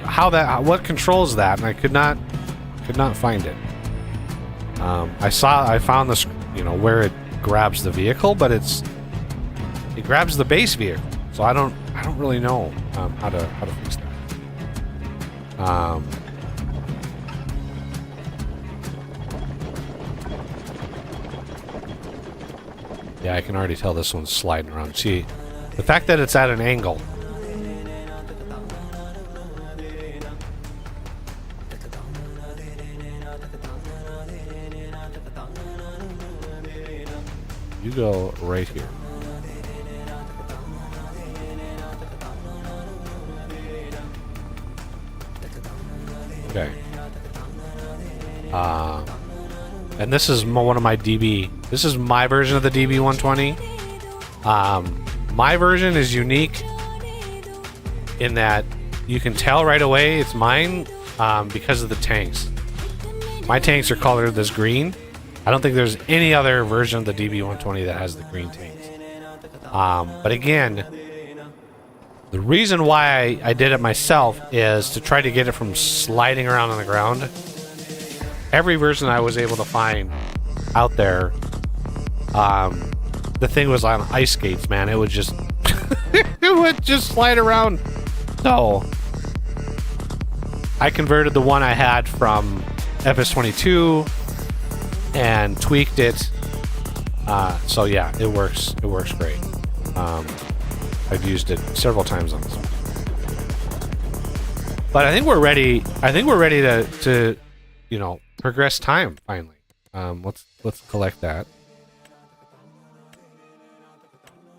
Speaker 2: what controls that, and I could not find it. I found this, where it grabs the vehicle, but it grabs the base vehicle. So I don't really know how to fix that. Yeah, I can already tell this one's sliding around. See, the fact that it's at an angle. You go right here. Okay. And this is one of my DB. This is my version of the DB120. My version is unique in that you can tell right away it's mine because of the tanks. My tanks are colored this green. I don't think there's any other version of the DB120 that has the green tanks. But again, the reason why I did it myself is to try to get it from sliding around on the ground. Every version I was able to find out there, the thing was on ice skates, man. It would just it would just slide around. So I converted the one I had from FS25 and tweaked it. So yeah, it works great. I've used it several times on this one. But I think we're ready to progress time finally. Let's collect that.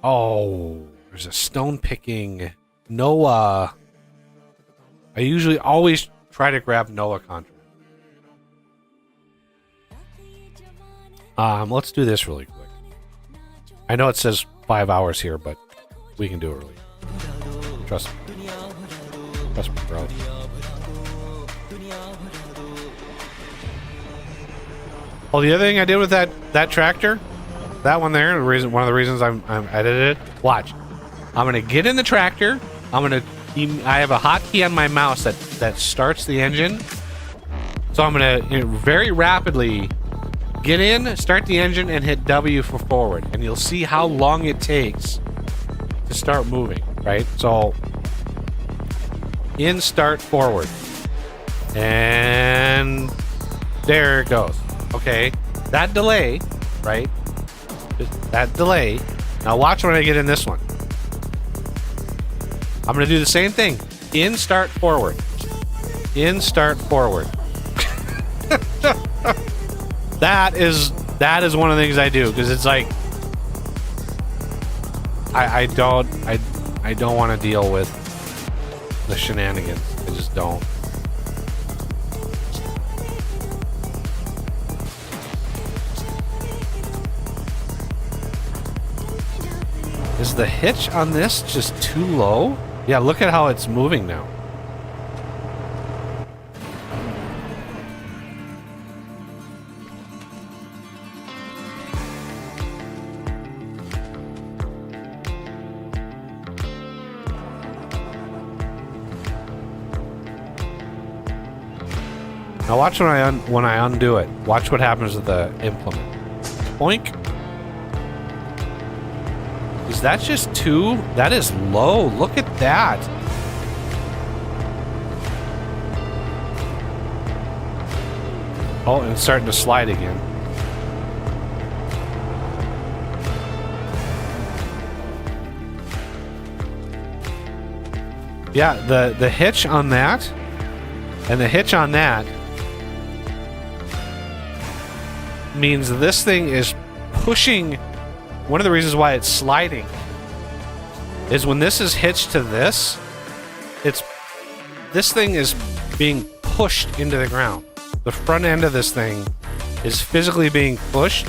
Speaker 2: Oh, there's a stone picking Noah. I usually always try to grab Noah contract. Let's do this really quick. I know it says 5 hours here, but we can do it really. Trust me. Trust me, bro. Oh, the other thing I did with that tractor, that one there, one of the reasons I'm edited it. Watch, I'm gonna get in the tractor. I have a hotkey on my mouse that starts the engine. So I'm gonna very rapidly get in, start the engine, and hit W for forward, and you'll see how long it takes to start moving. Right. So in, start, forward, and there it goes. Okay, that delay, right? That delay. Now watch when I get in this one. I'm gonna do the same thing. In, start, forward. In, start, forward. That is one of the things I do because it's like I don't want to deal with the shenanigans. I just don't. Is the hitch on this just too low? Yeah, look at how it's moving now. Now watch when I undo it. Watch what happens with the implement. Boink. Is that just too? That is low. Look at that. Oh, and it's starting to slide again. Yeah, the hitch on that and the hitch on that means this thing is pushing. One of the reasons why it's sliding is when this is hitched to this thing is being pushed into the ground. The front end of this thing is physically being pushed,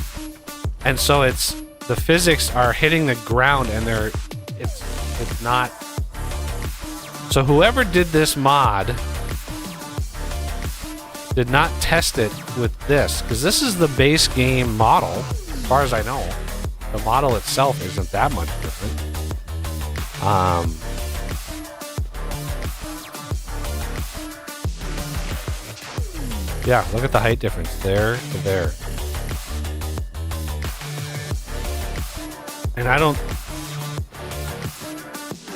Speaker 2: and so the physics are hitting the ground, and it's not. So whoever did this mod did not test it with this, because this is the base game model, as far as I know. The model itself isn't that much different. Yeah, look at the height difference there to there. And I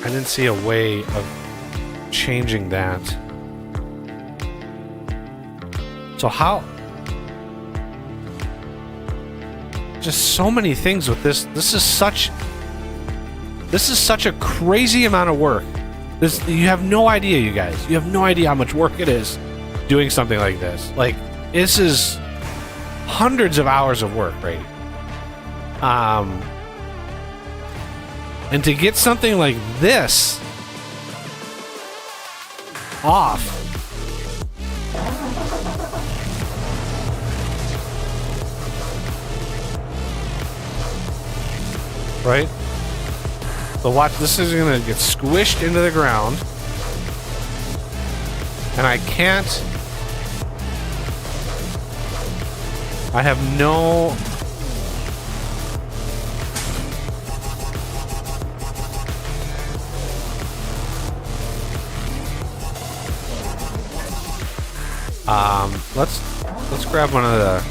Speaker 2: didn't see a way of changing that. So how? Just so many things with this. This is such a crazy amount of work. You have no idea, you guys. You have no idea how much work it is doing something like this. Like, this is hundreds of hours of work, right? And to get something like this off, right? So watch, this is gonna get squished into the ground, and I have no let's grab one of the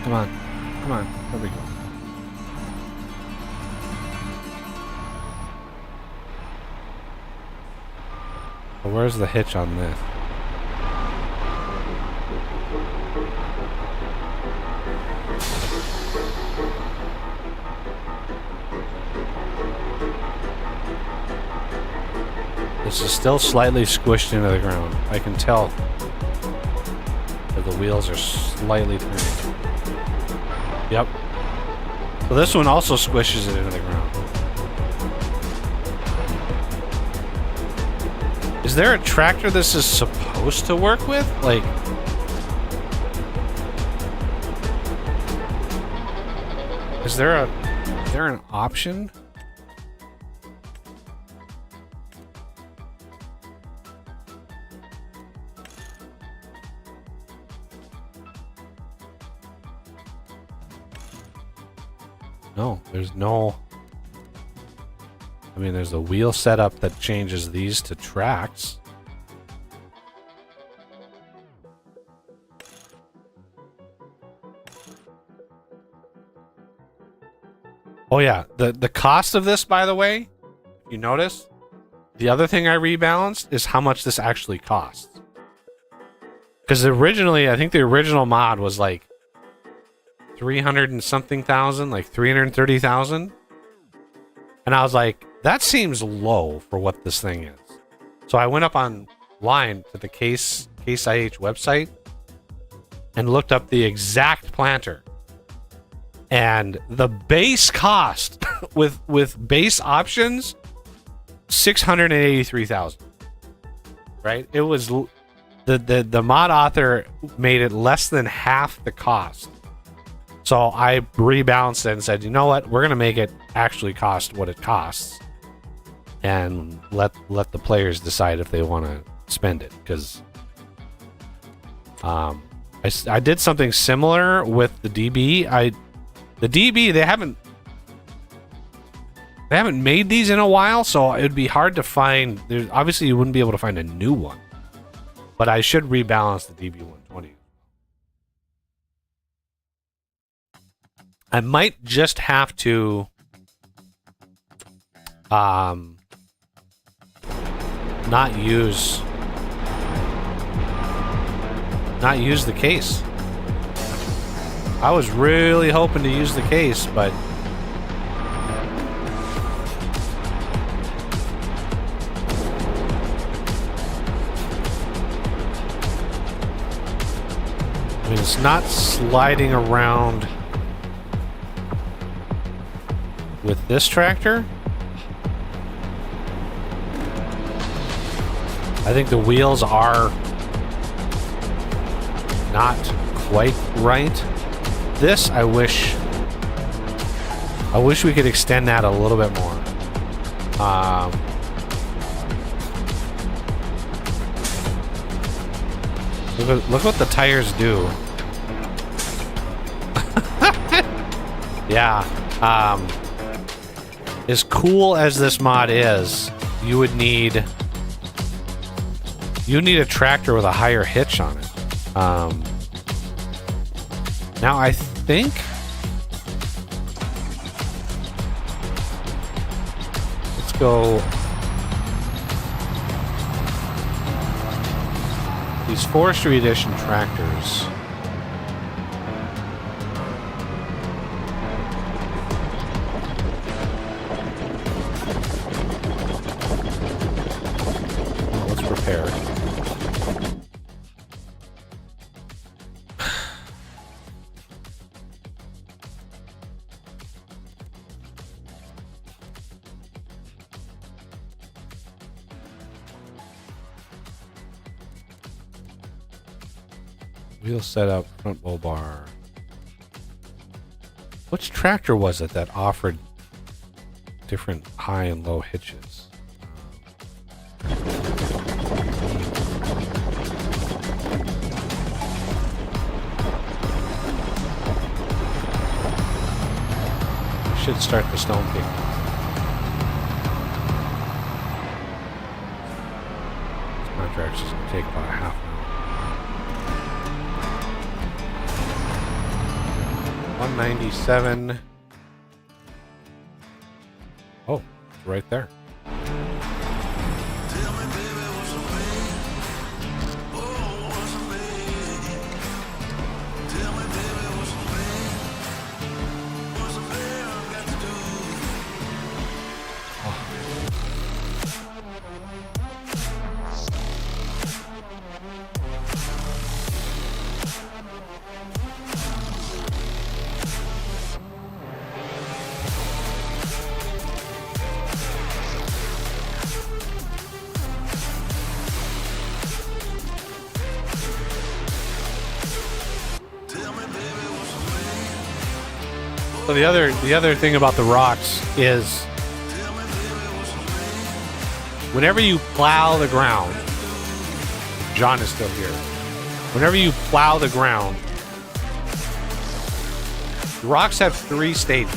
Speaker 2: come on, there we go. Well, where's the hitch on this? This is still slightly squished into the ground. I can tell that the wheels are slightly turning. Yep. So this one also squishes it into the ground. Is there a tractor this is supposed to work with? Like, is there an option? No, there's no. I mean, there's a wheel setup that changes these to tracks. Oh yeah, the cost of this, by the way, if you notice, the other thing I rebalanced is how much this actually costs. Because originally, I think the original mod was like 300 and something thousand, like 330,000. And I was like, that seems low for what this thing is. So I went up online to the Case IH website and looked up the exact planter. And the base cost with base options, 683,000. Right? It was the mod author made it less than half the cost. So I rebalanced it and said, you know what? We're gonna make it actually cost what it costs, and let the players decide if they want to spend it. Because I did something similar with the DB. The DB, they haven't made these in a while, so it'd be hard to find. Obviously, you wouldn't be able to find a new one, but I should rebalance the DB 120. I might just have to not use the case. I was really hoping to use the case, but I mean, it's not sliding around with this tractor, I think the wheels are not quite right. This, I wish we could extend that a little bit more. Look what the tires do. Yeah. As cool as this mod is, you need a tractor with a higher hitch on it. Now I think let's go these Forestry Edition tractors. Well, let's repair. Wheel setup, front bull bar. Which tractor was it that offered different high and low hitches? Should start the stone pick. This contract's just going to take about a half an hour. 197. Oh, right there. So the other thing about the rocks is whenever you plow the ground, John is still here. Whenever you plow the ground, the rocks have 3 stages.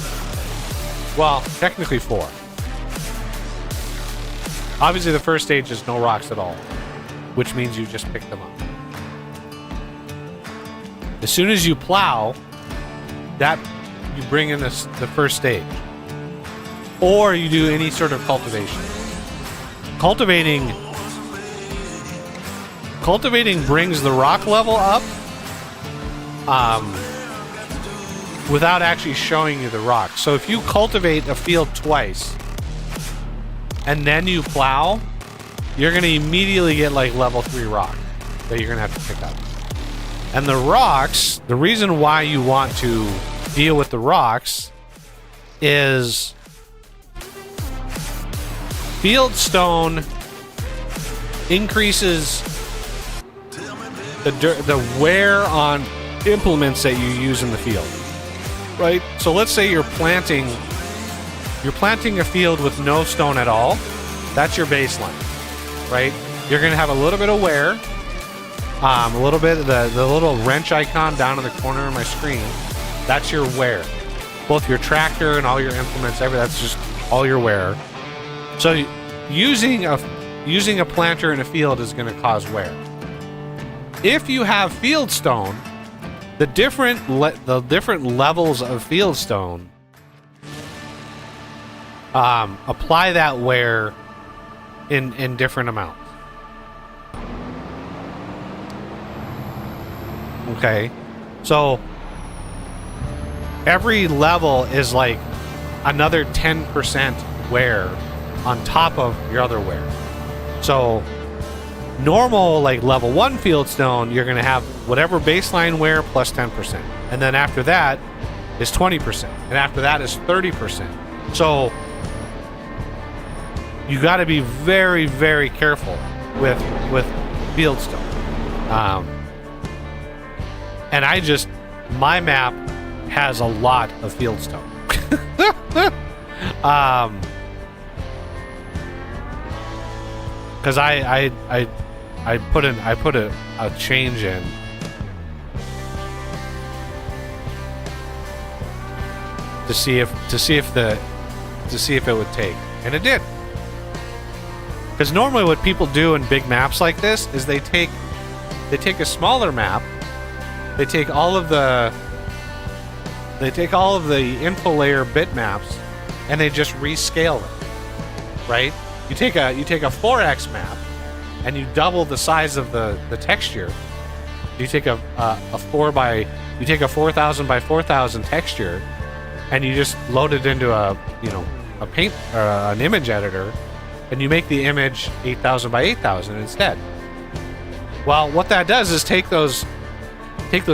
Speaker 2: Well, technically 4. Obviously the first stage is no rocks at all, which means you just pick them up. As soon as you plow, that you bring in the first stage, or you do any sort of cultivation. Cultivating brings the rock level up without actually showing you the rock. So if you cultivate a field twice and then you plow, you're going to immediately get like level 3 rock that you're going to have to pick up. And the rocks, the reason why you want to deal with the rocks is fieldstone increases the wear on implements that you use in the field, right? So let's say you're planting a field with no stone at all. That's your baseline, right? You're going to have a little bit of wear, a little bit of the little wrench icon down in the corner of my screen. That's your wear. Both your tractor and all your implements, that's just all your wear. So using a planter in a field is going to cause wear. If you have fieldstone, the different levels of fieldstone apply that wear in different amounts. Okay, so every level is like another 10% wear on top of your other wear. So normal, like level 1 fieldstone, you're going to have whatever baseline wear plus 10%. And then after that is 20%. And after that is 30%. So you got to be very, very careful with fieldstone. And my map has a lot of fieldstone. Because I put a change in to see if it would take, and it did. Because normally what people do in big maps like this is they take a smaller map, they take all of the info layer bitmaps, and they just rescale them. Right? You take a 4x map, and you double the size of the texture. You take a 4,000 by 4,000 texture, and you just load it into a paint or an image editor, and you make the image 8,000 by 8,000 instead. Well, what that does is take those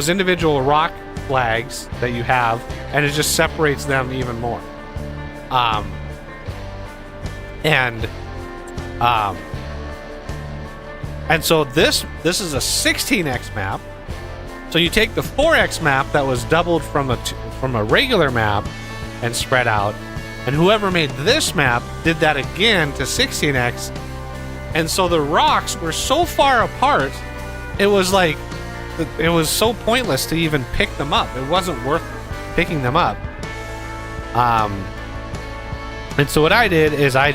Speaker 2: individual rock flags that you have, and it just separates them even more. And so this is a 16x map. So you take the 4x map that was doubled from a regular map and spread out, and whoever made this map did that again to 16x. And so the rocks were so far apart, it was so pointless to even pick them up. It wasn't worth picking them up. And so what I did is I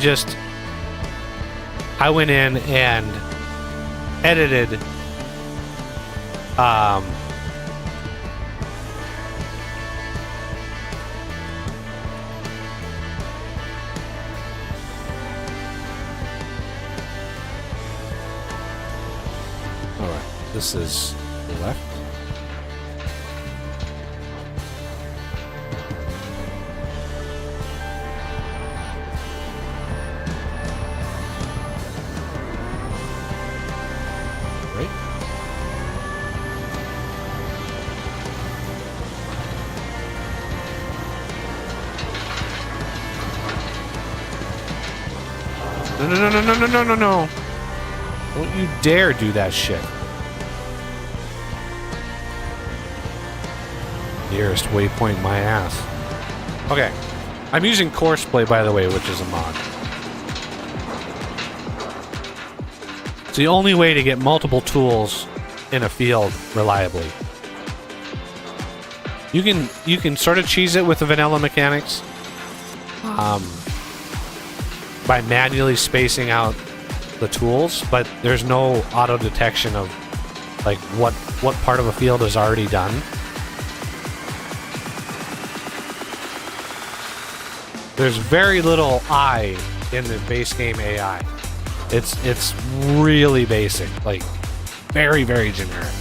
Speaker 2: went in and edited alright, this is left. No. Don't you dare do that shit. Nearest waypoint, my ass. Okay. I'm using Courseplay, by the way, which is a mod. It's the only way to get multiple tools in a field reliably. You can sort of cheese it with the vanilla mechanics. By manually spacing out the tools, but there's no auto detection of like what part of a field is already done. There's very little I in the base game AI. It's really basic, like very, very generic.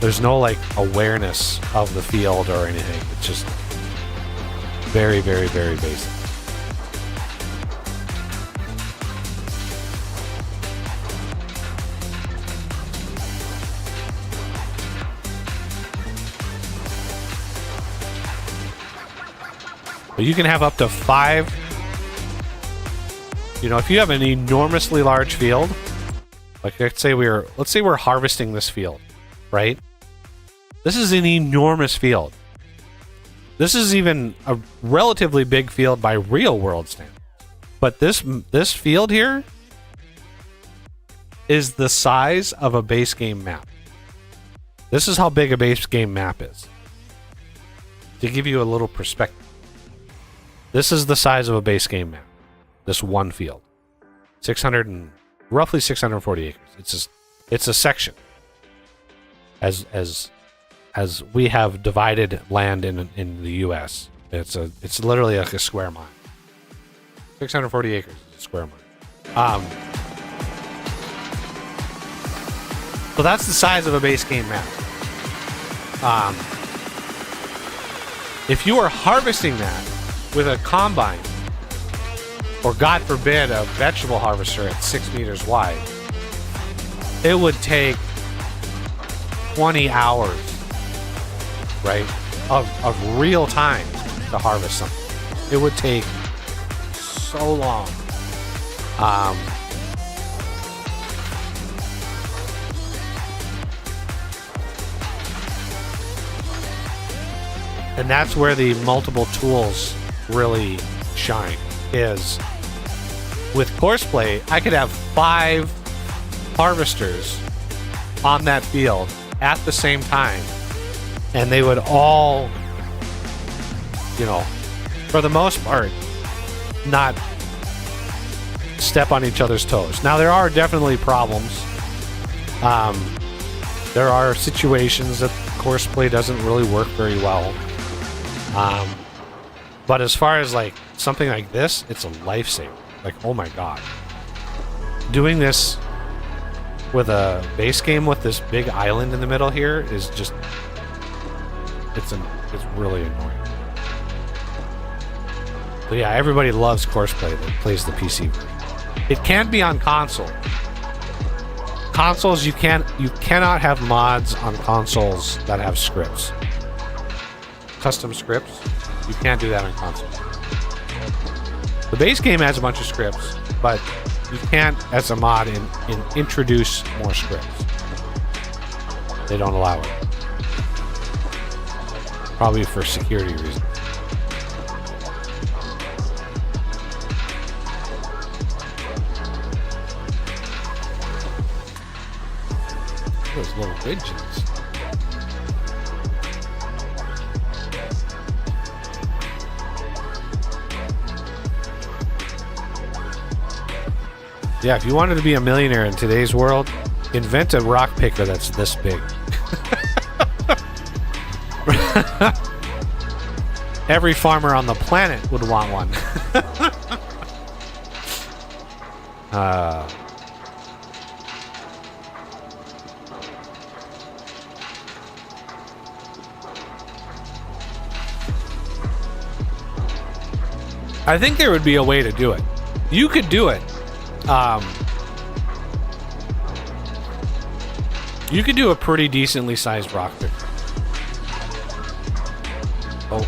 Speaker 2: There's no like awareness of the field or anything. It's just very, very, very basic. But you can have up to 5. If you have an enormously large field, like let's say we're harvesting this field, right? This is an enormous field. This is even a relatively big field by real world standards. But this field here is the size of a base game map. This is how big a base game map is. To give you a little perspective. This is the size of a base game map. This one field. Roughly 640 acres. It's a section. As we have divided land in the US. It's literally like a square mile. 640 acres is a square mile. So that's the size of a base game map. If you are harvesting that with a combine, or God forbid, a vegetable harvester at 6 meters wide, it would take 20 hours, right, of real time to harvest something. It would take so long. And that's where the multiple tools really shine, is with Courseplay, I could have 5 harvesters on that field at the same time, and they would all, you know, for the most part, not step on each other's toes. Now, there are definitely problems. There are situations that Courseplay doesn't really work very well. But as far as like something like this, it's a lifesaver. Like, oh my god. Doing this with a base game with this big island in the middle here is just, it's really annoying. But yeah, everybody loves Courseplay that plays the PC version. It can't be on console. Consoles, you cannot have mods on consoles that have scripts. Custom scripts, you can't do that on console. The base game has a bunch of scripts, but you can't, as a mod, introduce more scripts. They don't allow it. Probably for security reasons. Those little ridges. Yeah, if you wanted to be a millionaire in today's world, invent a rock picker that's this big. Every farmer on the planet would want one. I think there would be a way to do it. You could do it. You could do a pretty decently sized rock picker. Oh.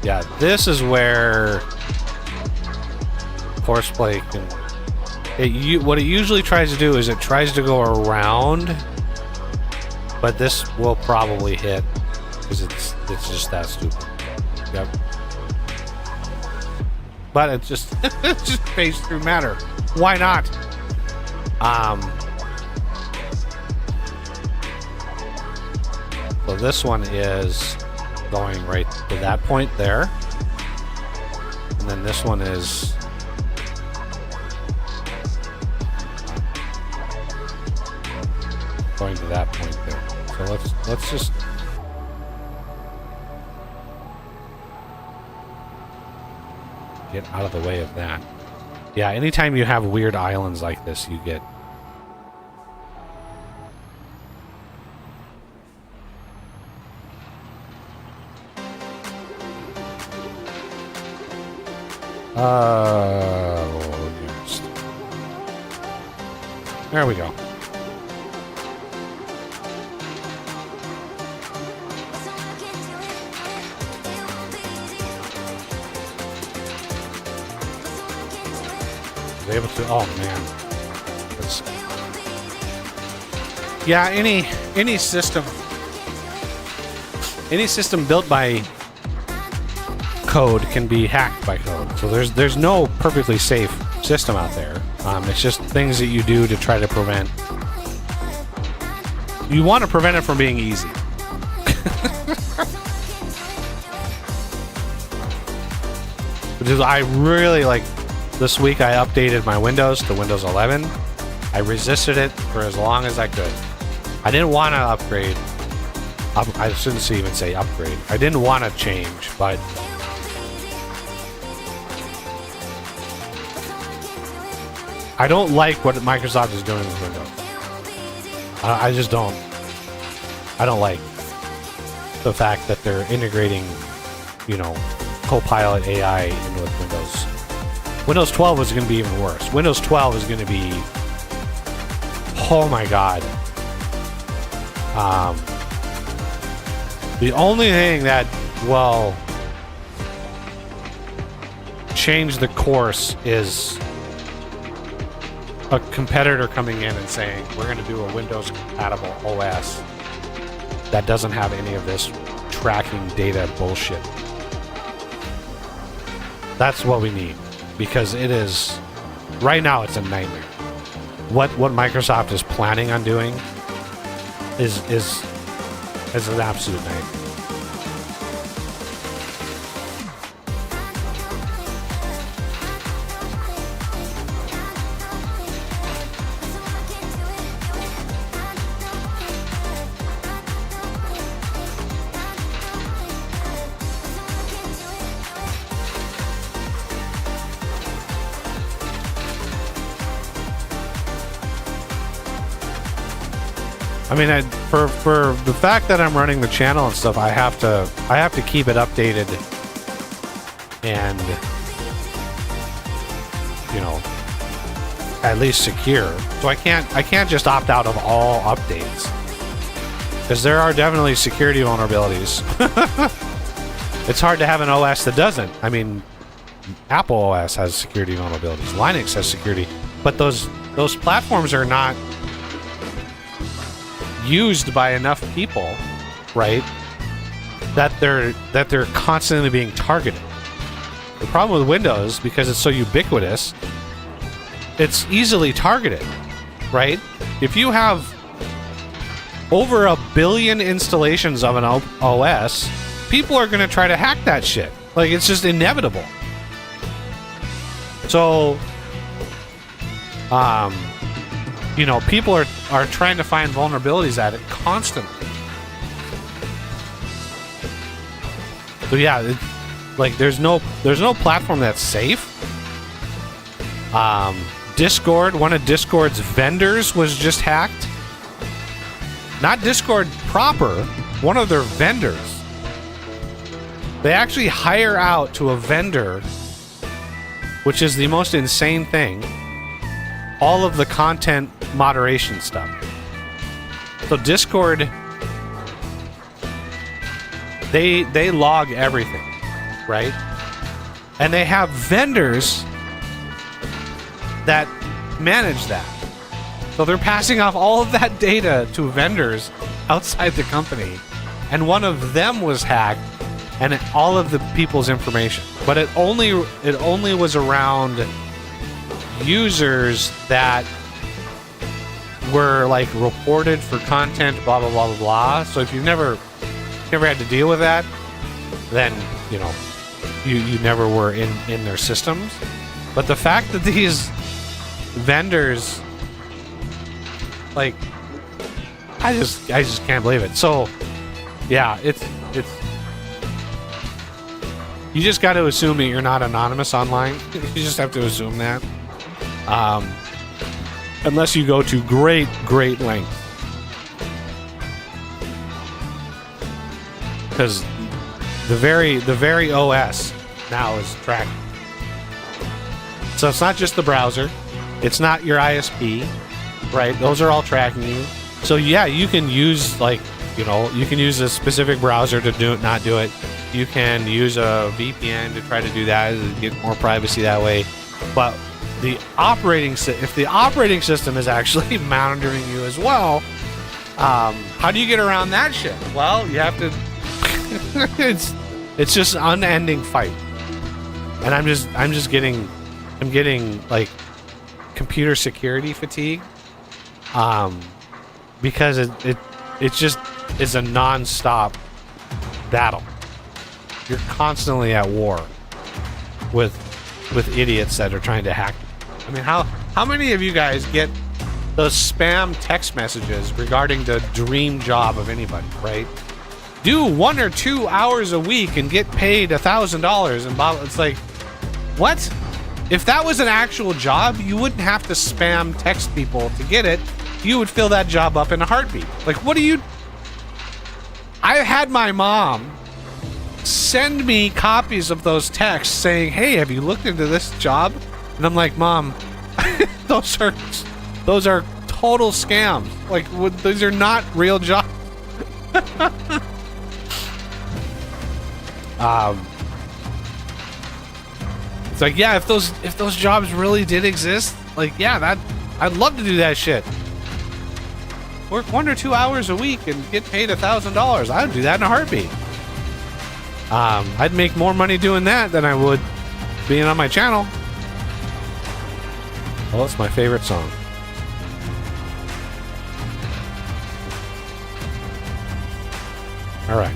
Speaker 2: Yeah, this is where Courseplay can... what it usually tries to do is it tries to go around, but this will probably hit because it's just that stupid. Yep. But it's just it's just phase through matter. Why not? So this one is going right to that point there. And then this one is going to that point there. So let's just get out of the way of that. Yeah, anytime you have weird islands like this, you get... yes. There we go. Able to, oh man, yeah, any system built by code can be hacked by code. So there's no perfectly safe system out there. It's just things that you do to try to prevent. You want to prevent it from being easy. Which is, I really like. This week I updated my Windows to Windows 11. I resisted it for as long as I could. I didn't want to upgrade. I shouldn't even say upgrade. I didn't want to change, but I don't like what Microsoft is doing with Windows. I just don't. I don't like the fact that they're integrating, you know, Copilot AI into Windows. Windows 12 is going to be even worse. Windows 12 is going to be, oh my god. The only thing that will change the course is a competitor coming in and saying, we're going to do a Windows compatible OS that doesn't have any of this tracking data bullshit. That's what we need, because it is, right now it's a nightmare. What Microsoft is planning on doing is an absolute nightmare. I mean, for the fact that I'm running the channel and stuff, I have to keep it updated and, you know, at least secure. So I can't just opt out of all updates, because there are definitely security vulnerabilities. It's hard to have an OS that doesn't. I mean, Apple OS has security vulnerabilities, Linux has security, but those platforms are not used by enough people, right, that they're constantly being targeted. The problem with Windows, because it's so ubiquitous, it's easily targeted, right? If you have over 1 billion installations of an OS, people are going to try to hack that shit. Like, it's just inevitable. So, you know, people are trying to find vulnerabilities at it constantly. So yeah, like there's no platform that's safe. Discord, one of Discord's vendors was just hacked. Not Discord proper, one of their vendors. They actually hire out to a vendor, which is the most insane thing, all of the content moderation stuff. So Discord, they log everything, right? And they have vendors that manage that. So they're passing off all of that data to vendors outside the company, and one of them was hacked, and all of the people's information. But it only was around users that were like reported for content, blah blah blah blah blah. So if you've never had to deal with that, then you know you never were in their systems. But the fact that these vendors, like, I just can't believe it. So yeah, it's you just got to assume that you're not anonymous online. You just have to assume that. Unless you go to great lengths. Because the very OS now is tracked. So it's not just the browser. It's not your ISP, right? Those are all tracking you. So yeah, you can use, like, you know, you can use a specific browser to not do it. You can use a VPN to try to do that, get more privacy that way. But if the operating system is actually monitoring you as well, how do you get around that shit? Well, you have to. it's just an unending fight, and I'm getting like computer security fatigue, because it just is a non-stop battle. You're constantly at war with idiots that are trying to hack. I mean, how many of you guys get those spam text messages regarding the dream job of anybody, right? Do 1 or 2 hours a week and get paid $1,000 and it's like, what? If that was an actual job, you wouldn't have to spam text people to get it. You would fill that job up in a heartbeat. Like, what do you... I had my mom send me copies of those texts saying, hey, have you looked into this job? And I'm like, Mom, those are total scams. Like, those are not real jobs. It's like, yeah, if those jobs really did exist, like, yeah, I'd love to do that shit. Work 1 or 2 hours a week and get paid $1,000. I'd do that in a heartbeat. I'd make more money doing that than I would being on my channel. Well, it's my favorite song. All right.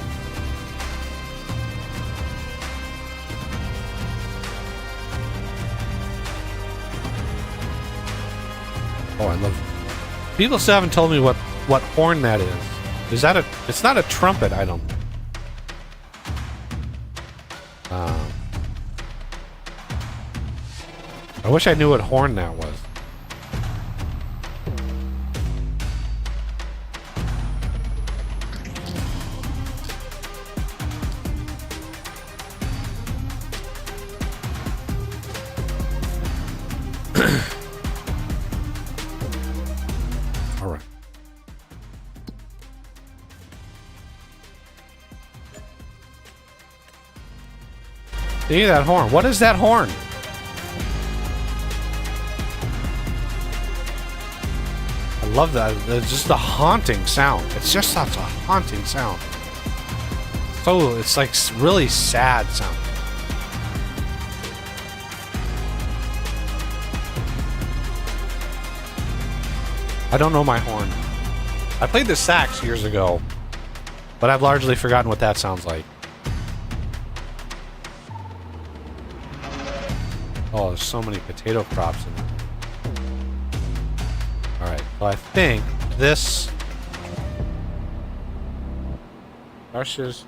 Speaker 2: Oh, I love it. People still haven't told me what horn that is. Is that a... It's not a trumpet, I don't... I wish I knew what horn that was. All right. See that horn? What is that horn? I love that. It's just a haunting sound. It's just such a haunting sound. So it's like really sad sound. I don't know my horn. I played the sax years ago, but I've largely forgotten what that sounds like. Oh, there's so many potato crops in it. Alright, so I think this... brushes...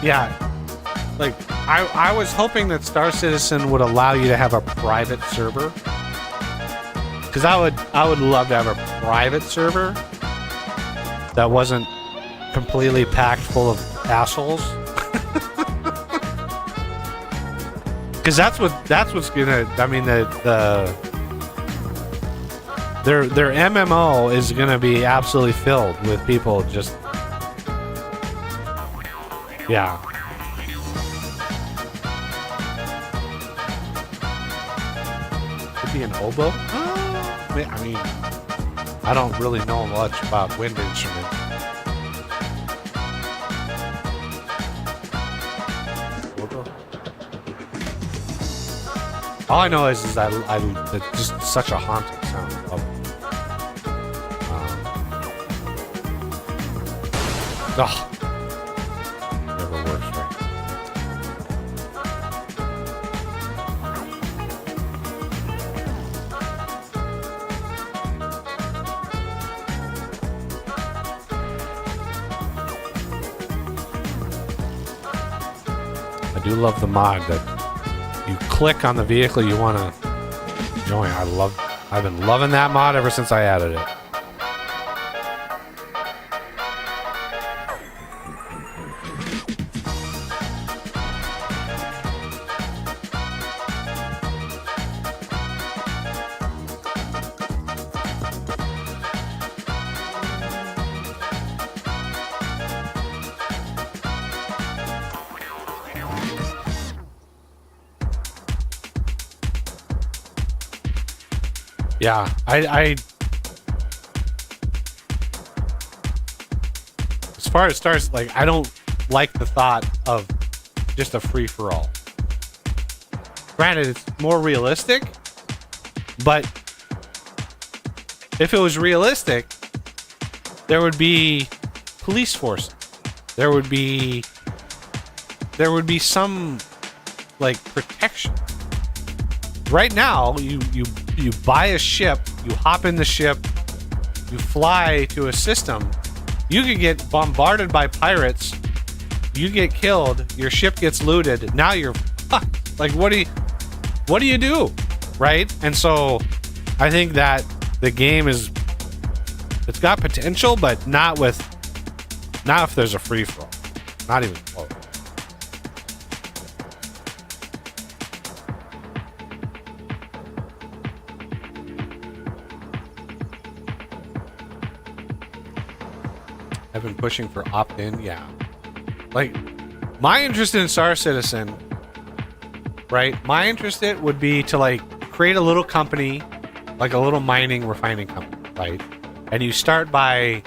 Speaker 2: Yeah, like, I was hoping that Star Citizen would allow you to have a private server. Because I would love to have a private server that wasn't completely packed full of assholes. Because that's what's gonna, I mean, their MMO is gonna be absolutely filled with people just, yeah. Could be an oboe? I mean, I don't really know much about wind instruments. All I know is it's just such a haunting sound. Never works right. I do love the mod that you click on the vehicle you want to join. I've been loving that mod ever since I added it. Yeah, I as far as stars, like, I don't like the thought of just a free-for-all. Granted, it's more realistic, but if it was realistic, there would be police forces. There would be some, like, protection. Right now, you buy a ship, you hop in the ship, you fly to a system, you could get bombarded by pirates, you get killed, your ship gets looted, now you're fucked. Like, what do you do? Right? And so I think that the game it's got potential, but not if there's a free-for-all. Not even close. I've been pushing for opt-in, yeah. Like, my interest in Star Citizen, right? My interest in it would be to, like, create a little company, like a little mining refining company, right? And you start by,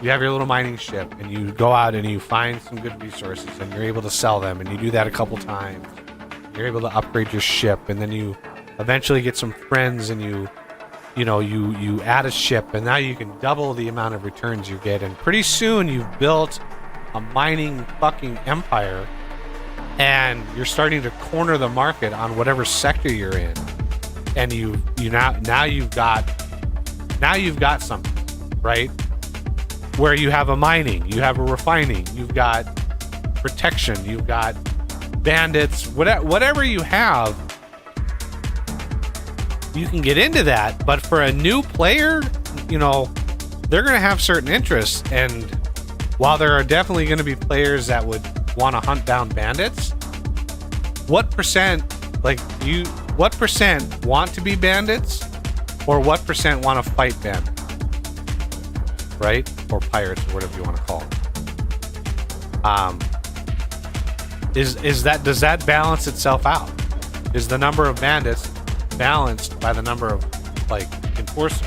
Speaker 2: you have your little mining ship, and you go out and you find some good resources, and you're able to sell them, and you do that a couple times. You're able to upgrade your ship, and then you eventually get some friends, and you add a ship, and now you can double the amount of returns you get, and pretty soon you've built a mining fucking empire, and you're starting to corner the market on whatever sector you're in, and now you've got something, right? Where you have a mining, you have a refining, you've got protection, you've got bandits, whatever you have. You can get into that, but for a new player, they're going to have certain interests, and while there are definitely going to be players that would want to hunt down bandits, what percent want to be bandits, or what percent want to fight bandits, right? Or pirates, or whatever you want to call them. Does that balance itself out? Is the number of bandits balanced by the number of enforcers?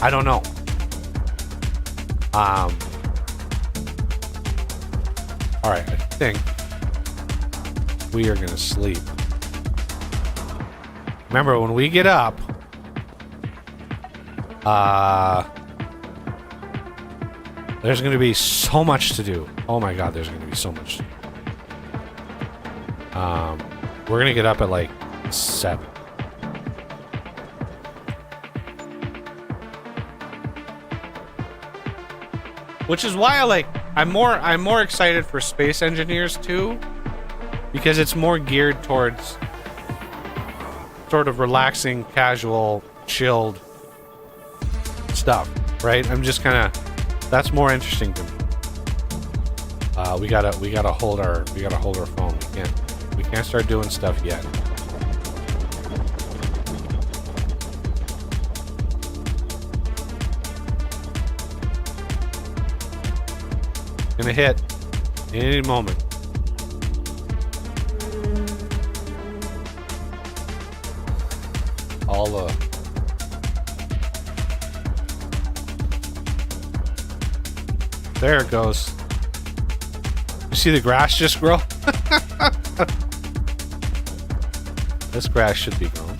Speaker 2: I don't know. All right, I think we are gonna sleep. Remember, when we get up, there's gonna be so much to do. Oh my god, there's gonna be so much to do. We're gonna get up at 7. Which is why I'm more excited for Space Engineers 2, because it's more geared towards sort of relaxing, casual, chilled stuff, right? I'm just kind of, that's more interesting to me. We gotta hold our phone. We can't start doing stuff yet. Gonna hit any moment. There it goes. You see the grass just grow? This grass should be grown.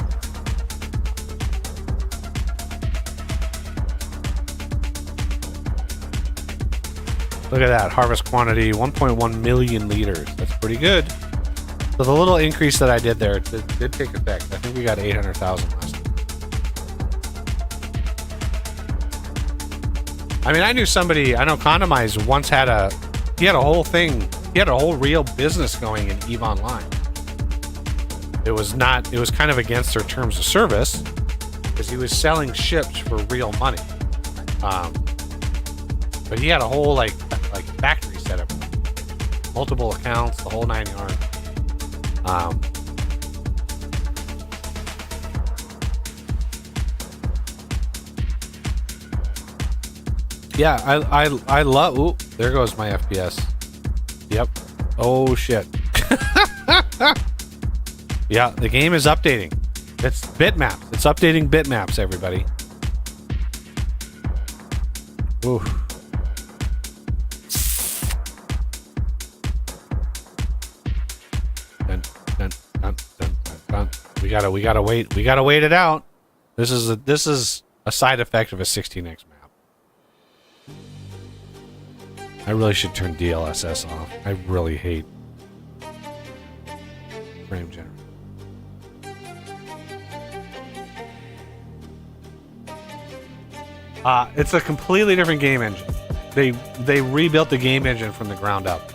Speaker 2: Look at that. Harvest quantity, 1.1 million liters. That's pretty good. So the little increase that I did there did take effect. I think we got 800,000 last time. I mean, I know Condomize once had a whole real business going in EVE Online. It was kind of against their terms of service, because he was selling ships for real money. But he had a whole factory setup, multiple accounts, the whole 9 yards. Yeah, I love. Ooh, there goes my FPS. Yep. Oh shit. Yeah, the game is updating. It's bitmaps. It's updating bitmaps, everybody. Ooh. We gotta wait. We gotta wait it out. This is a side effect of a 16x map. I really should turn DLSS off. I really hate frame generator. It's a completely different game engine. They rebuilt the game engine from the ground up.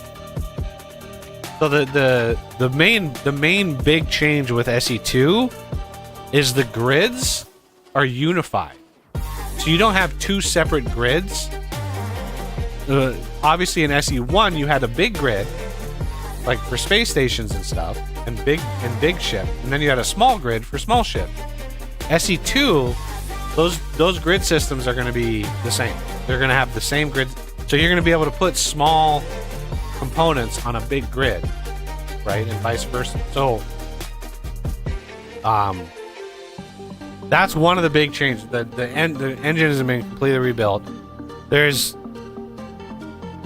Speaker 2: So the main big change with SE2 is the grids are unified. So you don't have two separate grids. obviously in SE1 you had a big grid, like for space stations and stuff, and big ship, and then you had a small grid for small ship. SE2, those grid systems are going to be the same. They're going to have the same grid, so you're going to be able to put small components on a big grid, right, and vice versa. So, that's one of the big changes. The engine has been completely rebuilt. There's,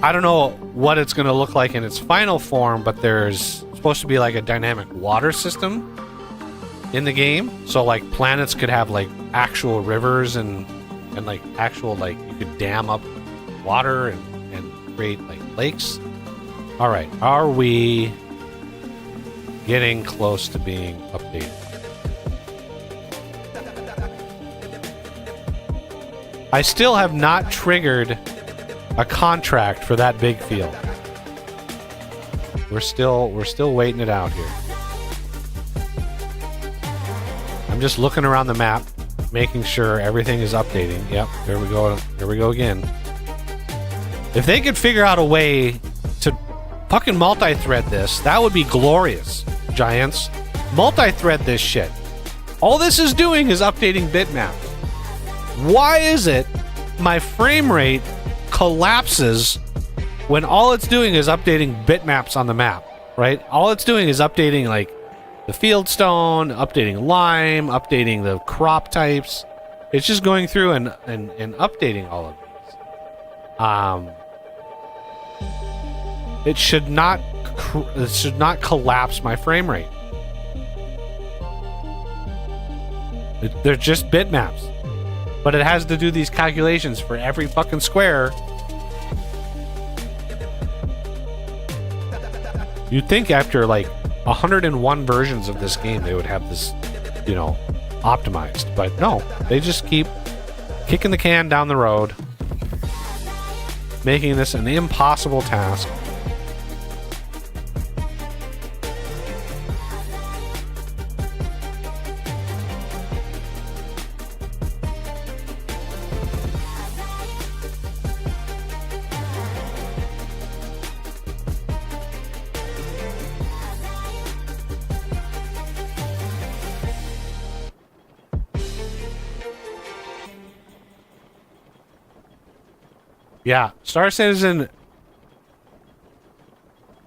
Speaker 2: I don't know what it's going to look like in its final form, but there's supposed to be like a dynamic water system in the game. So like planets could have like actual rivers and like actual, like you could dam up water and create like lakes. All right, are we getting close to being updated? I still have not triggered a contract for that big field. We're still waiting it out here. I'm just looking around the map, making sure everything is updating. Yep, there we go. There we go again. If they could figure out a way to fucking multi-thread this, that would be glorious, Giants. Multi-thread this shit. All this is doing is updating bitmaps. Why is it my frame rate collapses when all it's doing is updating bitmaps on the map, right? All it's doing is updating like the field stone, updating lime, updating the crop types. It's just going through and updating all of these. It should not collapse my frame rate. They're just bitmaps. But it has to do these calculations for every fucking square. You'd think after like 101 versions of this game they would have this, you know, optimized. But no, they just keep kicking the can down the road, making this an impossible task. Yeah, Star Citizen,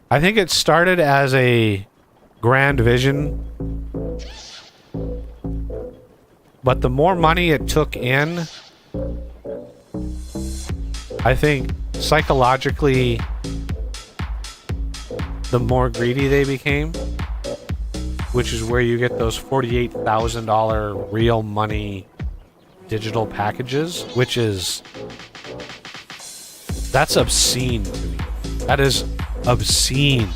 Speaker 2: I think it started as a grand vision, but the more money it took in, I think psychologically, the more greedy they became, which is where you get those $48,000 real money digital packages, which is... that's obscene to me. That is obscene.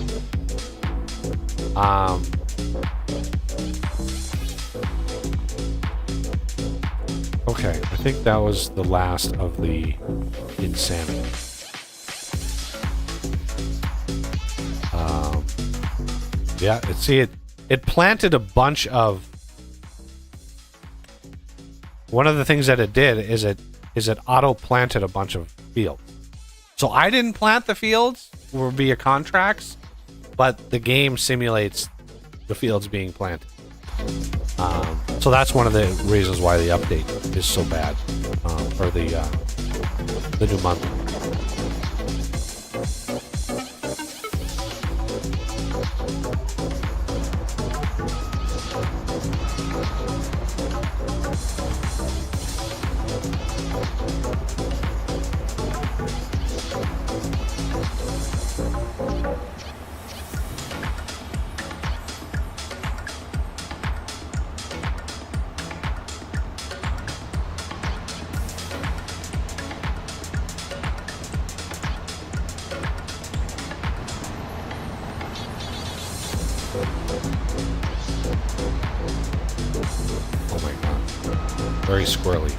Speaker 2: Okay, I think that was the last of the insanity. Yeah, it planted a bunch of... one of the things that it did is it auto-planted a bunch of fields. So I didn't plant the fields via contracts, but the game simulates the fields being planted. So that's one of the reasons why the update is so bad, or the new month. Oh my god. Very squirrely.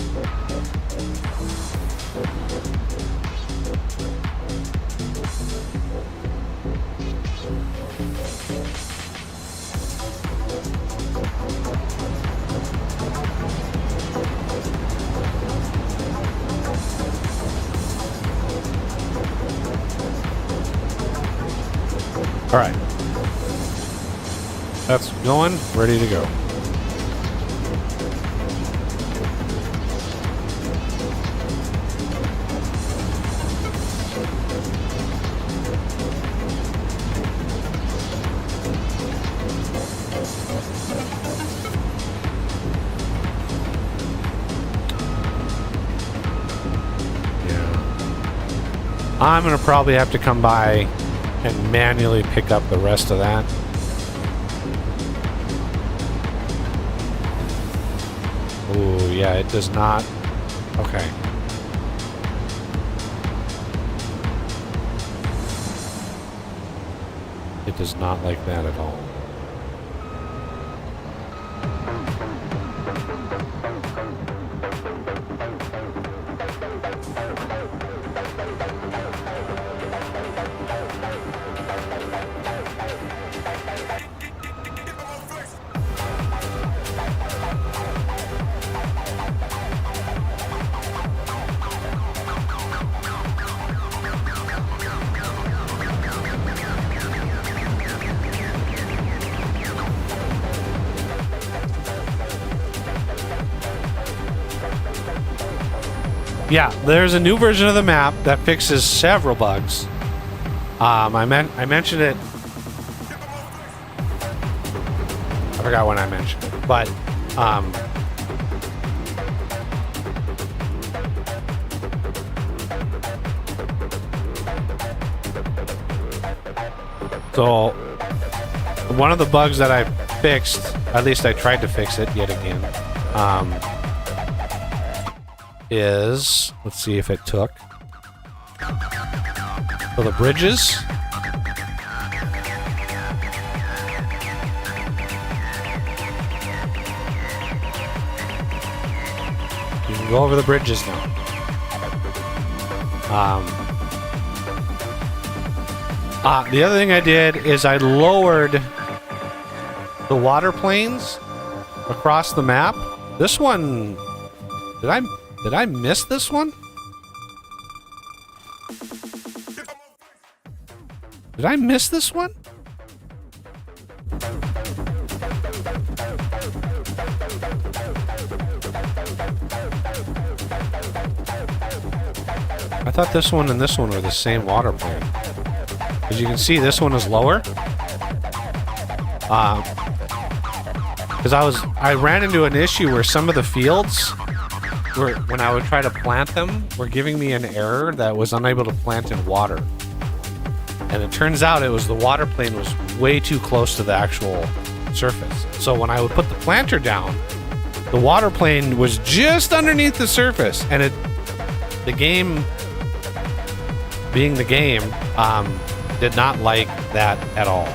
Speaker 2: That's going, ready to go. I'm going to probably have to come by and manually pick up the rest of that. Oh, yeah, it does not. Okay. It does not like that at all. Yeah, there's a new version of the map that fixes several bugs. I mentioned it. I forgot when I mentioned it, but so one of the bugs that I fixed, at least I tried to fix it yet again, is, let's see if it took. So the bridges. You can go over the bridges now. The other thing I did is I lowered the water planes across the map. This one, did I miss this one? Did I miss this one? I thought this one and this one were the same water plane. As you can see, this one is lower. Because I ran into an issue where some of the fields, when I would try to plant them, were giving me an error that was unable to plant in water. And it turns out it was the water plane was way too close to the actual surface. So when I would put the planter down, the water plane was just underneath the surface, and the game, being the game, did not like that at all.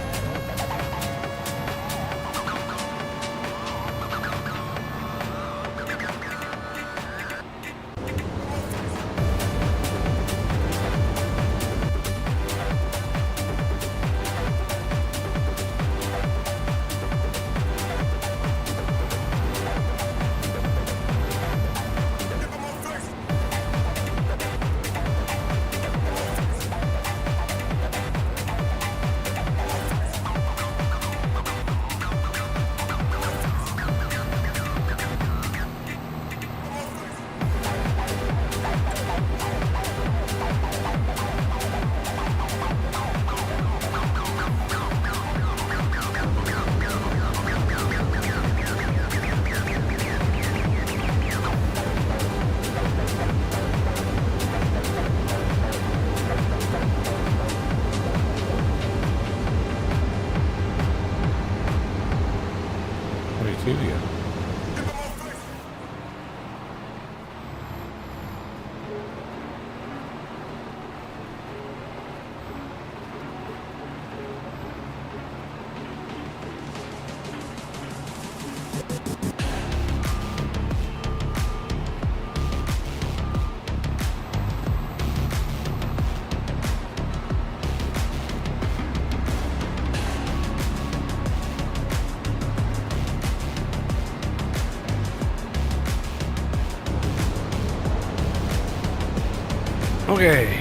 Speaker 2: Okay.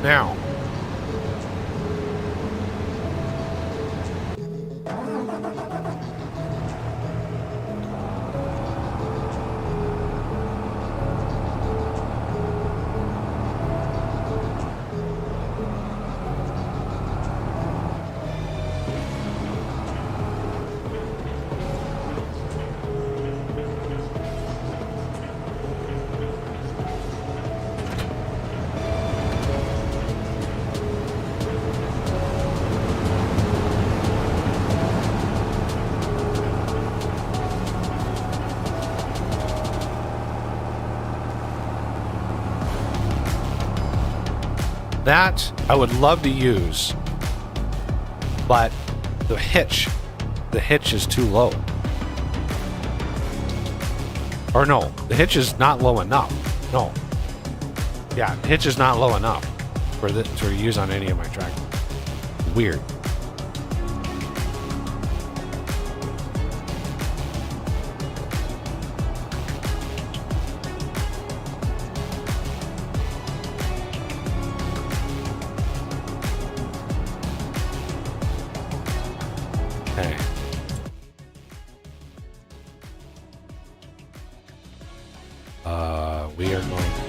Speaker 2: Now. that I would love to use, but the hitch is too low. Or no, the hitch is not low enough. No. Yeah, the hitch is not low enough for this to use on any of my tractors. Weird. Okay. We are going to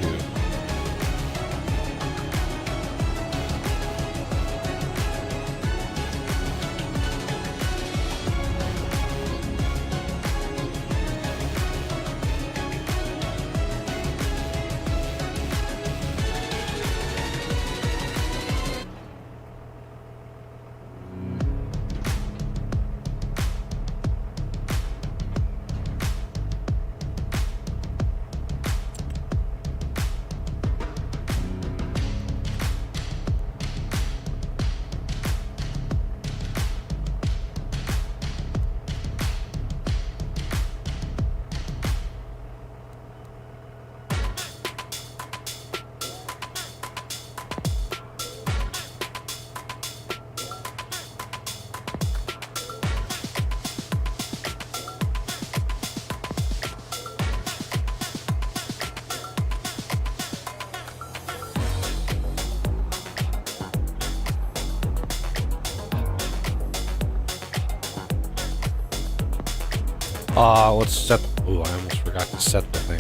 Speaker 2: let's set. Ooh, I almost forgot to set the thing.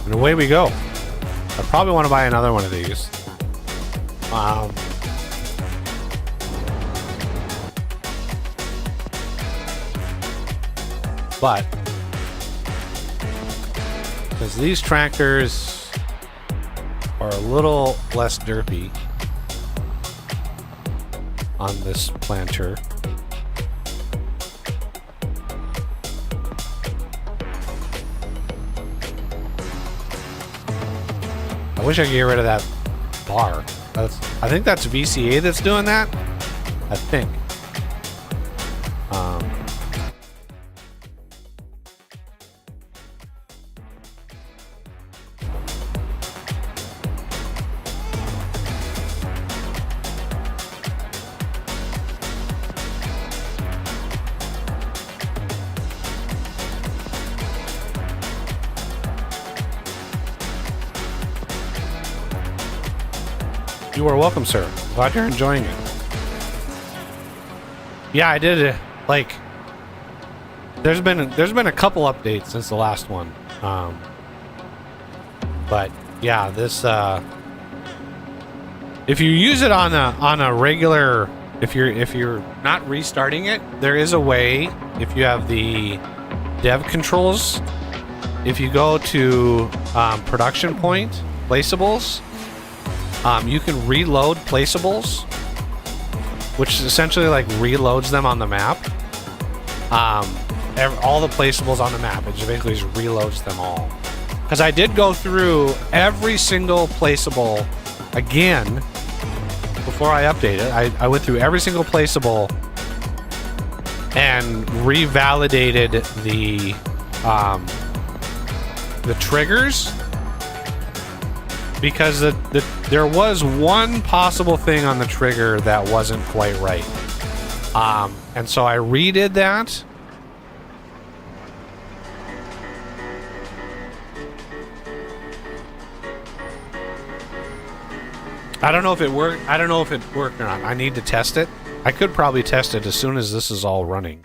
Speaker 2: And away we go. I probably want to buy another one of these. But because these tractors are a little less derpy on this planter. I wish I could get rid of that bar. I think that's VCA that's doing that. I think. You are welcome, sir. Glad you're enjoying it. Yeah, I did it. Like, there's been a couple updates since the last one. But yeah, this if you use it on a regular, if you're not restarting it, there is a way. If you have the dev controls, if you go to production point placeables. You can reload placeables, which essentially like reloads them on the map. All the placeables on the map, it basically just reloads them all. Because I did go through every single placeable again before I updated. I went through every single placeable and revalidated the triggers. Because there was one possible thing on the trigger that wasn't quite right. And so I redid that. I don't know if it worked. I don't know if it worked or not. I need to test it. I could probably test it as soon as this is all running.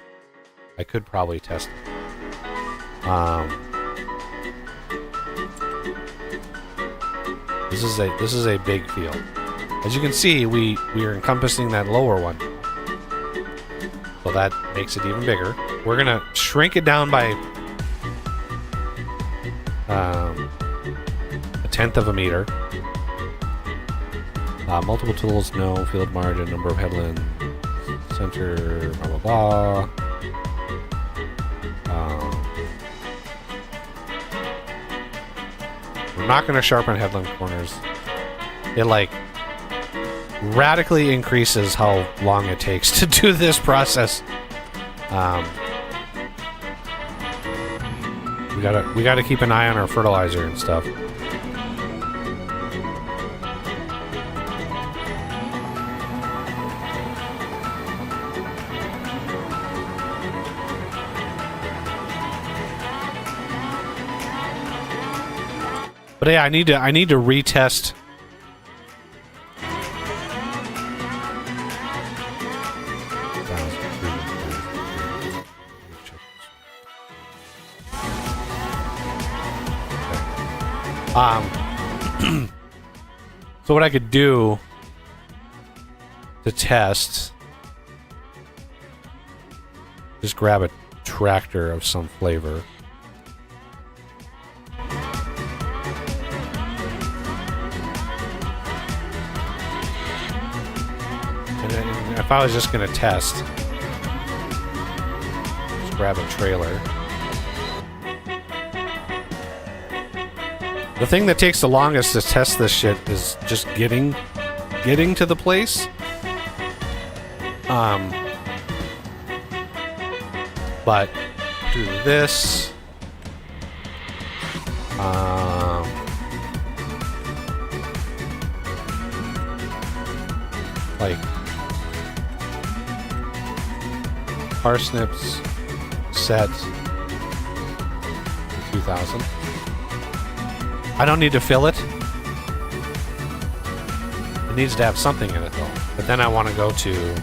Speaker 2: I could probably test it. This is a big field. As you can see, we are encompassing that lower one. So that makes it even bigger. We're gonna shrink it down by a 1/10 of a meter. Multiple tools, no. Field margin, number of headland, center, blah, blah, blah. We're not going to sharpen headland corners. It, like, radically increases how long it takes to do this process. We gotta keep an eye on our fertilizer and stuff. But yeah, I need to retest. So what I could do to test, just grab a tractor of some flavor. And if I was just going to test, just grab a trailer. The thing that takes the longest to test this shit is just getting to the place. But do this. Like parsnips set to 2,000. I don't need to fill it. It needs to have something in it though. But then I want to go to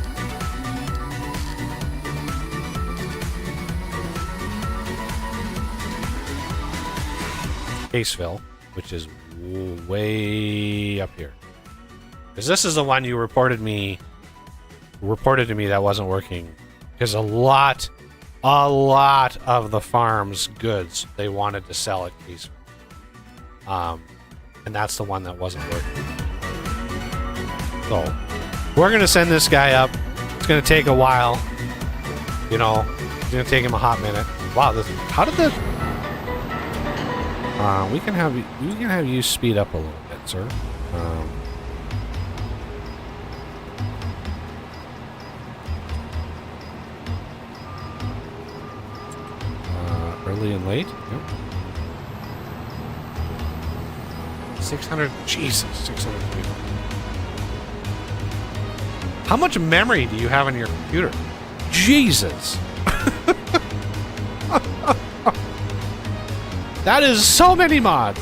Speaker 2: case fill, which is way up here. Because this is the one you reported to me that wasn't working. Because a lot of the farm's goods they wanted to sell at case fill. And that's the one that wasn't working. So we're gonna send this guy up. It's gonna take a while. You know, it's gonna take him a hot minute. Wow, how did the we can have you speed up a little bit, sir. Early and late. Yep. 600. Jesus, 600 people. How much memory do you have on your computer? Jesus. That is so many mods.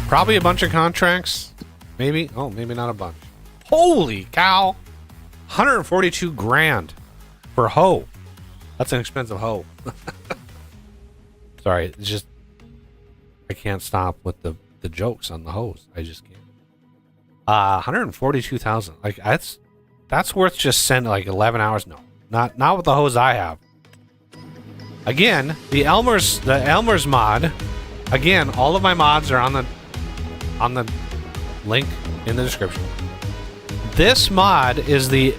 Speaker 2: Probably a bunch of contracts. Maybe. Oh, maybe not a bunch. Holy cow. 142 grand for hoe. That's an expensive hoe. Sorry, it's just I can't stop with the jokes on the hoes. I just can't. 142,000. Like that's worth just sending like 11 hours. No. Not with the hose I have. Again, the Elmer's mod. Again, all of my mods are on the link in the description. This mod is the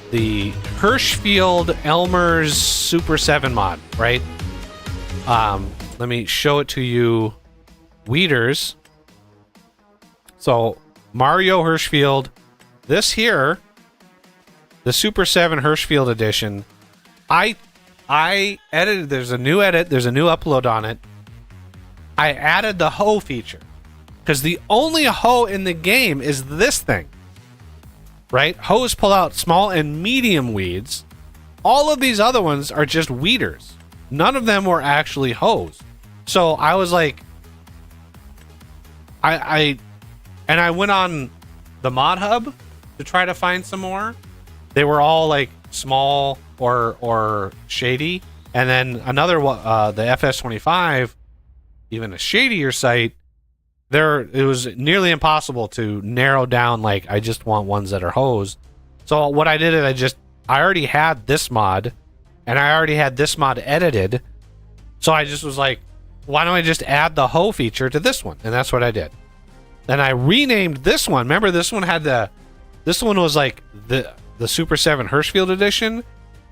Speaker 2: Hirschfield Elmer's Super 7 mod, right? Let me show it to you. Weeders. So Mario Hirschfield, this here, the Super 7 Hirschfield edition. I edited. There's a new edit. There's a new upload on it. I added the hoe feature. Because the only hoe in the game is this thing. Right? Hoes pull out small and medium weeds. All of these other ones are just weeders. None of them were actually hoes. So I was like, I went on the mod hub to try to find some more. They were all like small or shady. And then another one, the FS25, even a shadier site, it was nearly impossible to narrow down, like, I just want ones that are hosed. So what I did is I already had this mod, and I already had this mod edited. So I just was like, why don't I just add the hoe feature to this one? And that's what I did. Then I renamed this one. Remember, this one was like the Super 7 Hirschfield edition,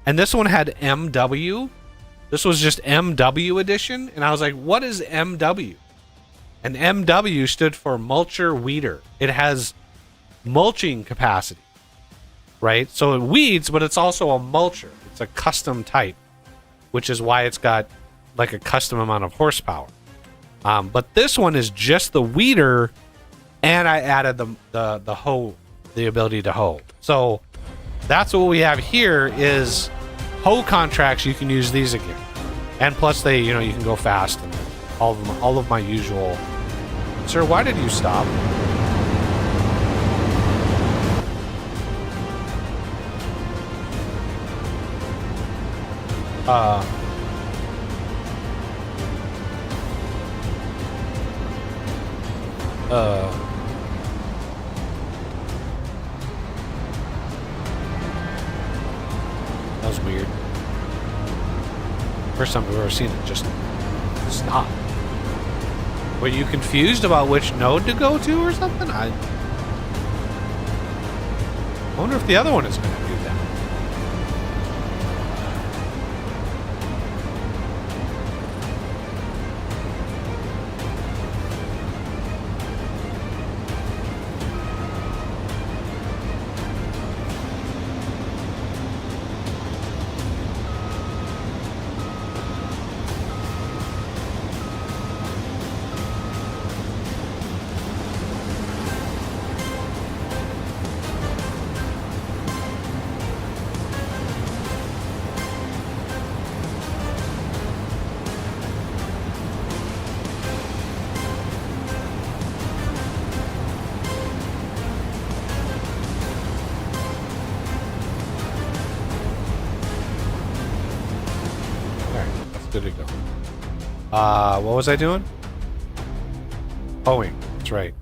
Speaker 2: and this one had MW. This was just MW edition, and I was like, what is MW? And MW stood for mulcher weeder. It has mulching capacity, right? So it weeds, but it's also a mulcher. It's a custom type, which is why it's got like a custom amount of horsepower. But this one is just the weeder, and I added the hoe, the ability to hoe. So that's what we have here is hoe contracts. You can use these again, and plus they, you can go fast and all of my usual. Sir, why did you stop? That was weird. First time we've ever seen it just stop. Were you confused about which node to go to or something? I wonder if the other one is going to do that. Good to go. What was I doing? Hoeing. That's right.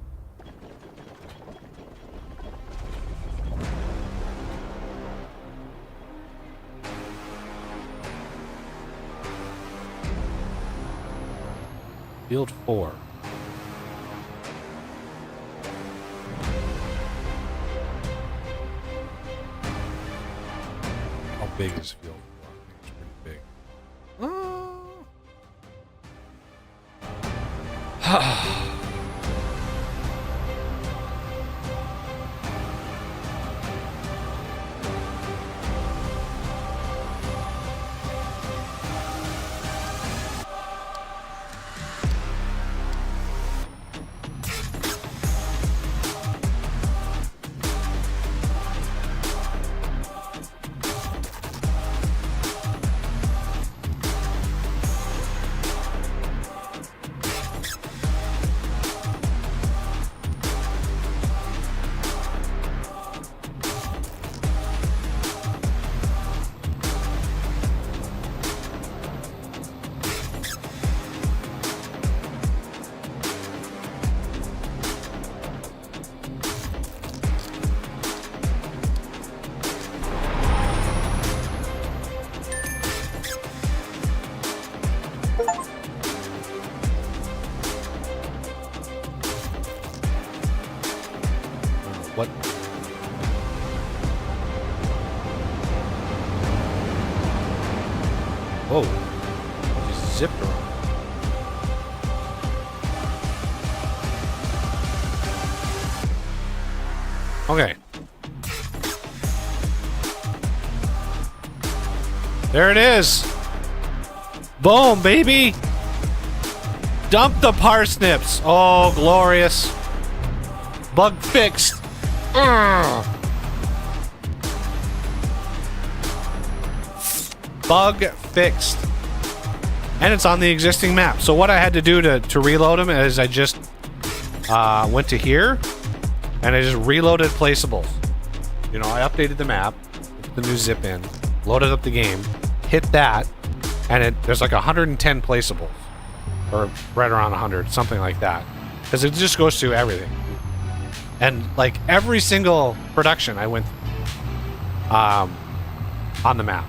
Speaker 2: Field 4. How big is Field 4? I think it's pretty big. What? Whoa. Just zipped around. Okay. There it is. Boom, baby. Dump the parsnips. Oh, glorious. Bug fixed. Bug fixed. And it's on the existing map. So what I had to do to reload them is I just went to here and I just reloaded placeables. You know, I updated the map, put the new zip in, loaded up the game, hit that, and there's like 110 placeables. Or right around 100, something like that. Because it just goes through everything. And like every single production I went on the map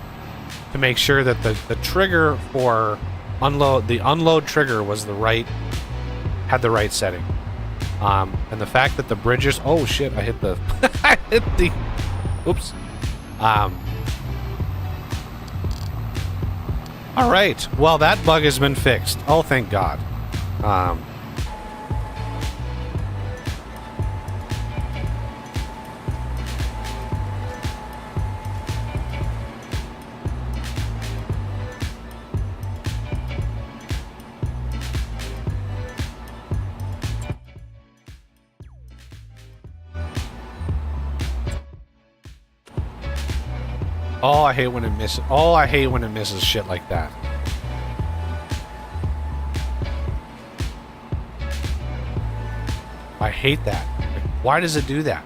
Speaker 2: to make sure that the trigger for the unload trigger was had the right setting. And the fact that the bridges, oh shit, I hit the oops. All right, well that bug has been fixed. Oh, thank God. Oh, I hate when it misses. Oh, I hate when it misses shit like that. I hate that. Like, why does it do that?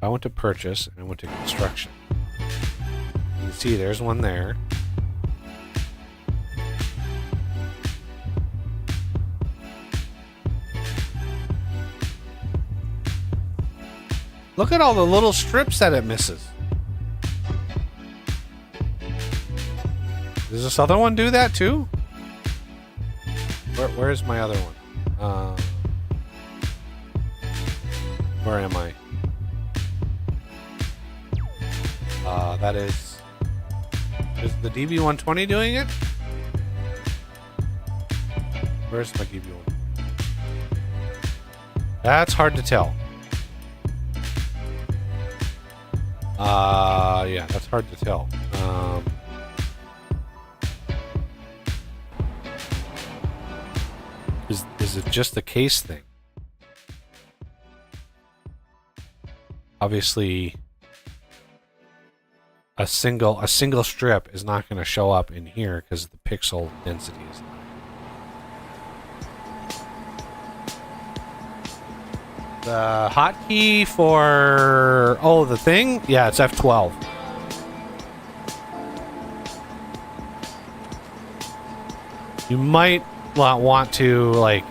Speaker 2: I went to purchase and I went to construction. You can see there's one there. Look at all the little strips that it misses. Does this other one do that too? Where's my other one? Where am I? That is the DB120 doing it? Where's my DB120? That's hard to tell. Yeah, that's hard to tell. Is it just the case thing? Obviously, a single strip is not going to show up in here because the pixel density is high. The hotkey for the thing, yeah, it's F12. You might want to like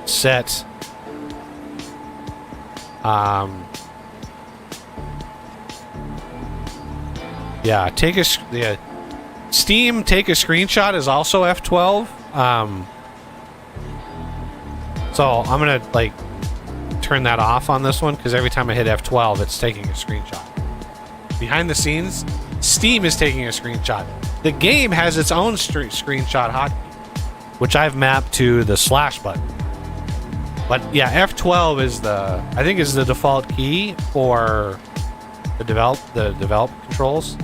Speaker 2: set yeah, Steam take a screenshot is also F12. So I'm gonna like turn that off on this one because every time I hit F12 it's taking a screenshot. Behind the scenes, Steam is taking a screenshot. The game has its own screenshot hotkey, which I've mapped to the slash button. But yeah, F12 is I think is the default key for the develop controls.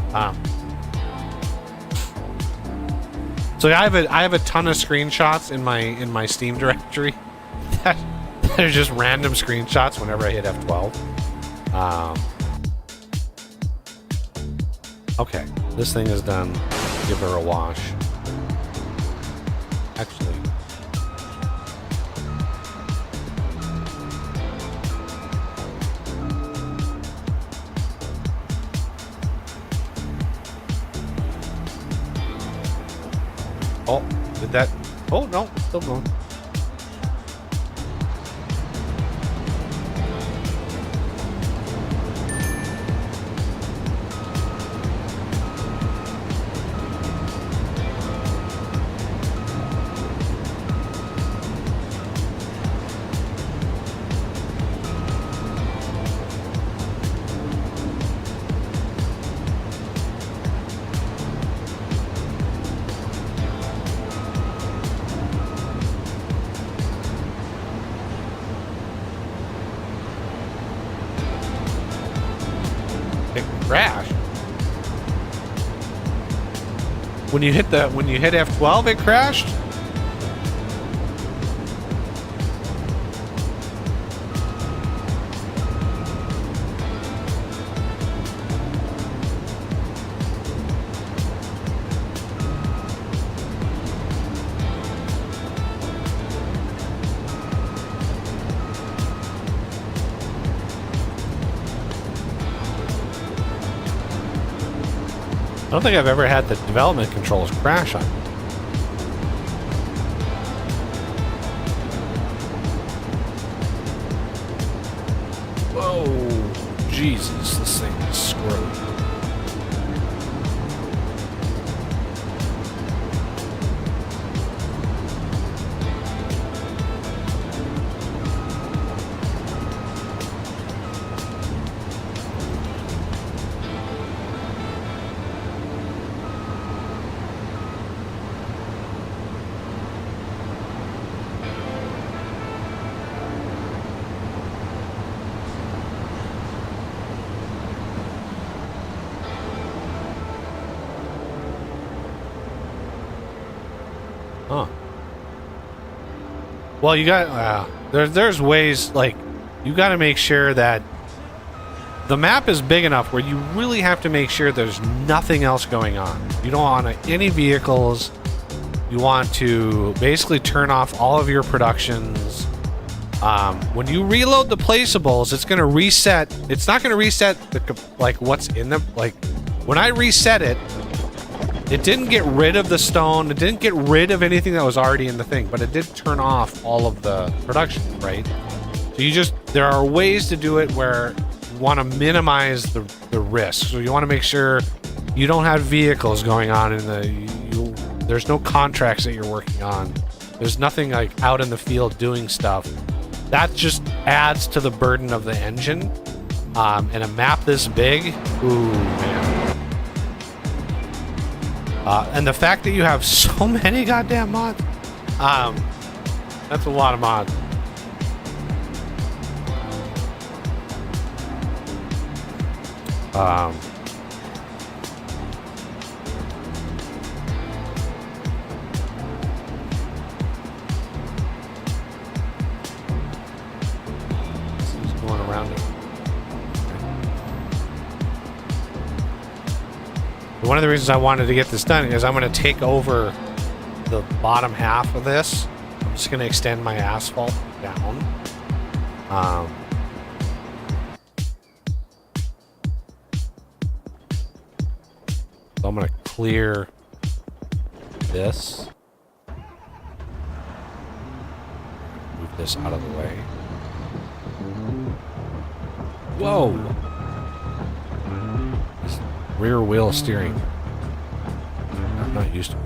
Speaker 2: So I have a ton of screenshots in my Steam directory that are just random screenshots whenever I hit F12. Okay, this thing is done. Give her a wash. Actually, oh, did that? Oh no, it's still going. Crashed. When you hit F12, it crashed. I don't think I've ever had the development controls crash on me. Whoa, Jesus, this thing is screwed. Huh. Well, you got there's ways, like, you got to make sure that the map is big enough where you really have to make sure there's nothing else going on. You don't want any vehicles. You want to basically turn off all of your productions. When you reload the placeables, it's going to reset. It's not going to reset like what's in them. Like when I reset it, it didn't get rid of the stone. It didn't get rid of anything that was already in the thing, but it did turn off all of the production, right? So there are ways to do it where you want to minimize the risk. So you want to make sure you don't have vehicles going on there's no contracts that you're working on. There's nothing like out in the field doing stuff. That just adds to the burden of the engine. And a map this big, ooh, man. And the fact that you have so many goddamn mods, that's a lot of mods. This is going around it. One of the reasons I wanted to get this done is I'm going to take over the bottom half of this. I'm just going to extend my asphalt down. So I'm going to clear this. Move this out of the way. Whoa! Rear wheel steering. I'm not used to it.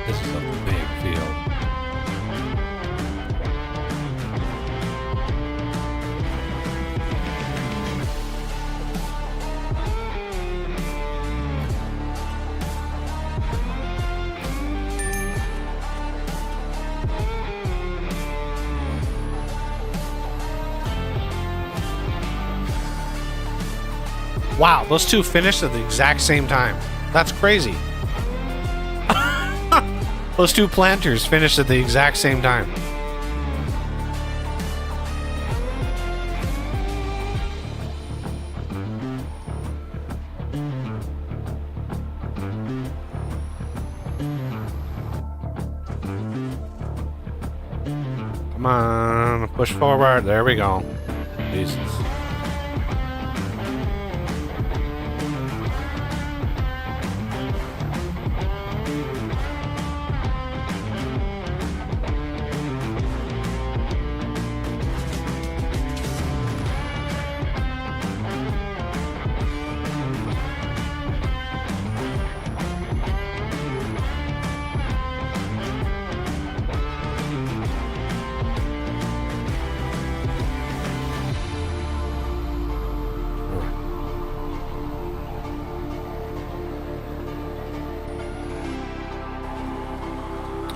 Speaker 2: This is a big field. Wow, those two finished at the exact same time. That's crazy. Those two planters finished at the exact same time. Come on, push forward. There we go. Jesus.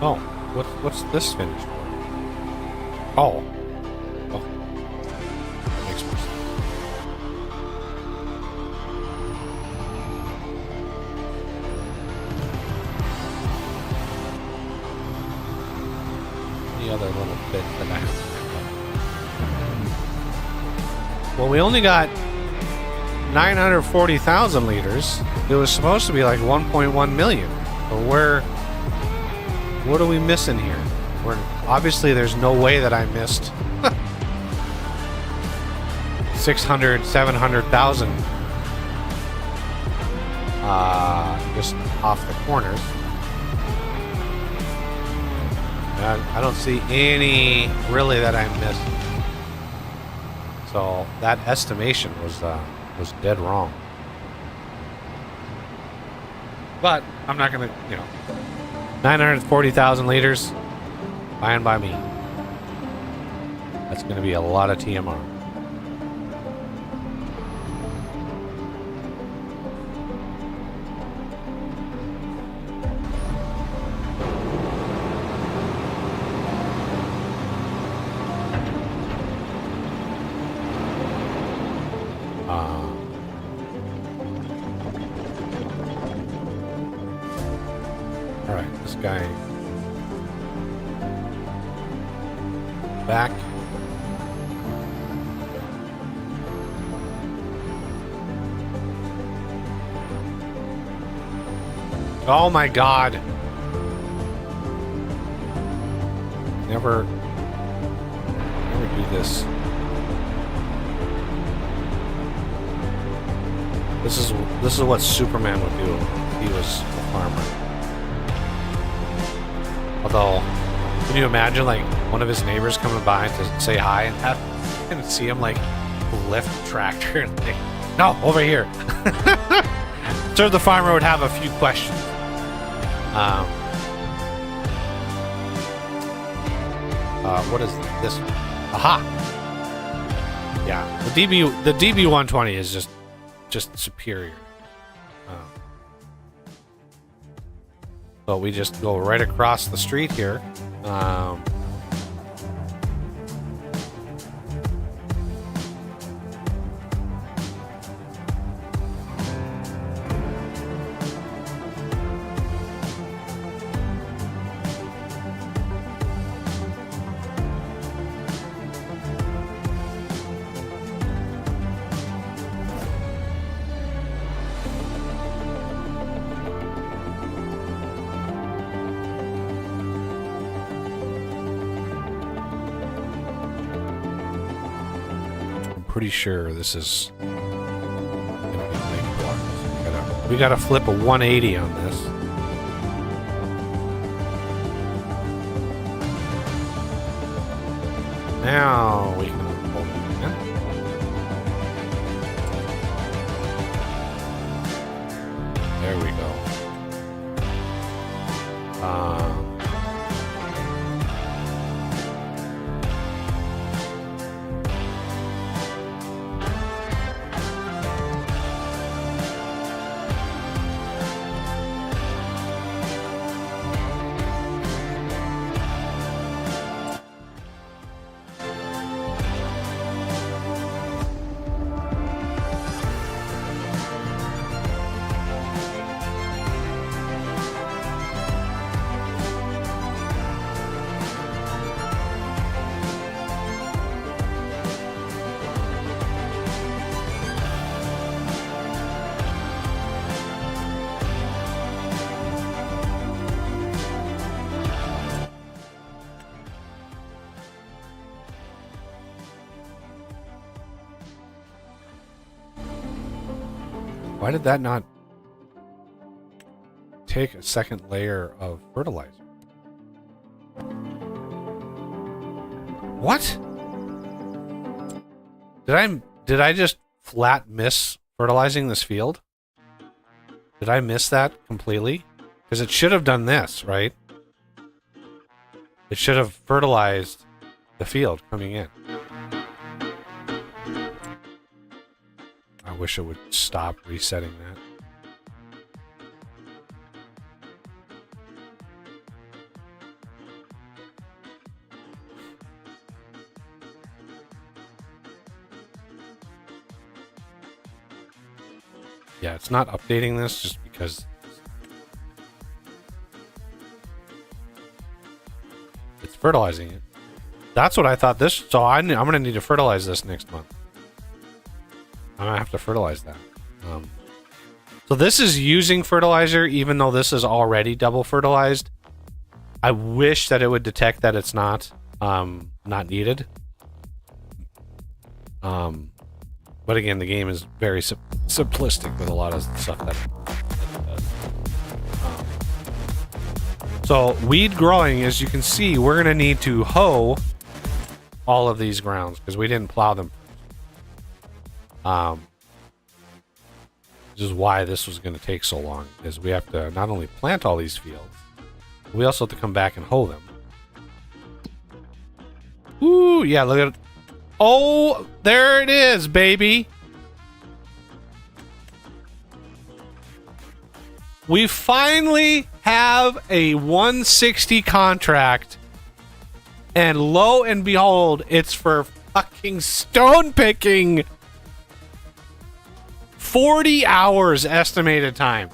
Speaker 2: Oh, what's this finished for? Oh. Oh. That makes more sense. Any other little bit that I have to pick up? Well, we only got 940,000 liters. It was supposed to be like 1.1 million. So what are we missing here? Obviously there's no way that I missed 600, 700,000 just off the corners. I don't see any really that I missed. So that estimation was dead wrong. But I'm not gonna, 940,000 liters, fine by me. That's gonna be a lot of TMR. Alright, this guy back. Oh my god. Never do this. This is what Superman would do if he was a farmer. Although, can you imagine like one of his neighbors coming by to say hi and see him like lift a tractor and like, no, over here. So the farmer would have a few questions. What is this? Aha! Yeah, the DB120 is just superior. So we just go right across the street here. Pretty sure this is gonna be big blocks. We gotta flip a 180 on this. Now we can pull it in. There we go. Why did that not take a second layer of fertilizer? What? Did I just flat miss fertilizing this field? Did I miss that completely? Because it should have done this, right? It should have fertilized the field coming in. I wish it would stop resetting that. Yeah, it's not updating this just because it's fertilizing it. That's what I thought this. So I'm going to need to fertilize this next month. I'm gonna have to fertilize that. So this is using fertilizer, even though this is already double fertilized. I wish that it would detect that it's not needed. But again, the game is very simplistic with a lot of stuff that it does. So weed growing, as you can see, we're gonna need to hoe all of these grounds because we didn't plow them. Which is why this was going to take so long, is we have to not only plant all these fields, we also have to come back and hoe them. Ooh, yeah, look at it. Oh, there it is, baby. We finally have a 160 contract, and lo and behold, it's for fucking stone picking. 40 hours estimated time.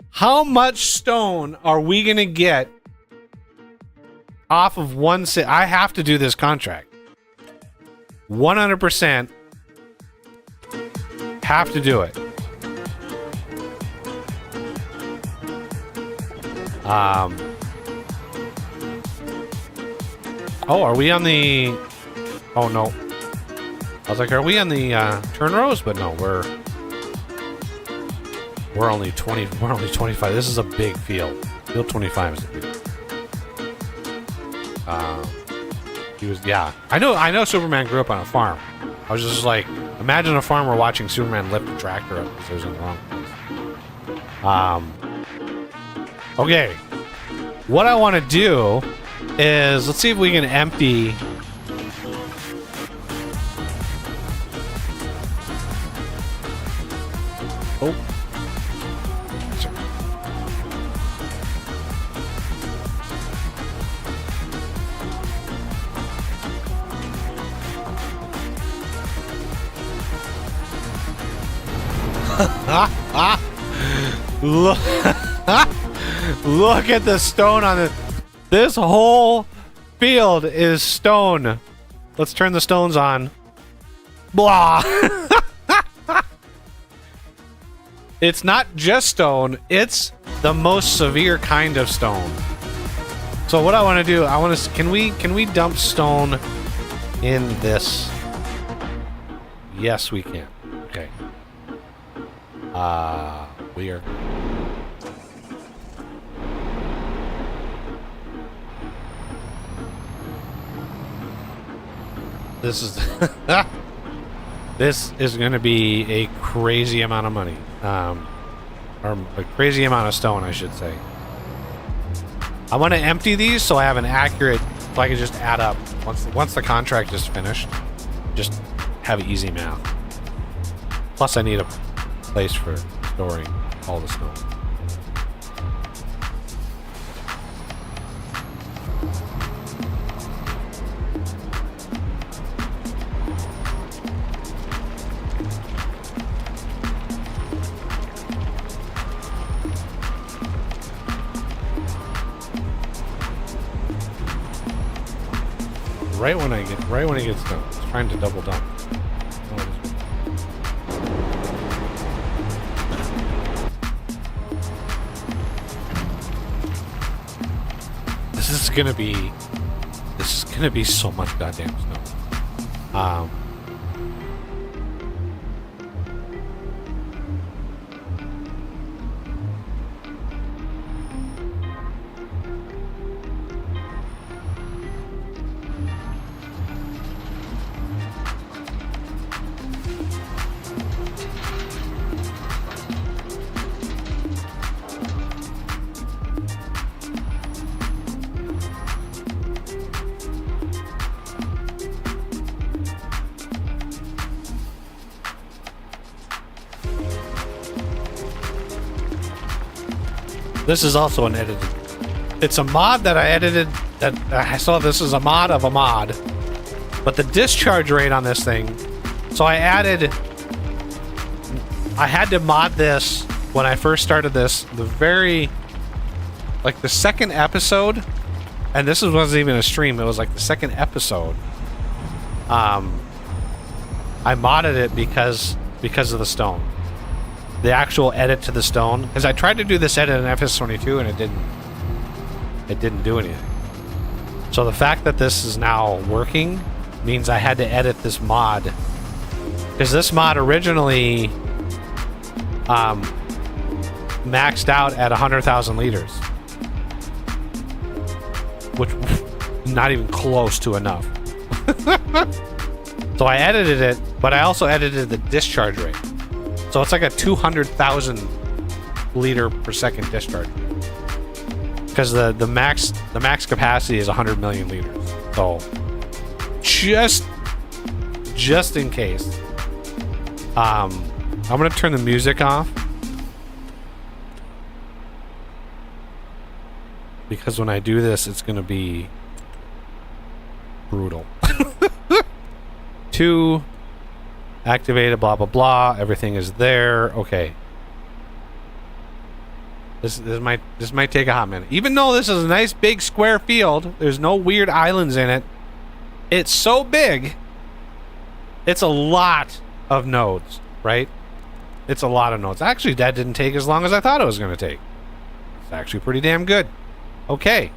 Speaker 2: How much stone are we gonna get off of one sit? I have to do this contract. 100% have to do it. Oh, are we on the... Oh, no. I was like, are we on the turn rows? But no, we're only 20. We're only 25. This is a big field. Field 25 is a big field. He was... Yeah. I know Superman grew up on a farm. I was just like, imagine a farmer watching Superman lift a tractor up because it was in the wrong place. Okay. What I want to do is, let's see if we can empty... Oh. Look, look at the stone on it. This whole field is stone. Let's turn the stones on. Blah. It's not just stone, it's the most severe kind of stone. So what I want to do, I want to... Can we dump stone in this? Yes, we can. Okay. We are... This is... This is going to be a crazy amount of money. Or a crazy amount of stone, I should say. I want to empty these so I have an accurate... So I can just add up. Once the contract is finished, just have easy math. Plus I need a place for storing all the stone. Right when it gets done. It's trying to double dump. This is gonna be so much goddamn snow. This is also an edited. It's a mod that I edited. That I saw. This is a mod of a mod, but the discharge rate on this thing. So I added. I had to mod this when I first started this. The second episode and this wasn't even a stream, it was like the second episode. I modded it because of the stone. The actual edit to the stone. Because I tried to do this edit in FS22 and it didn't do anything. So the fact that this is now working means I had to edit this mod. Because this mod originally maxed out at 100,000 liters. Which, not even close to enough. So I edited it, but I also edited the discharge rate. So it's like a 200,000 liter per second discharge rate. Because the max capacity is 100 million liters. So just in case. I'm gonna turn the music off. Because when I do this, it's gonna be brutal. 2 activated, blah blah blah. Everything is there. Okay. This might take a hot minute. Even though this is a nice big square field, there's no weird islands in it. It's so big. It's a lot of nodes, right? It's a lot of nodes. Actually, that didn't take as long as I thought it was going to take. It's actually pretty damn good. Okay.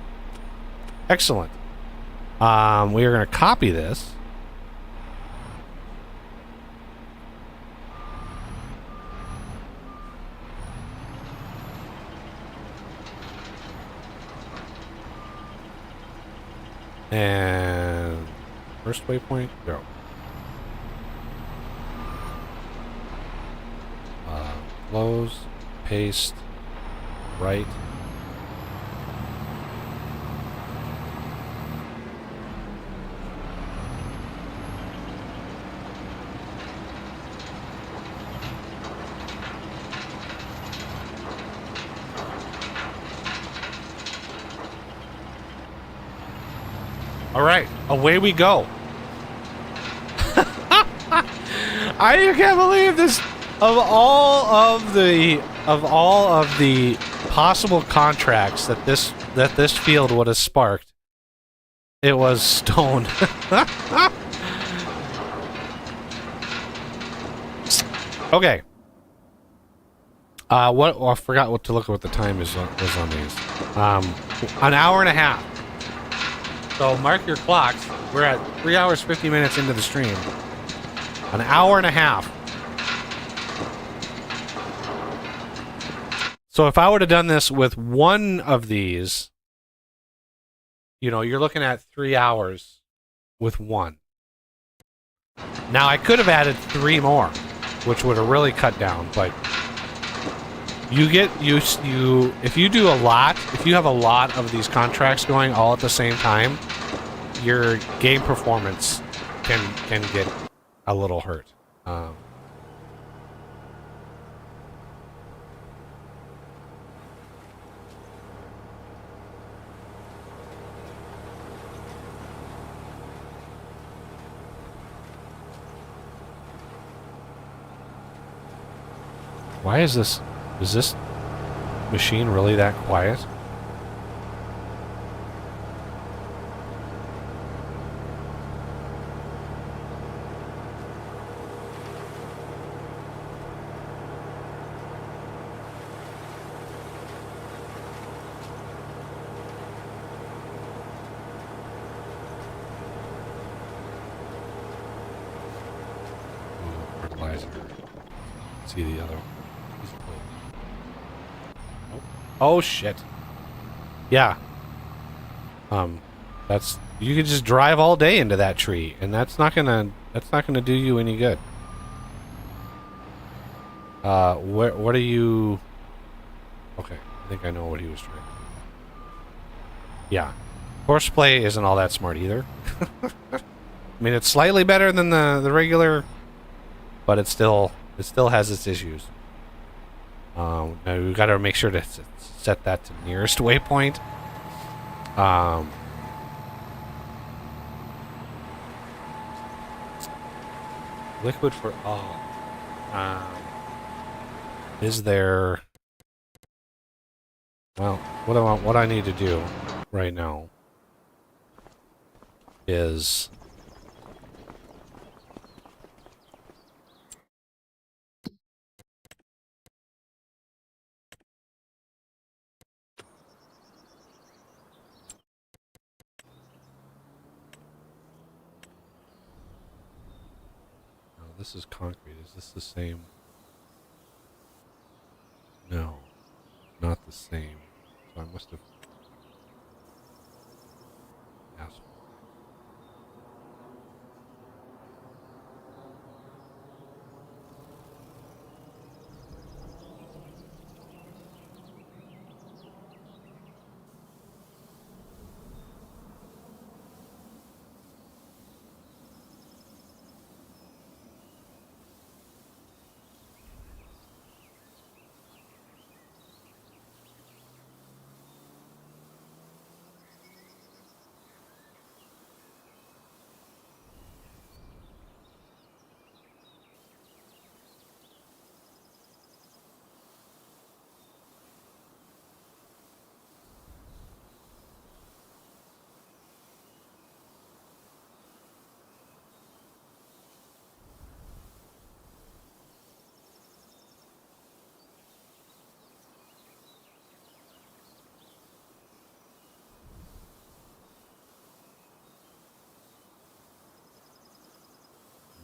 Speaker 2: Excellent. We are going to copy this. And first waypoint, go. Close, paste, right. All right, away we go. I can't believe this. Of all of the possible contracts that this field would have sparked, it was stone. Okay. What? Oh, I forgot what to look at. What the time was on these. An hour and a half. So mark your clocks. We're at 3 hours 50 minutes into the stream. An hour and a half. So if I would have done this with one of these, you know, you're looking at 3 hours with one. Now I could have added 3 more, which would have really cut down, but you if you do a lot, if you have a lot of these contracts going all at the same time, your game performance can get a little hurt. Why is this machine really that quiet? Fertilizer. See the other one. Oh shit. Yeah. That's, you could just drive all day into that tree and that's not gonna do you any good. What are you? Okay, I think I know what he was trying to do. Yeah. Horseplay isn't all that smart either. I mean, it's slightly better than the regular, but it still has its issues. Now we've got to make sure to set that to nearest waypoint. Liquid for all. Is there? Well, what I need to do right now is this is concrete. Is this the same? No, not the same. So I must have asphalt.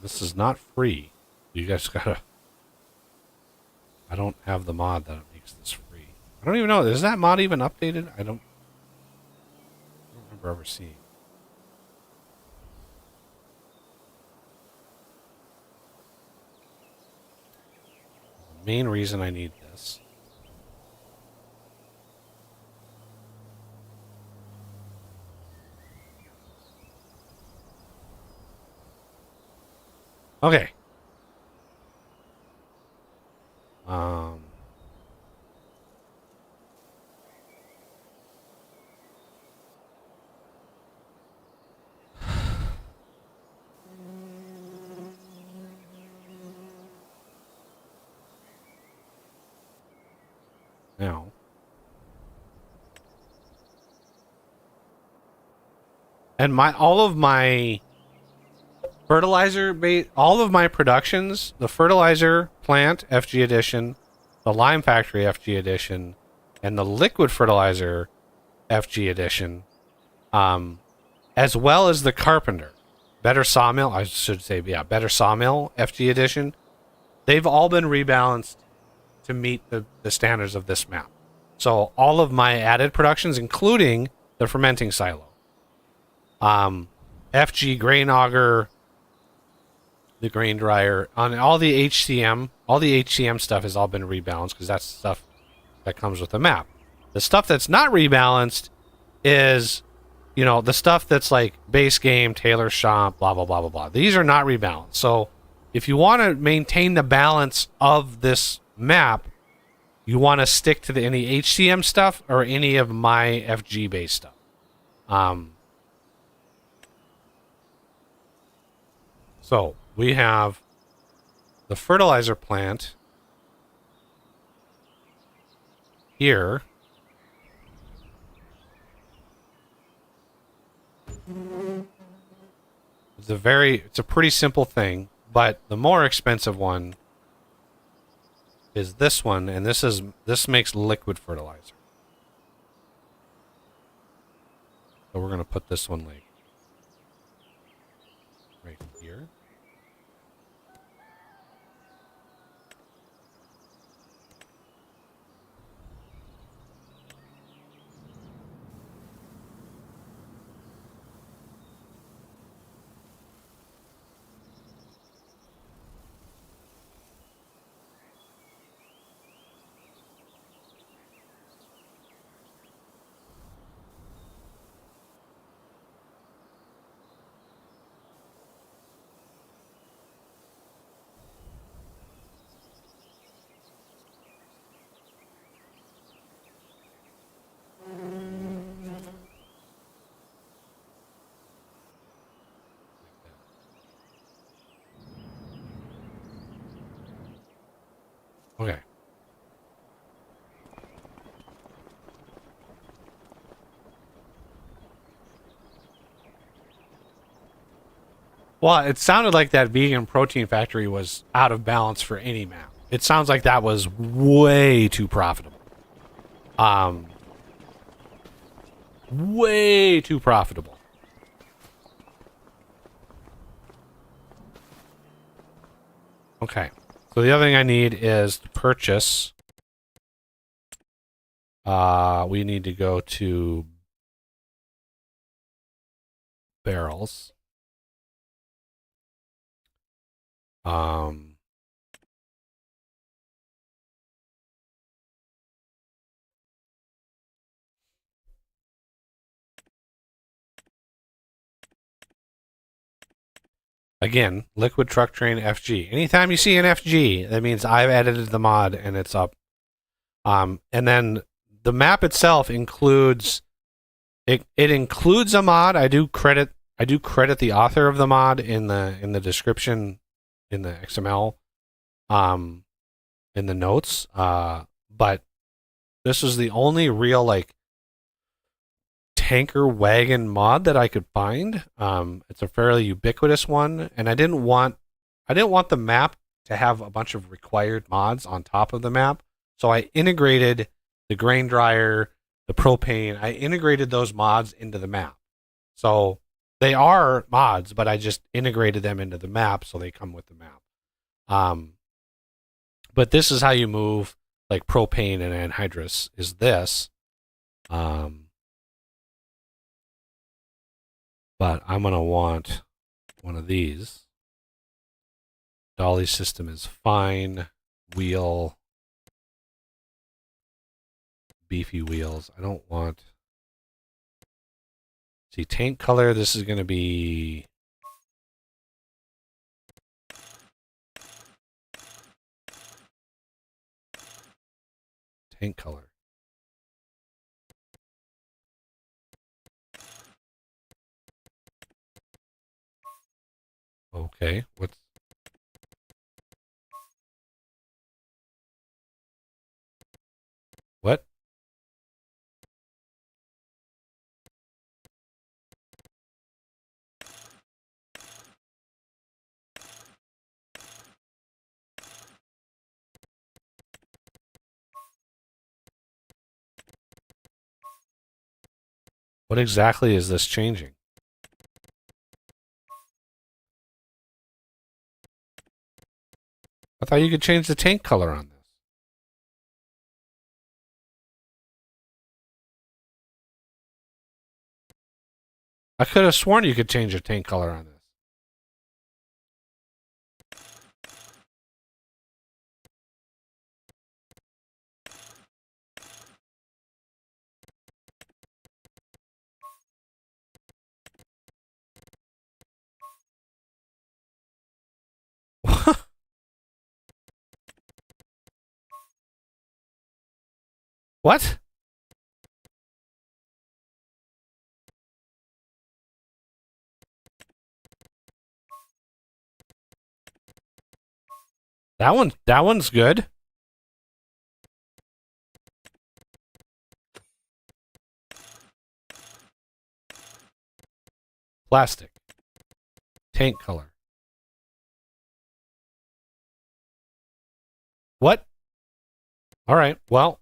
Speaker 2: This is not free. You guys gotta. I don't have the mod that makes this free. I don't even know. Is that mod even updated? I don't remember ever seeing. The main reason I need this. Okay. Now. And all of my fertilizer all of my productions, the fertilizer plant FG edition, the lime factory FG edition, and the liquid fertilizer FG edition, as well as the carpenter, better sawmill, I should say, yeah, better sawmill FG edition, they've all been rebalanced to meet the standards of this map. So all of my added productions, including the fermenting silo, FG grain auger, the grain dryer, on all the HCM stuff has all been rebalanced because that's stuff that comes with the map. The stuff that's not rebalanced is, the stuff that's like base game, tailor shop, blah, blah, blah, blah, blah. These are not rebalanced. So if you want to maintain the balance of this map, you want to stick to any HCM stuff or any of my FG based stuff. So we have the fertilizer plant here. It's a pretty simple thing, but the more expensive one is this one, and this makes liquid fertilizer. So we're gonna put this one like right here. Okay. Well, it sounded like that vegan protein factory was out of balance for any map. It sounds like that was way too profitable. Way too profitable. Okay. So the other thing I need is to purchase. We need to go to barrels. Again, liquid truck train FG. Anytime you see an FG, that means I've edited the mod and it's up. And then the map itself includes it includes a mod. I do credit the author of the mod in the description in the XML in the notes. But this is the only real like tanker wagon mod that I could find. It's a fairly ubiquitous one, and I didn't want the map to have a bunch of required mods on top of the map. So I integrated the grain dryer, the propane. I integrated those mods into the map. So they are mods, but I just integrated them into the map so they come with the map. But this is how you move like propane and anhydrous is this. But I'm going to want one of these. Dolly system is fine. Wheel. Beefy wheels. I don't want... See, tank color, this is going to be... Tank color. Okay, what's... What? What exactly is this changing? I thought you could change the tank color on this. I could have sworn you could change the tank color on this. What? That one's good. Plastic. Tank color. What? All right. Well,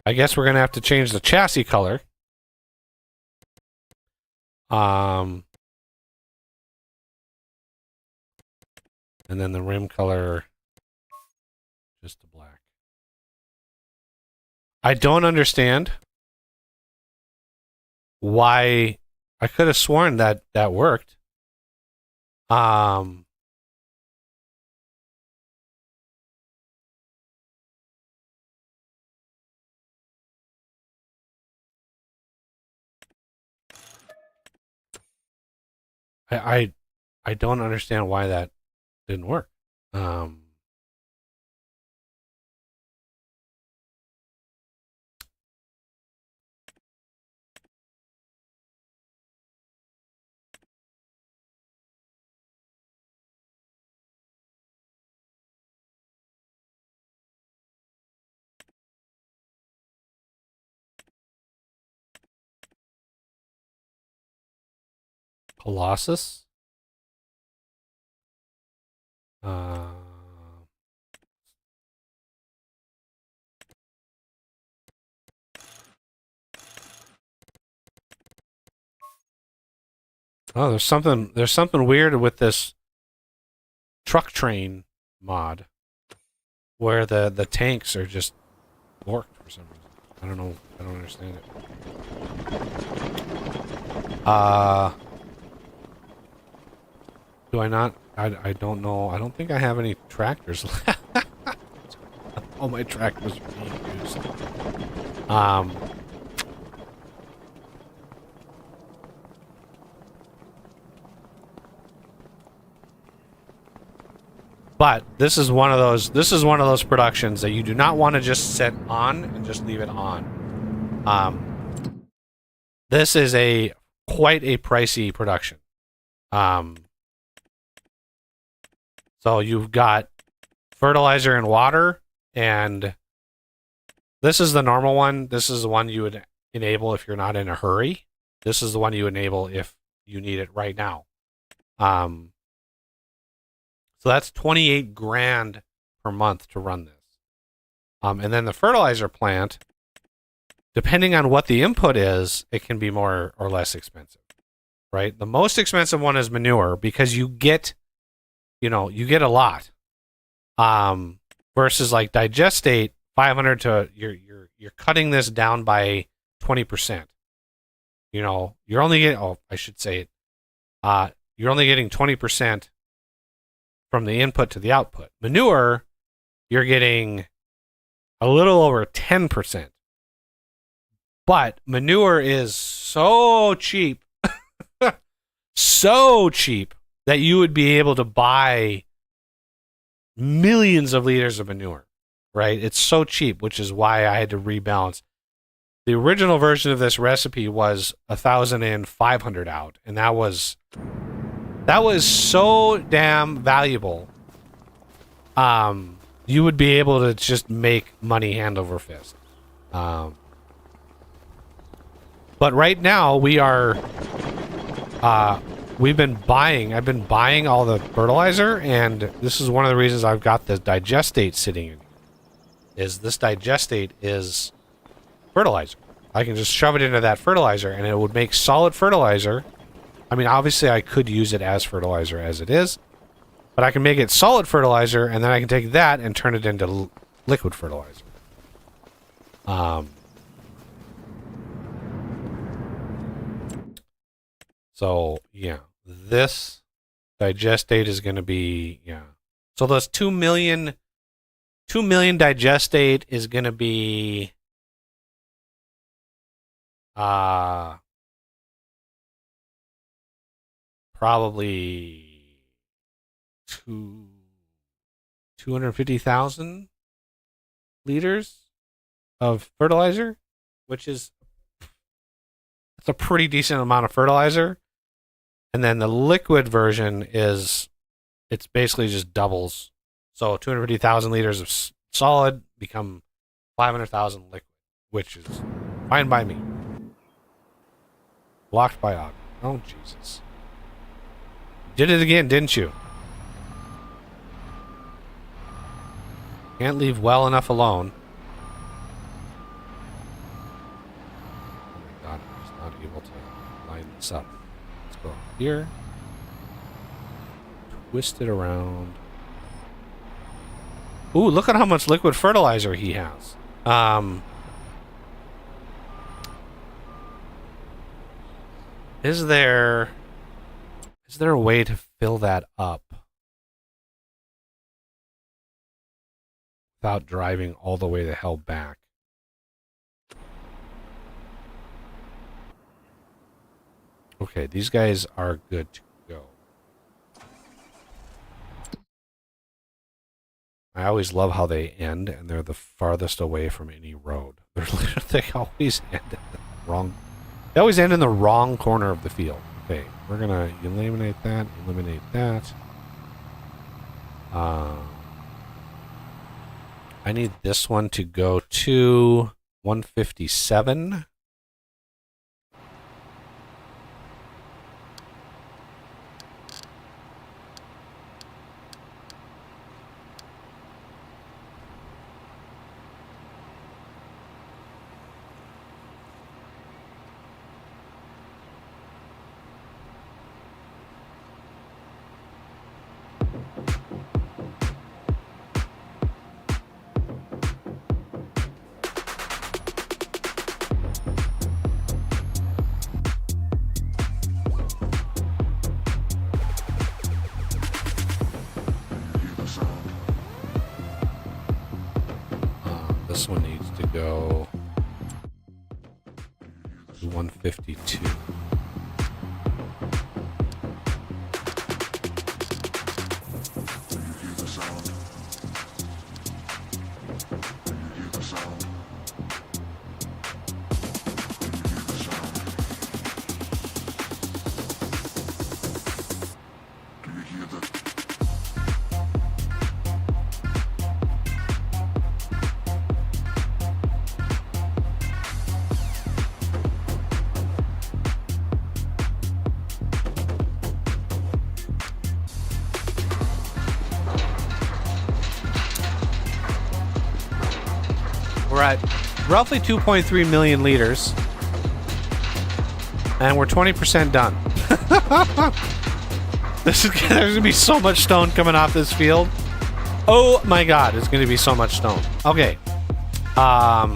Speaker 2: I guess we're going to have to change the chassis color. And then the rim color just to black. I don't understand why. I could have sworn that that worked. I don't understand why that didn't work. Colossus? Uh, oh, there's something weird with this truck train mod where the tanks are just borked for some reason. I don't know. I don't understand it. Do I not? I don't know. I don't think I have any tractors left. All my tractors are being used. But this is one of those productions that you do not want to just set on and just leave it on. This is quite a pricey production. So you've got fertilizer and water, and this is the normal one. This is the one you would enable if you're not in a hurry. This is the one you enable if you need it right now. So that's 28 grand per month to run this. And then the fertilizer plant, depending on what the input is, it can be more or less expensive, right? The most expensive one is manure because you get a lot. Versus like digestate 500 to you're cutting this down by 20%. You're only getting you're only getting 20% from the input to the output. Manure, you're getting a little over 10%. But manure is so cheap, so cheap that you would be able to buy millions of liters of manure, right? It's so cheap, which is why I had to rebalance. The original version of this recipe was 1,500 out, and that was so damn valuable. You would be able to just make money hand over fist. But right now I've been buying all the fertilizer, and this is one of the reasons I've got the digestate sitting in here. This digestate is fertilizer. I can just shove it into that fertilizer, and it would make solid fertilizer. I mean, obviously, I could use it as fertilizer as it is, but I can make it solid fertilizer, and then I can take that and turn it into liquid fertilizer. So, yeah, this digestate is going to be, yeah. So those 2 million digestate is going to be, probably 250,000 liters of fertilizer, which is a pretty decent amount of fertilizer. And then the liquid version it's basically just doubles. So 250,000 liters of solid become 500,000 liquid, which is fine by me. Blocked by Og. Oh, Jesus. Did it again, didn't you? Can't leave well enough alone. Oh my god, I'm just not able to line this up. Let's go here. Twist it around. Ooh, look at how much liquid fertilizer he has. Is there a way to fill that up without driving all the way the hell back? Okay, these guys are good to go. I always love how they end, and they're the farthest away from any road. They always end in the wrong. They always end in the wrong corner of the field. Okay, we're gonna eliminate that. I need this one to go to 157. This one needs to go to 152. We're at roughly 2.3 million liters. And we're 20% done. There's going to be so much stone coming off this field. Oh my god, it's going to be so much stone. Okay. Blah,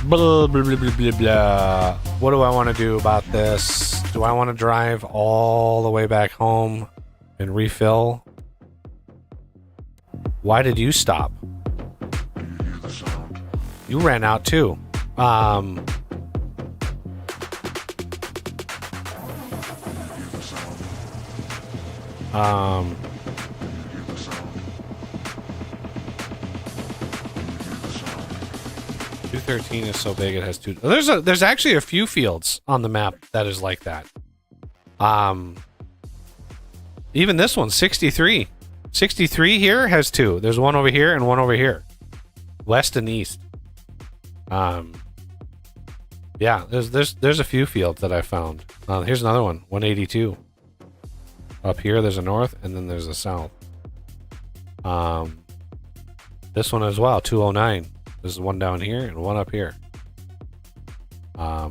Speaker 2: blah, blah, blah, blah, blah. What do I want to do about this? Do I want to drive all the way back home and refill? Why did you stop? You ran out too. $213 is so big it has two. There's actually a few fields on the map that is like that. Even this one, 63. 63 here has two. There's one over here and one over here. West and east. Yeah, there's a few fields that I found. Here's another one, 182. Up here there's a north and then there's a south. This one as well, 209. There's one down here and one up here.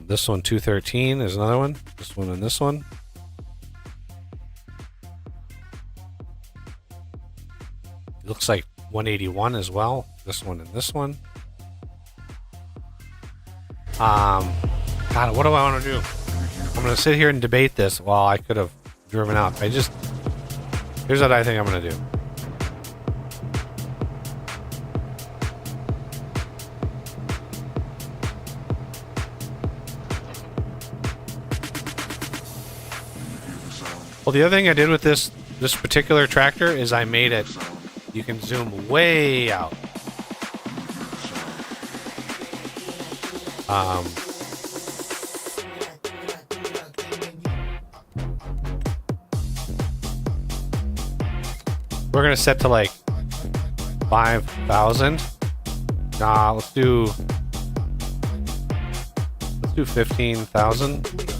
Speaker 2: This one, 213, is another one. This one and this one. It looks like 181 as well. This one and this one. God, what do I want to do? I'm going to sit here and debate this. Well, I could have driven out. Here's what I think I'm going to do. Well, the other thing I did with this particular tractor is I made it. You can zoom way out. We're gonna set to like 5,000. Nah, let's do 15,000.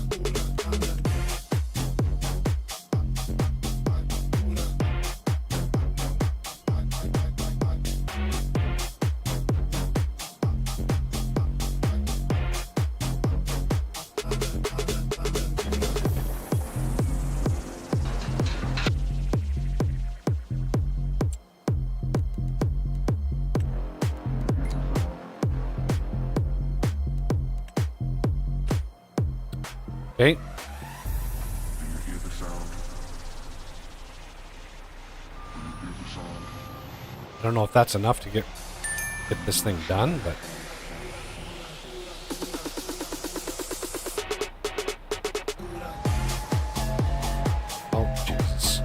Speaker 2: Okay. I don't know if that's enough to get this thing done, but oh Jesus.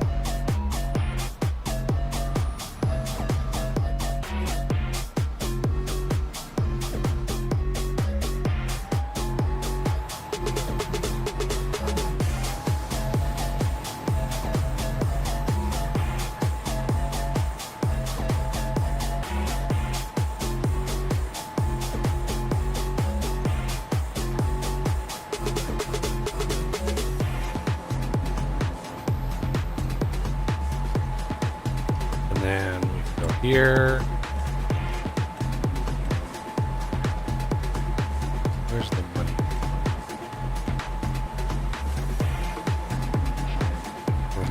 Speaker 2: And then we can go here. Where's the money?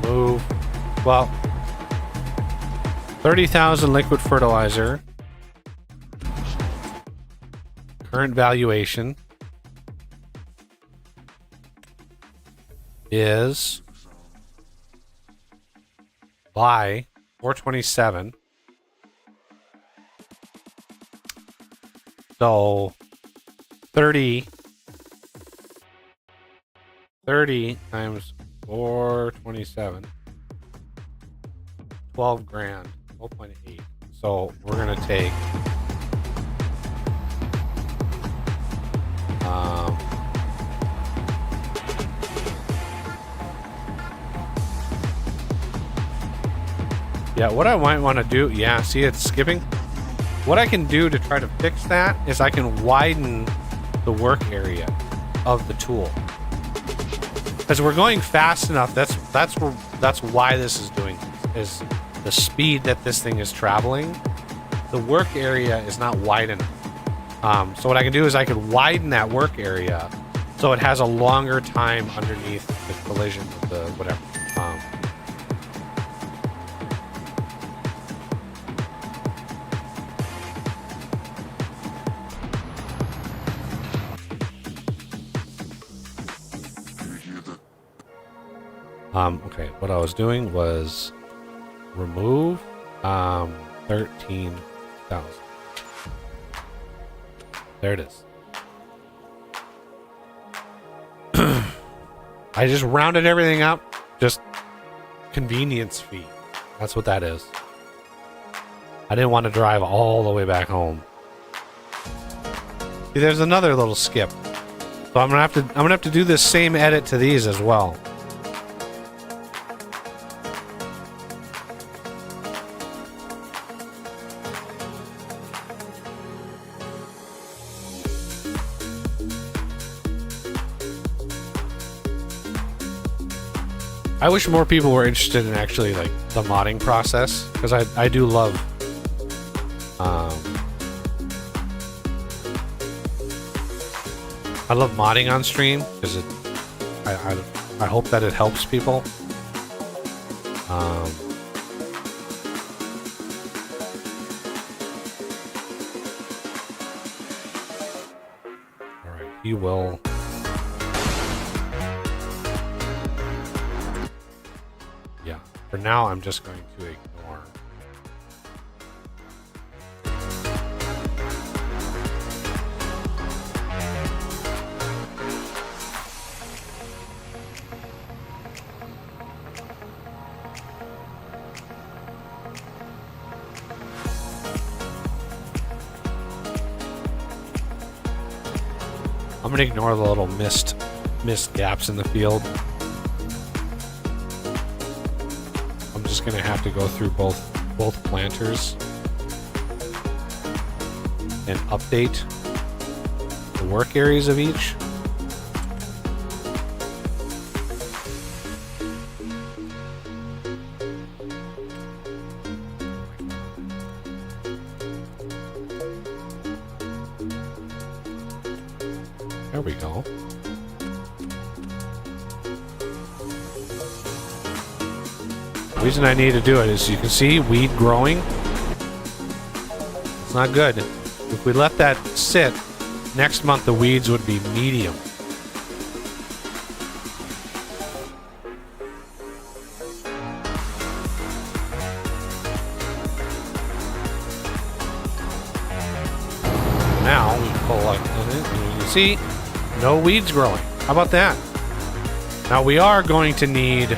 Speaker 2: Remove. Well, 30,000 liquid fertilizer. Current valuation is buy 427. So 30 times 427. 12 grand. 12.8. So we're gonna take yeah, what I might want to do, yeah, see it's skipping. What I can do to try to fix that is I can widen the work area of the tool. Because we're going fast enough, that's why this is doing this, is the speed that this thing is traveling. The work area is not wide enough. So what I can do is I could widen that work area so it has a longer time underneath the collision of the whatever. Okay, what I was doing was remove 13,000. There it is. I just rounded everything up. Just convenience fee. That's what that is. I didn't want to drive all the way back home. See, there's another little skip. So I'm gonna have to do this same edit to these as well. I wish more people were interested in actually like the modding process, because I do love I love modding on stream because I hope that it helps people. All right, you will. For now, I'm just going to ignore. I'm going to ignore the little missed gaps in the field. Just gonna have to go through both planters and update the work areas of each. There we go. The reason I need to do it is you can see weed growing. It's not good. If we let that sit, next month the weeds would be medium. Now we pull like you can see, no weeds growing. How about that? Now we are going to need to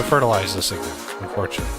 Speaker 2: fertilize this again. Unfortunately.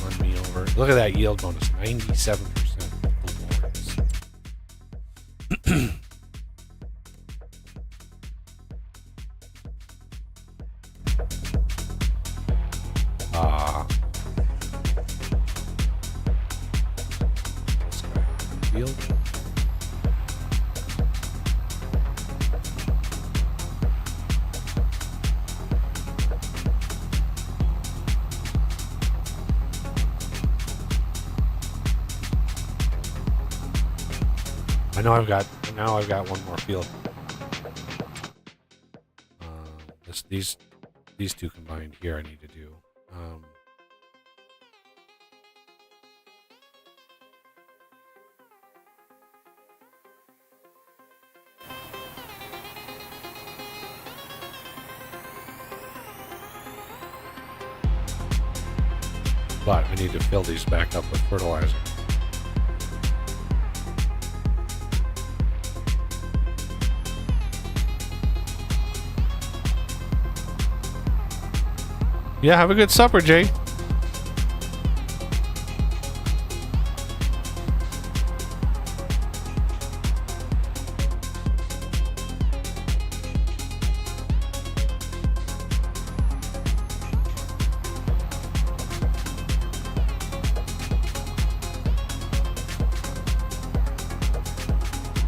Speaker 2: Run me over. Look at that yield bonus, 97%. field. I know I've got one more field. These two combined here I need to do. But I need to fill these back up with fertilizer. Yeah, have a good supper, Jay.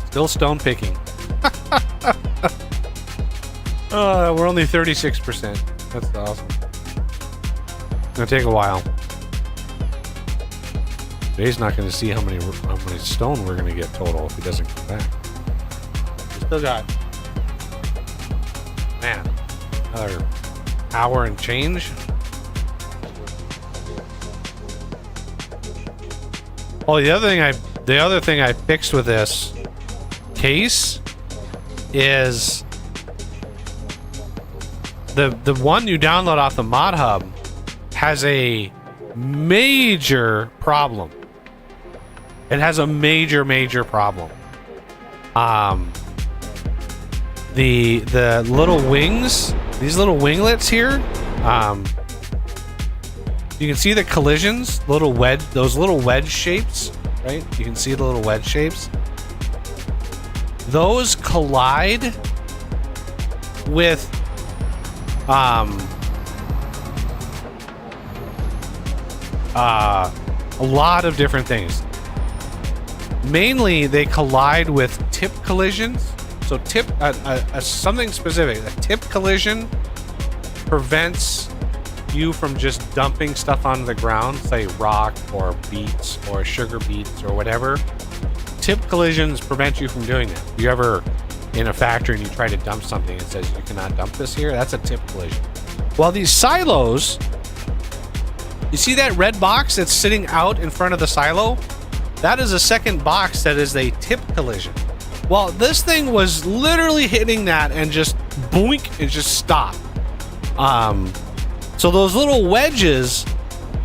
Speaker 2: Still stone picking. We're only 36%. That's awesome. It's gonna take a while. Jay's not gonna see how many stone we're gonna get total if he doesn't come back. We still got, man, another hour and change. Oh, the other thing I fixed with this case is the one you download off the Mod Hub has a major problem. It has a major problem. The little wings, these little winglets here, you can see the collisions, those little wedge shapes, right? You can see the little wedge shapes. Those collide with a lot of different things. Mainly, they collide with tip collisions. So something specific. A tip collision prevents you from just dumping stuff onto the ground, say rock or beets or sugar beets or whatever. Tip collisions prevent you from doing that. If you're ever in a factory and you try to dump something, it says you cannot dump this here. That's a tip collision. While these silos, you see that red box that's sitting out in front of the silo? That is a second box that is a tip collision. Well, this thing was literally hitting that and just boink, and just stopped. So those little wedges,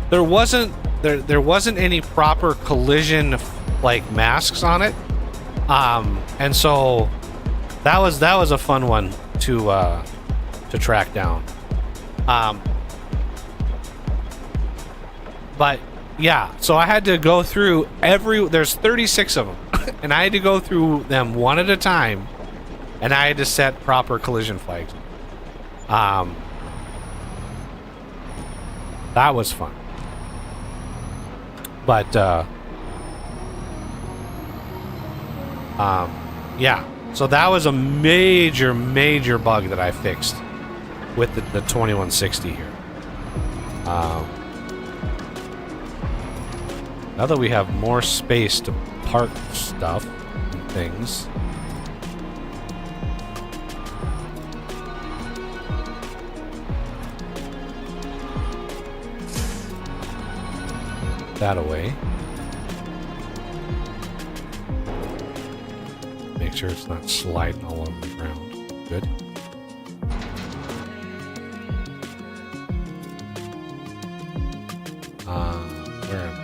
Speaker 2: there wasn't any proper collision like masks on it. And so that was a fun one to track down. But yeah, so I had to go through there's 36 of them, and I had to go through them one at a time, and I had to set proper collision flags. That was fun. But yeah, so that was a major bug that I fixed with the 2160 here. Now that we have more space to park stuff and things. That away. Make sure it's not sliding all over the ground. Good. Where am I?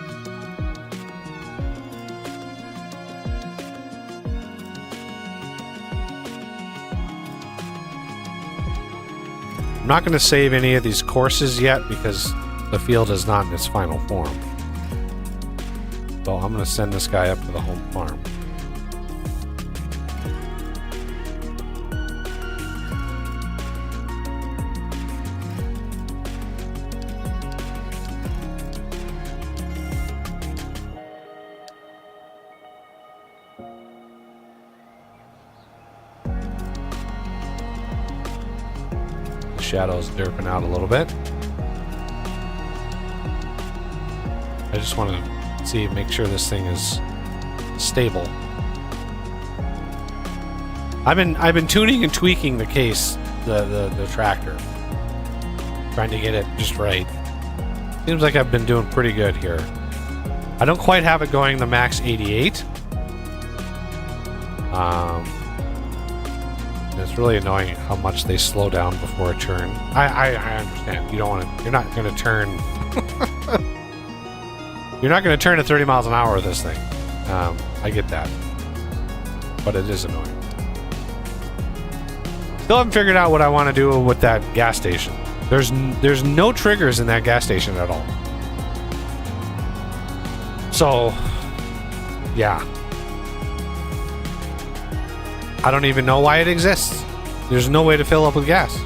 Speaker 2: I'm not going to save any of these courses yet because the field is not in its final form. So I'm going to send this guy up to the home farm. shadow's derping out a little bit. I just want to see, make sure this thing is stable. I've been tuning and tweaking the case, the tractor, trying to get it just right. Seems like I've been doing pretty good here. I don't quite have it going the max 88. It's really annoying how much they slow down before a turn. I understand. You don't want to. You're not going to turn. You're not going to turn at 30 miles an hour with this thing. I get that, but it is annoying. Still haven't figured out what I want to do with that gas station. There's no triggers in that gas station at all. So, yeah. I don't even know why it exists. There's no way to fill up with gas.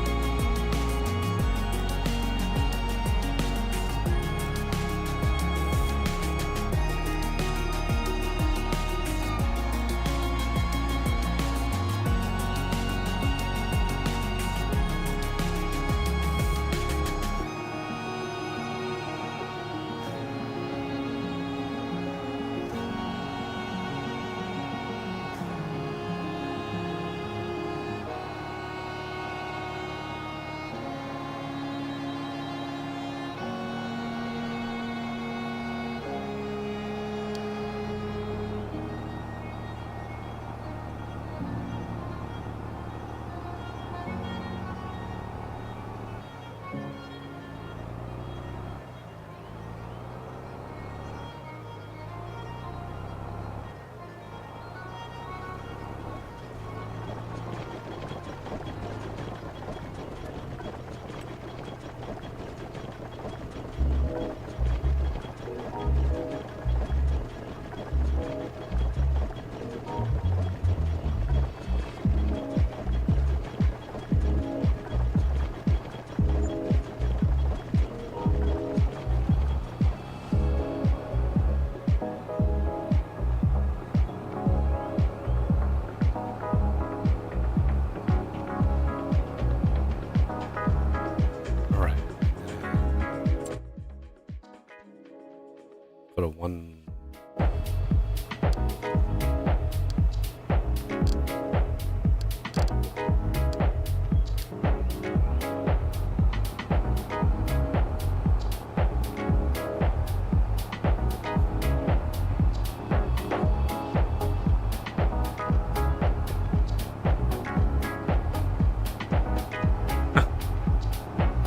Speaker 2: Put a one.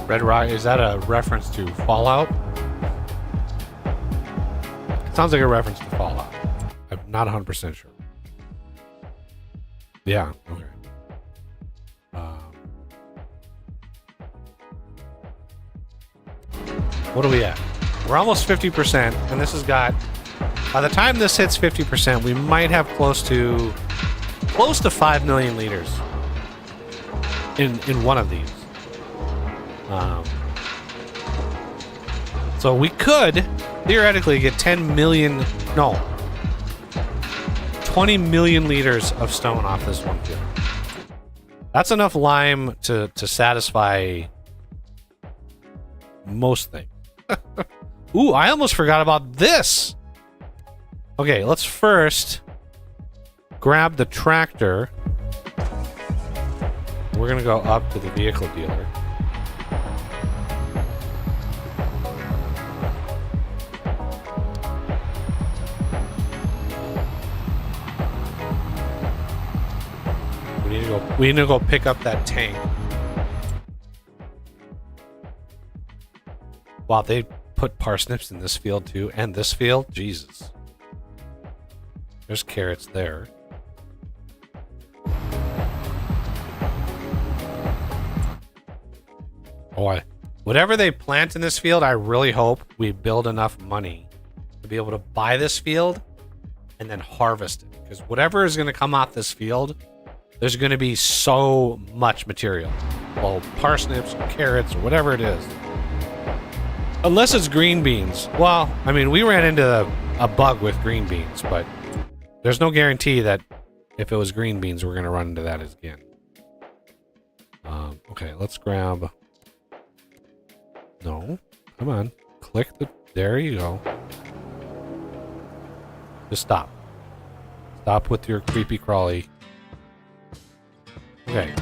Speaker 2: Red Rock, is that a reference to Fallout? It sounds like a reference to Fallout. I'm not 100% sure. Yeah, okay. What are we at? We're almost 50%, and this has got... By the time this hits 50%, we might have close to 5 million liters in one of these. So we could theoretically get 20 million liters of stone off this one field. That's enough lime to satisfy most things. Ooh, I almost forgot about this. Okay, let's first grab the tractor. We're gonna go up to the vehicle dealer. We need to go pick up that tank. Wow, they put parsnips in this field too, and this field? Jesus. There's carrots there. Oh, whatever they plant in this field, I really hope we build enough money to be able to buy this field and then harvest it. Because whatever is going to come off this field, there's going to be so much material. Well, parsnips, carrots, whatever it is. Unless it's green beans. Well, I mean, we ran into a bug with green beans, but there's no guarantee that if it was green beans, we're going to run into that again. Okay, let's grab No. Come on. Click the... There you go. Just stop. Stop with your creepy crawly. Okay.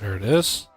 Speaker 2: There it is.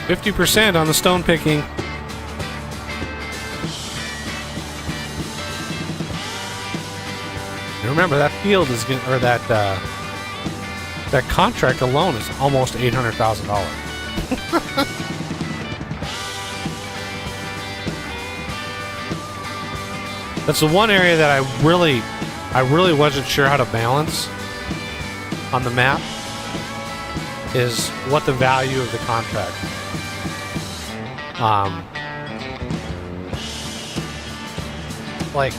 Speaker 2: 50% on the stone picking. And remember, that field is going or that contract alone is almost $800,000. That's the one area that I really wasn't sure how to balance on the map, is what the value of the contract. Like,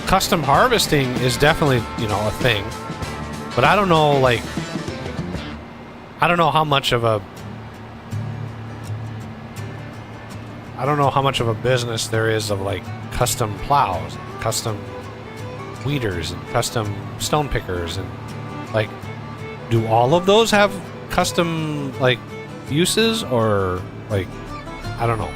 Speaker 2: custom harvesting is definitely, you know, a thing, but I don't know, like, I don't know how much of a business there is of, like, custom plows, custom weeders, and custom stone pickers, and, like, do all of those have custom, like, uses, or, like, I don't know.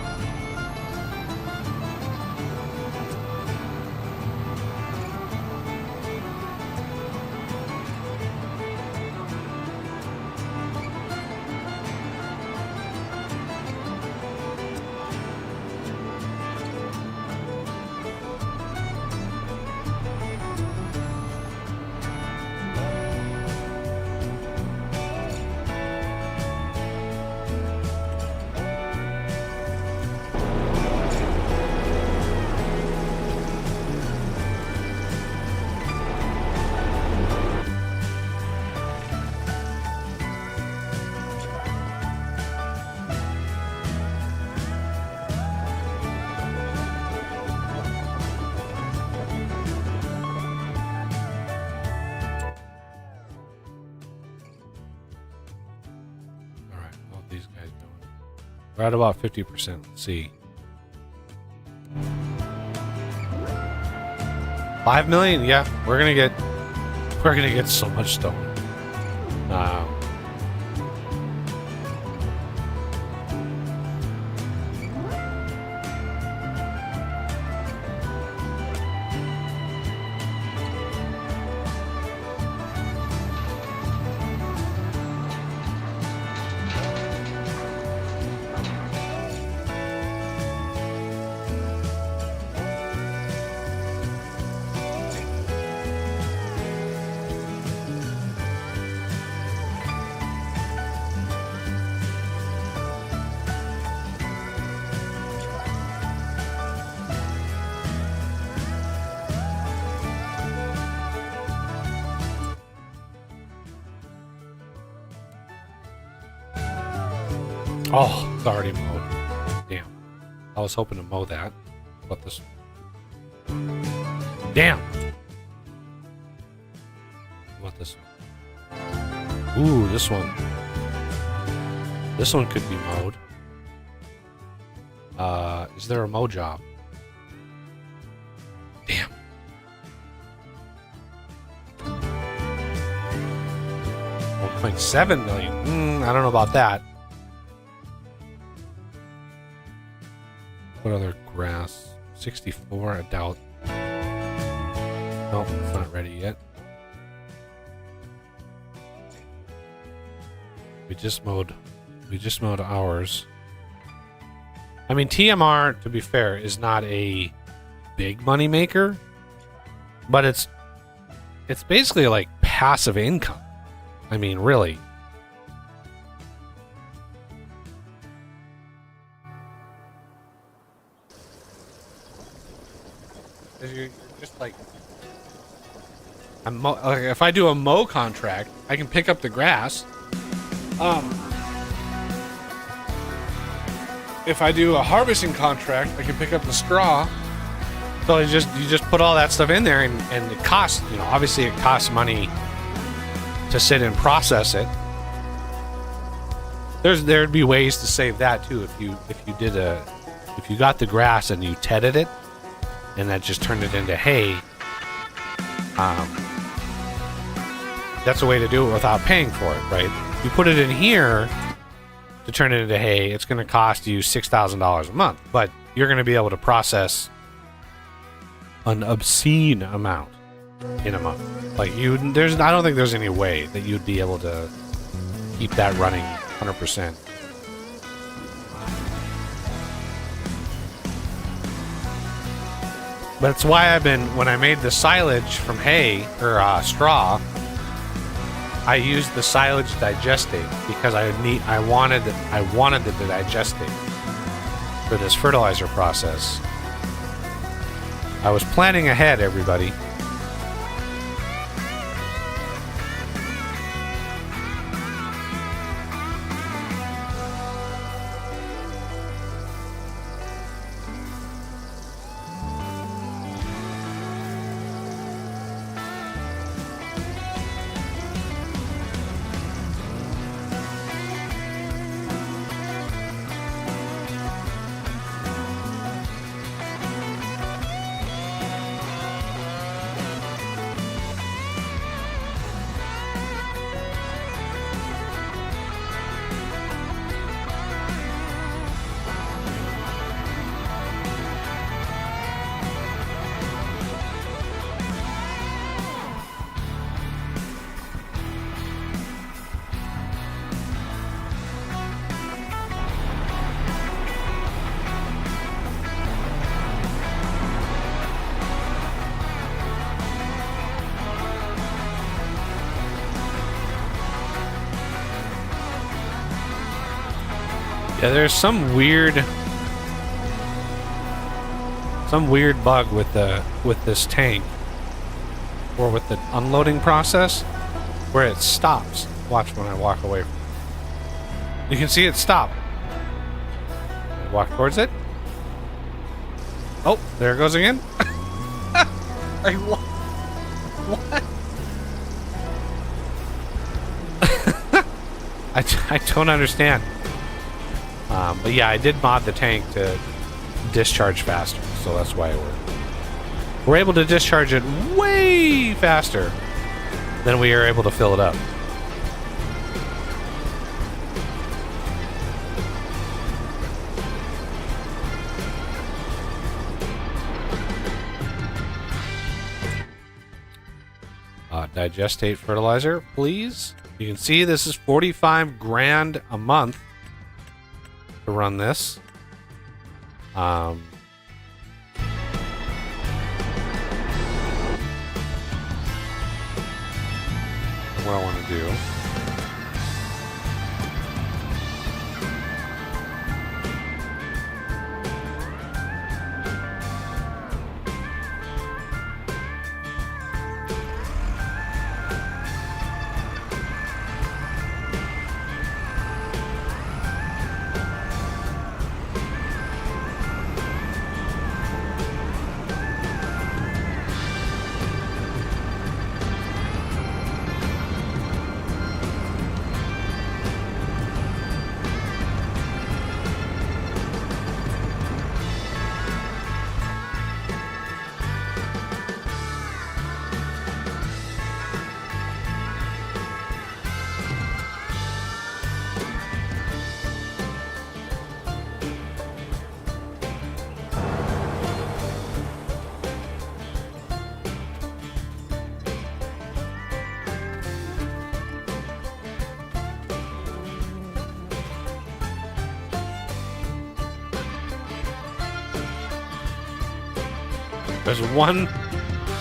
Speaker 2: We're at about 50%. Let's see. 5 million? Yeah, we're gonna get so much stone. Oh, it's already mowed. Damn. I was hoping to mow that. What this? Damn. What this one? Ooh, this one. This one could be mowed. Is there a mow job? Damn. 1.7 million. I don't know about that. What other grass? 64, I doubt. Nope, it's not ready yet. We just mowed ours. I mean, TMR, to be fair, is not a big money maker, but it's basically like passive income. I mean, really. You're just like, like, if I do a mow contract, I can pick up the grass. If I do a harvesting contract, I can pick up the straw. So you just put all that stuff in there, and it costs, obviously it costs money to sit and process it. There'd be ways to save that too if you got the grass and you tedded it, and that just turned it into hay. That's a way to do it without paying for it, right? You put it in here to turn it into hay, it's going to cost you $6,000 a month, but you're going to be able to process an obscene amount in a month. Like I don't think there's any way that you'd be able to keep that running 100%. That's why when I made the silage from hay or straw, I used the silage digestate because I wanted the digestate for this fertilizer process. I was planning ahead, everybody. Yeah, there's some weird bug with this tank, or with the unloading process, where it stops. Watch when I walk away from it. You can see it stop. I walk towards it. Oh, there it goes again. What? I don't understand. But yeah, I did mod the tank to discharge faster, so that's why we're able to discharge it way faster than we are able to fill it up. Digestate fertilizer, please. You can see this is 45 grand a month to run this. What I want to do.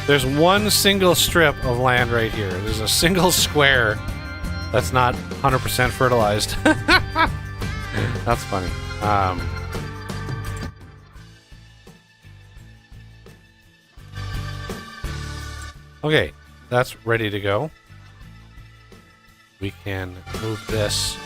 Speaker 2: There's one single strip of land right here. There's a single square that's not 100% fertilized. That's funny. Okay, that's ready to go. We can move this.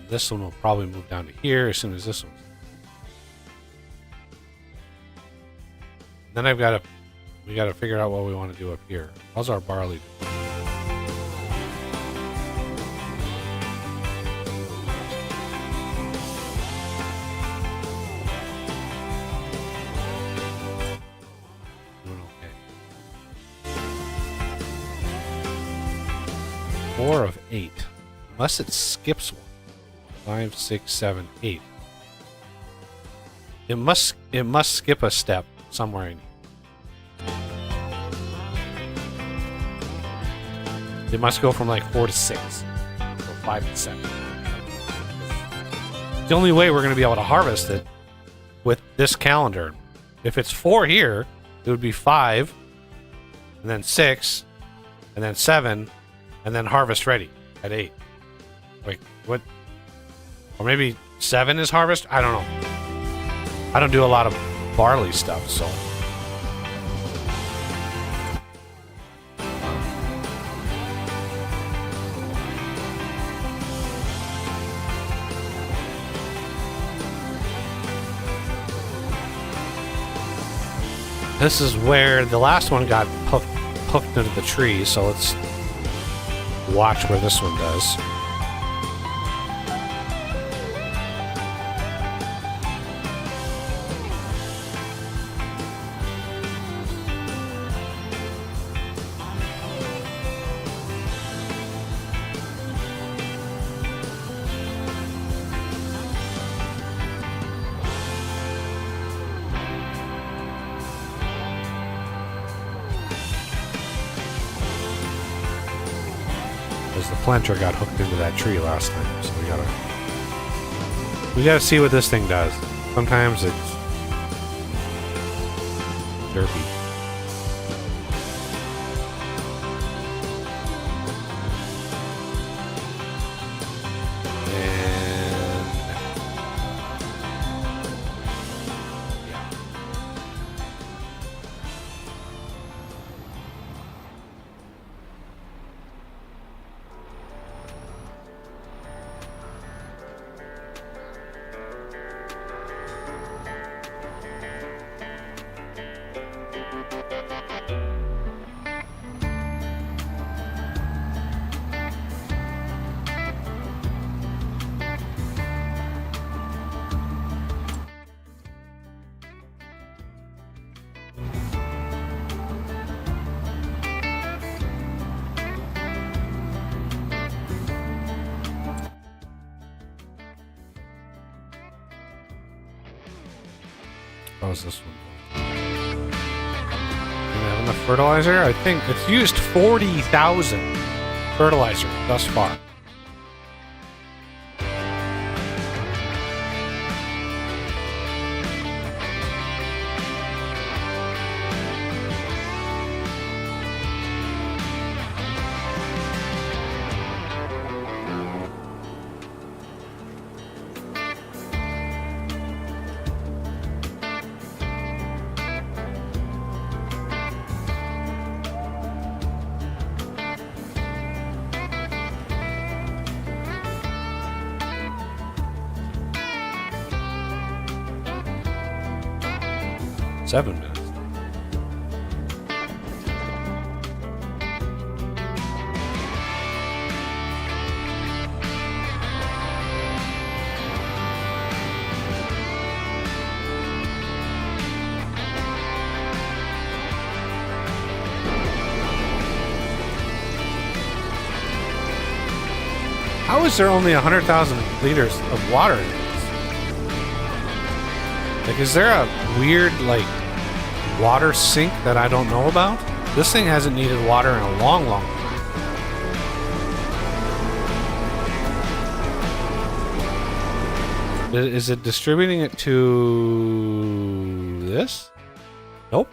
Speaker 2: This one will probably move down to here as soon as this one. Then we got to figure out what we want to do up here. How's our barley doing? Doing okay. 4 of 8. Unless it skips one. 5, 6, 7, 8. It must skip a step somewhere in here. It must go from like 4 to 6, or 5 to 7. The only way we're going to be able to harvest it with this calendar. If it's 4 here, it would be 5, and then 6, and then 7, and then harvest ready at 8. Like what? Or maybe 7 is harvest? I don't know. I don't do a lot of barley stuff, so. This is where the last one got hooked into the tree, so let's watch where this one does. Because the planter got hooked into that tree last time, so we gotta see what this thing does. Sometimes it's derpy. How's this one going? Do we have enough fertilizer? I think it's used 40,000 fertilizer thus far. 7 minutes. How is there only 100,000 liters of water in this? Like, is there a weird, like, water sink that I don't know about? This thing hasn't needed water in a long, long time. Is it distributing it to this? Nope.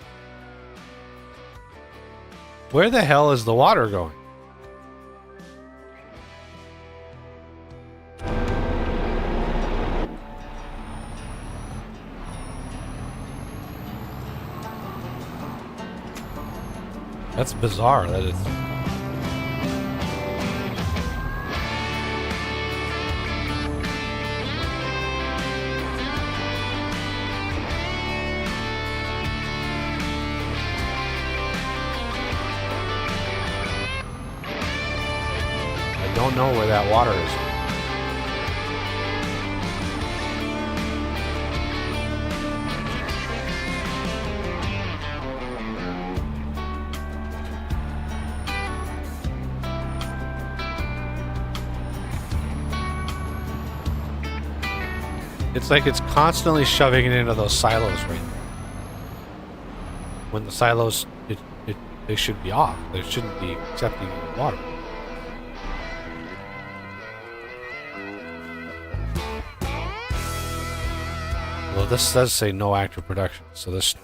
Speaker 2: Where the hell is the water going? That's bizarre that it's... I don't know where that water is. It's like it's constantly shoving it into those silos right there. When the silos, they should be off. They shouldn't be accepting any water. Well, this does say no active production, so this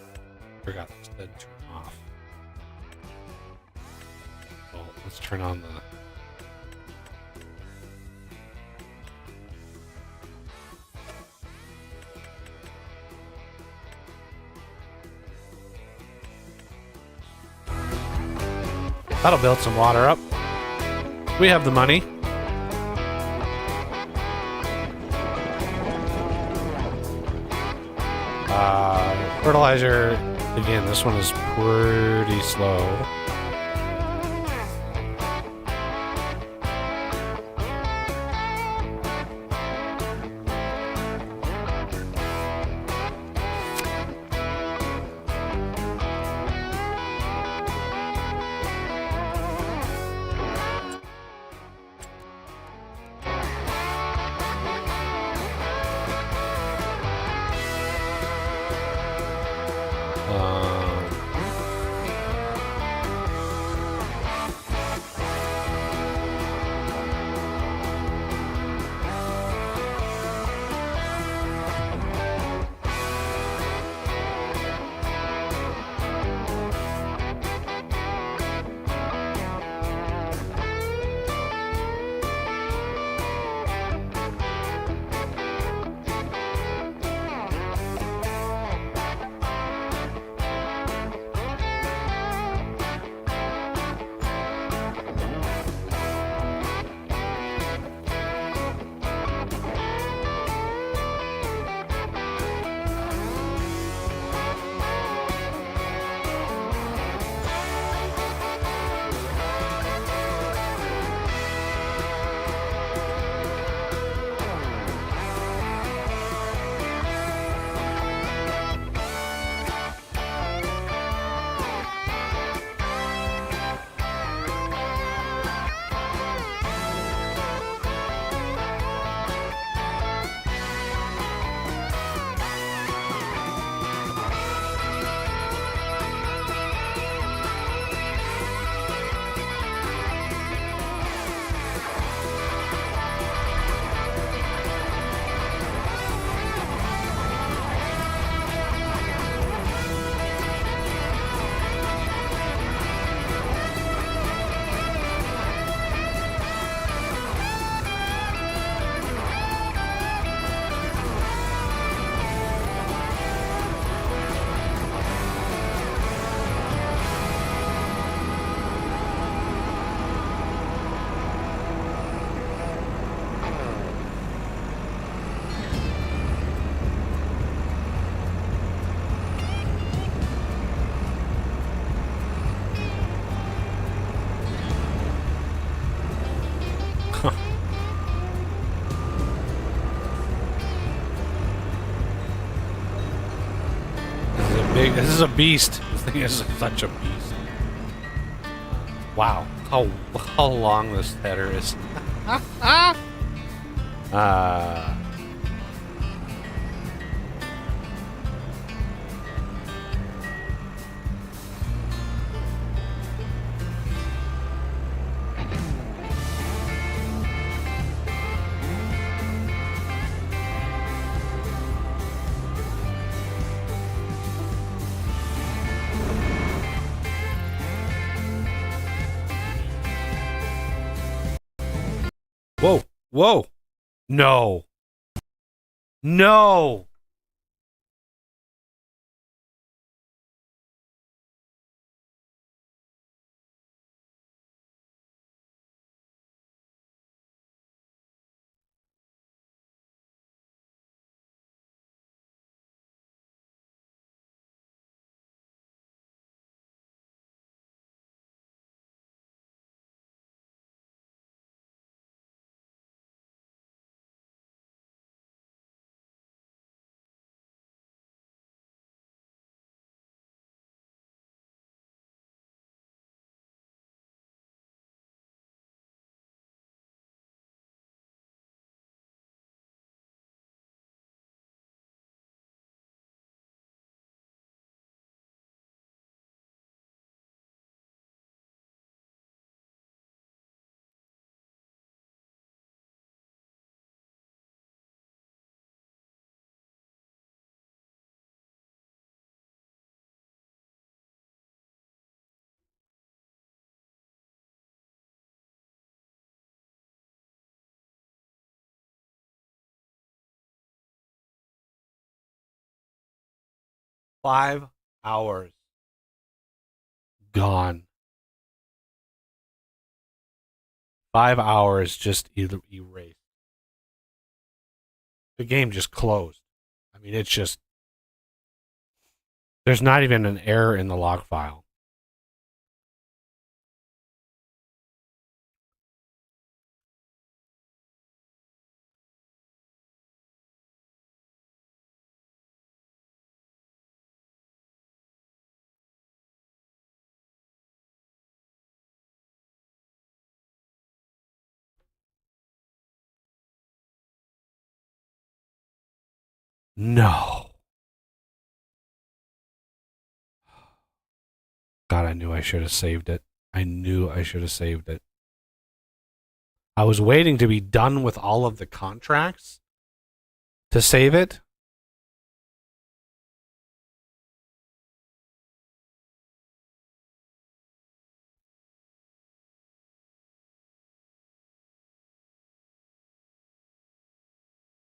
Speaker 2: forgot this did turn off. Well, let's turn on the... That'll build some water up. We have the money. Fertilizer, again, this one is pretty slow. This is a beast. This thing is such a beast. Wow, how long this header is. Whoa, whoa. No. No. Five hours gone. 5 hours just erased. The game just closed. I mean, it's just. There's not even an error in the log file. No. God, I knew I should have saved it. I knew I should have saved it. I was waiting to be done with all of the contracts to save it.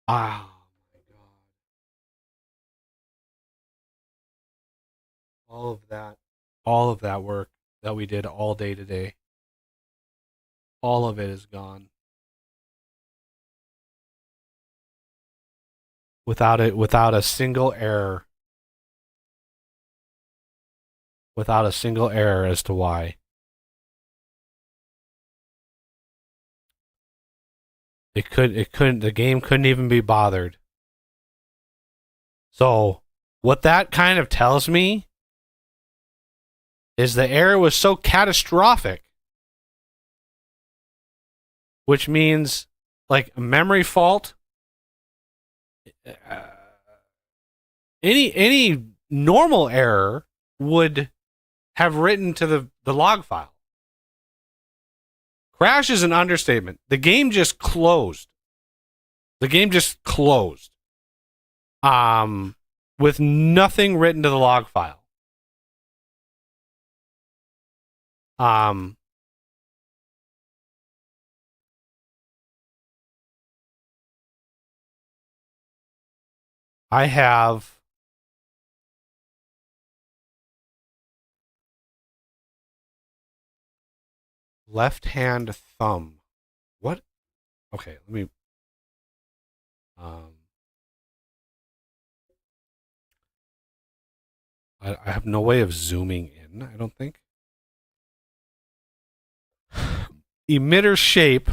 Speaker 2: Ah, my God. All of that work that we did all day today, all of it is gone. Without a single error. Without a single error as to why. The game couldn't even be bothered. So, what that kind of tells me is the error was so catastrophic, which means like a memory fault. Any normal error would have written to the log file. Crash is an understatement. The game just closed. The game just closed. With nothing written to the log file. I have left hand thumb. What? Okay, let me. I have no way of zooming in, I don't think. Emitter shape.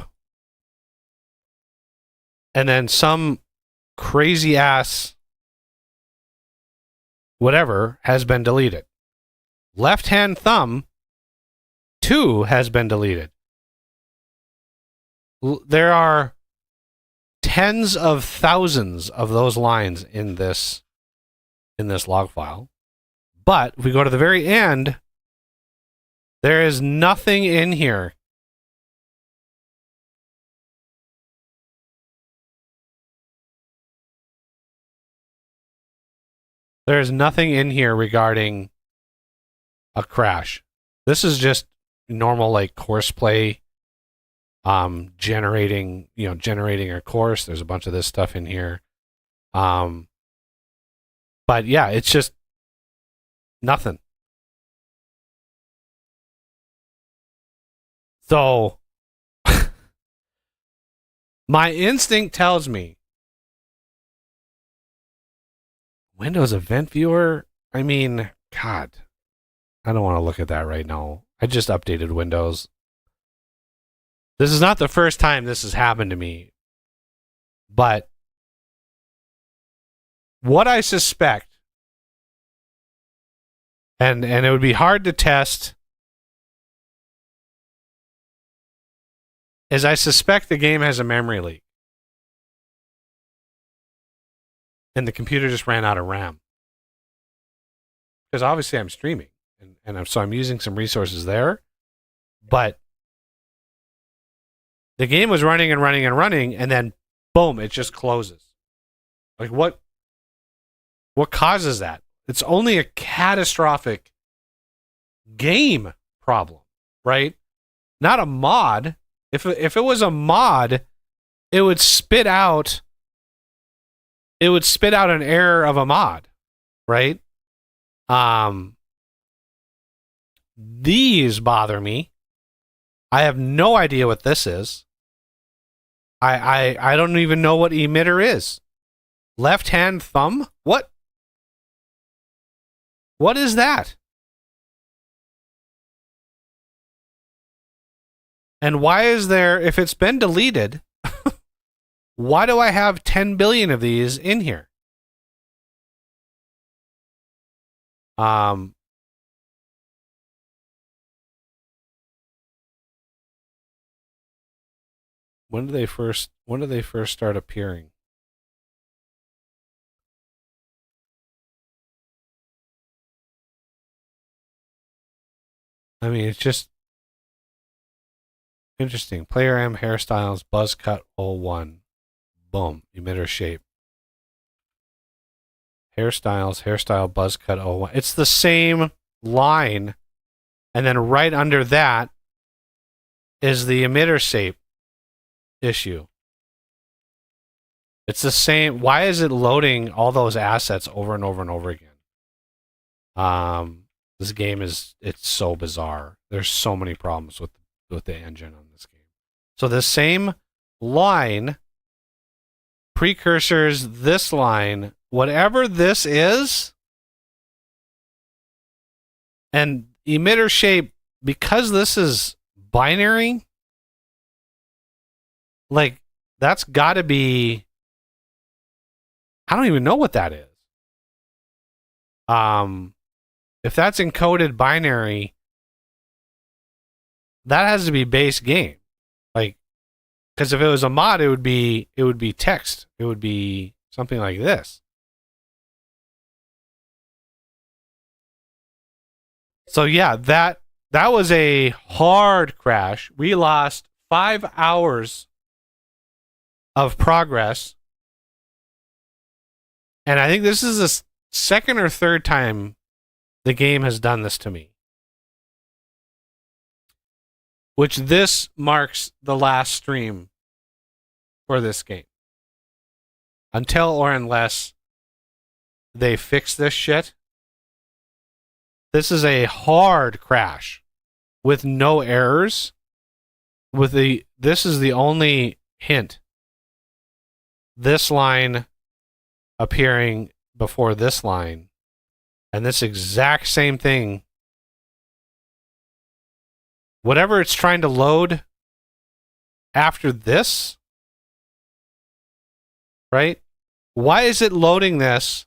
Speaker 2: And then some crazy ass whatever has been deleted. Left hand thumb 2 has been deleted. There are tens of thousands of those lines in this log file. But if we go to the very end, there is nothing in here. There is nothing in here regarding a crash. This is just normal like course play, generating a course. There's a bunch of this stuff in here. But yeah, it's just nothing. So my instinct tells me Windows Event Viewer. I mean, God, I don't want to look at that right now. I just updated Windows. This is not the first time this has happened to me. But what I suspect, and it would be hard to test, is I suspect the game has a memory leak. And the computer just ran out of RAM. Because obviously I'm streaming. So I'm using some resources there. But the game was running and running and running, and then boom, it just closes. Like what causes that? It's only a catastrophic game problem, right? Not a mod. If it was a mod, it would spit out an error of a mod, right? These bother me. I have no idea what this is. I don't even know what emitter is. Left hand thumb? What? What is that? And why is there, if it's been deleted, why do I have 10 billion of these in here? When did they first start appearing? I mean, it's just interesting. Player M hairstyles, buzz cut 01. Boom, emitter shape. Hairstyle buzz cut 01. It's the same line, and then right under that is the emitter shape issue. It's the same. Why is it loading all those assets over and over and over again? This game it's so bizarre. There's so many problems with the engine on this game. So the same line, precursors, this line, whatever this is, and emitter shape, because this is binary, like, that's got to be, I don't even know what that is. If that's encoded binary, that has to be base game. Like, because if it was a mod, it would be text. It would be something like this. So yeah, that was a hard crash. We lost 5 hours of progress. And I think this is the second or third time the game has done this to me. Which this marks the last stream for this game. Until or unless they fix this shit. This is a hard crash with no errors. This is the only hint. This line appearing before this line, and this exact same thing, whatever it's trying to load after this, right? Why is it loading this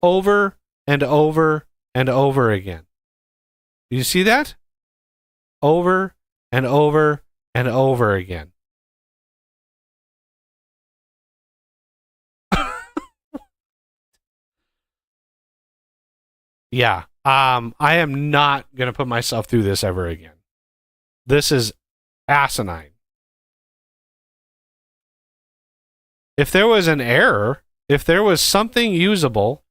Speaker 2: over and over and over again. Do you see that? Over and over and over again. Yeah. I am not going to put myself through this ever again. This is asinine. If there was an error, if there was something usable,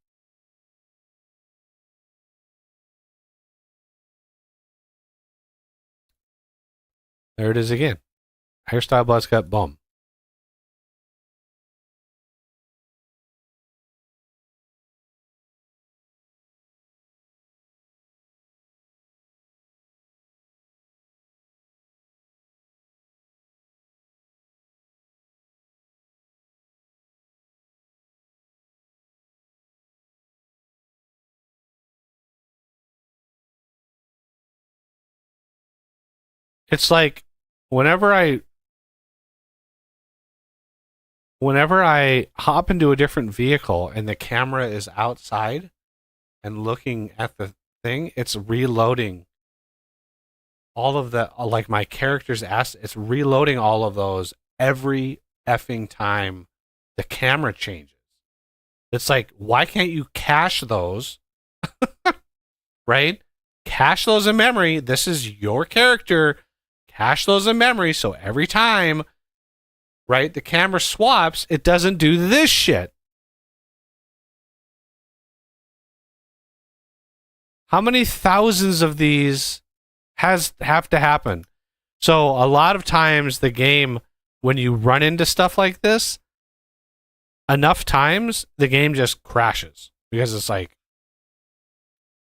Speaker 2: there it is again. Hairstyle buzz cut, boom. It's like whenever I hop into a different vehicle and the camera is outside and looking at the thing, it's reloading all of the, like my character's ass, it's reloading all of those every effing time the camera changes. It's like, why can't you cache those? Right? Cache those in memory. This is your character. Cache those in memory so every time, right, the camera swaps, it doesn't do this shit. How many thousands of these have to happen? So a lot of times the game, when you run into stuff like this, enough times the game just crashes because it's like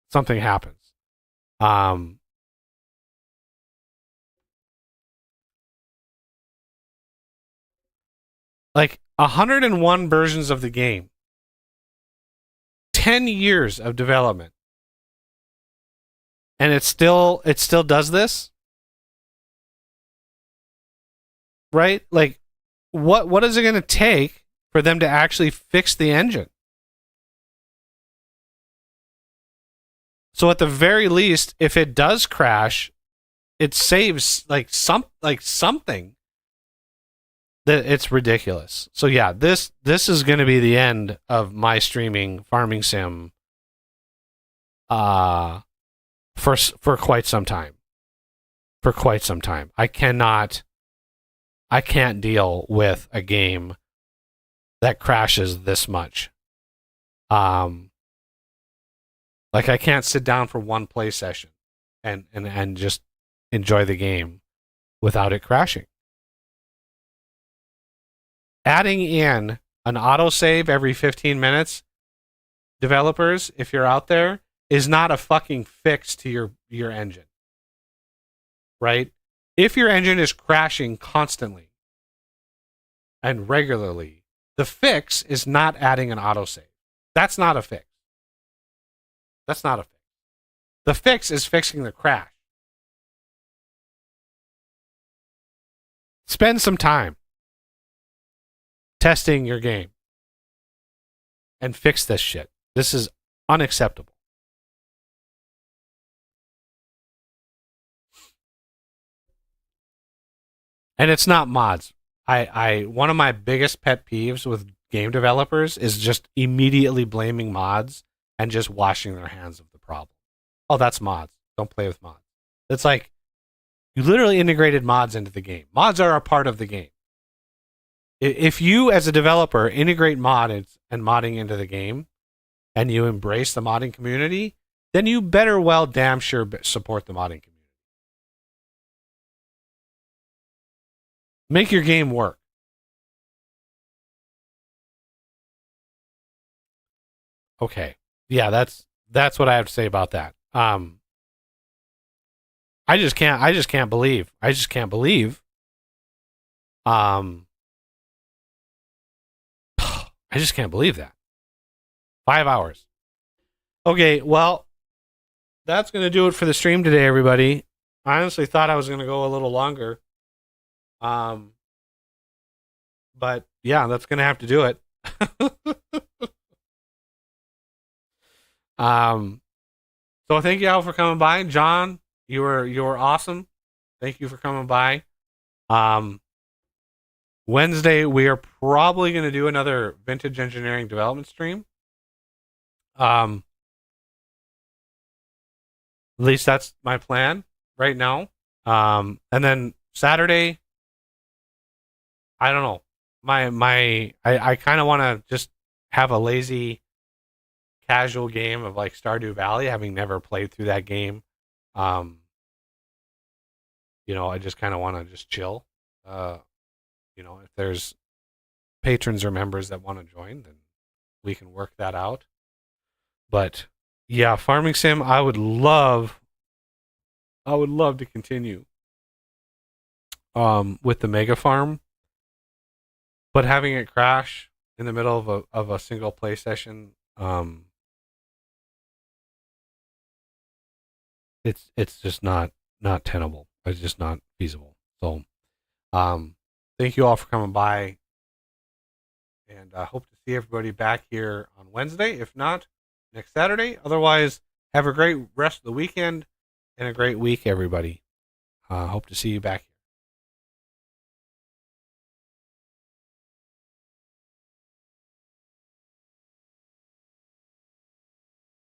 Speaker 2: something happens. Like 101 versions of the game, 10 years of development, and it still does this, right? Like, what is it going to take for them to actually fix the engine? So at the very least, if it does crash, it saves something. That it's ridiculous. So yeah, this is going to be the end of my streaming farming sim for quite some time. For quite some time. I can't deal with a game that crashes this much. Like I can't sit down for one play session and just enjoy the game without it crashing. Adding in an autosave every 15 minutes, developers, if you're out there, is not a fucking fix to your engine. Right? If your engine is crashing constantly and regularly, the fix is not adding an autosave. That's not a fix. That's not a fix. The fix is fixing the crash. Spend some time testing your game and fix this shit. This is unacceptable. And it's not mods. I one of my biggest pet peeves with game developers is just immediately blaming mods and just washing their hands of the problem. Oh, that's mods. Don't play with mods. It's like you literally integrated mods into the game. Mods are a part of the game. If you, as a developer, integrate mods and modding into the game, and you embrace the modding community, then you better well damn sure support the modding community. Make your game work. Okay, yeah, that's what I have to say about that. I just can't believe. I just can't believe that. 5 hours. Okay, well, that's going to do it for the stream today, everybody. I honestly thought I was going to go a little longer. But yeah, that's going to have to do it. So thank you all for coming by. John, you were awesome. Thank you for coming by. Wednesday we are probably going to do another vintage engineering development stream. At least that's my plan right now. And then Saturday, I don't know. I kind of want to just have a lazy, casual game of like Stardew Valley, having never played through that game. I just kind of want to just chill. If there's patrons or members that want to join, then we can work that out. But yeah, Farming Sim, I would love to continue with the Mega Farm, but having it crash in the middle of a single play session, it's just not tenable. It's just not feasible. So, thank you all for coming by, and I hope to see everybody back here on Wednesday. If not, next Saturday. Otherwise, have a great rest of the weekend and a great week, everybody. Hope to see you back here.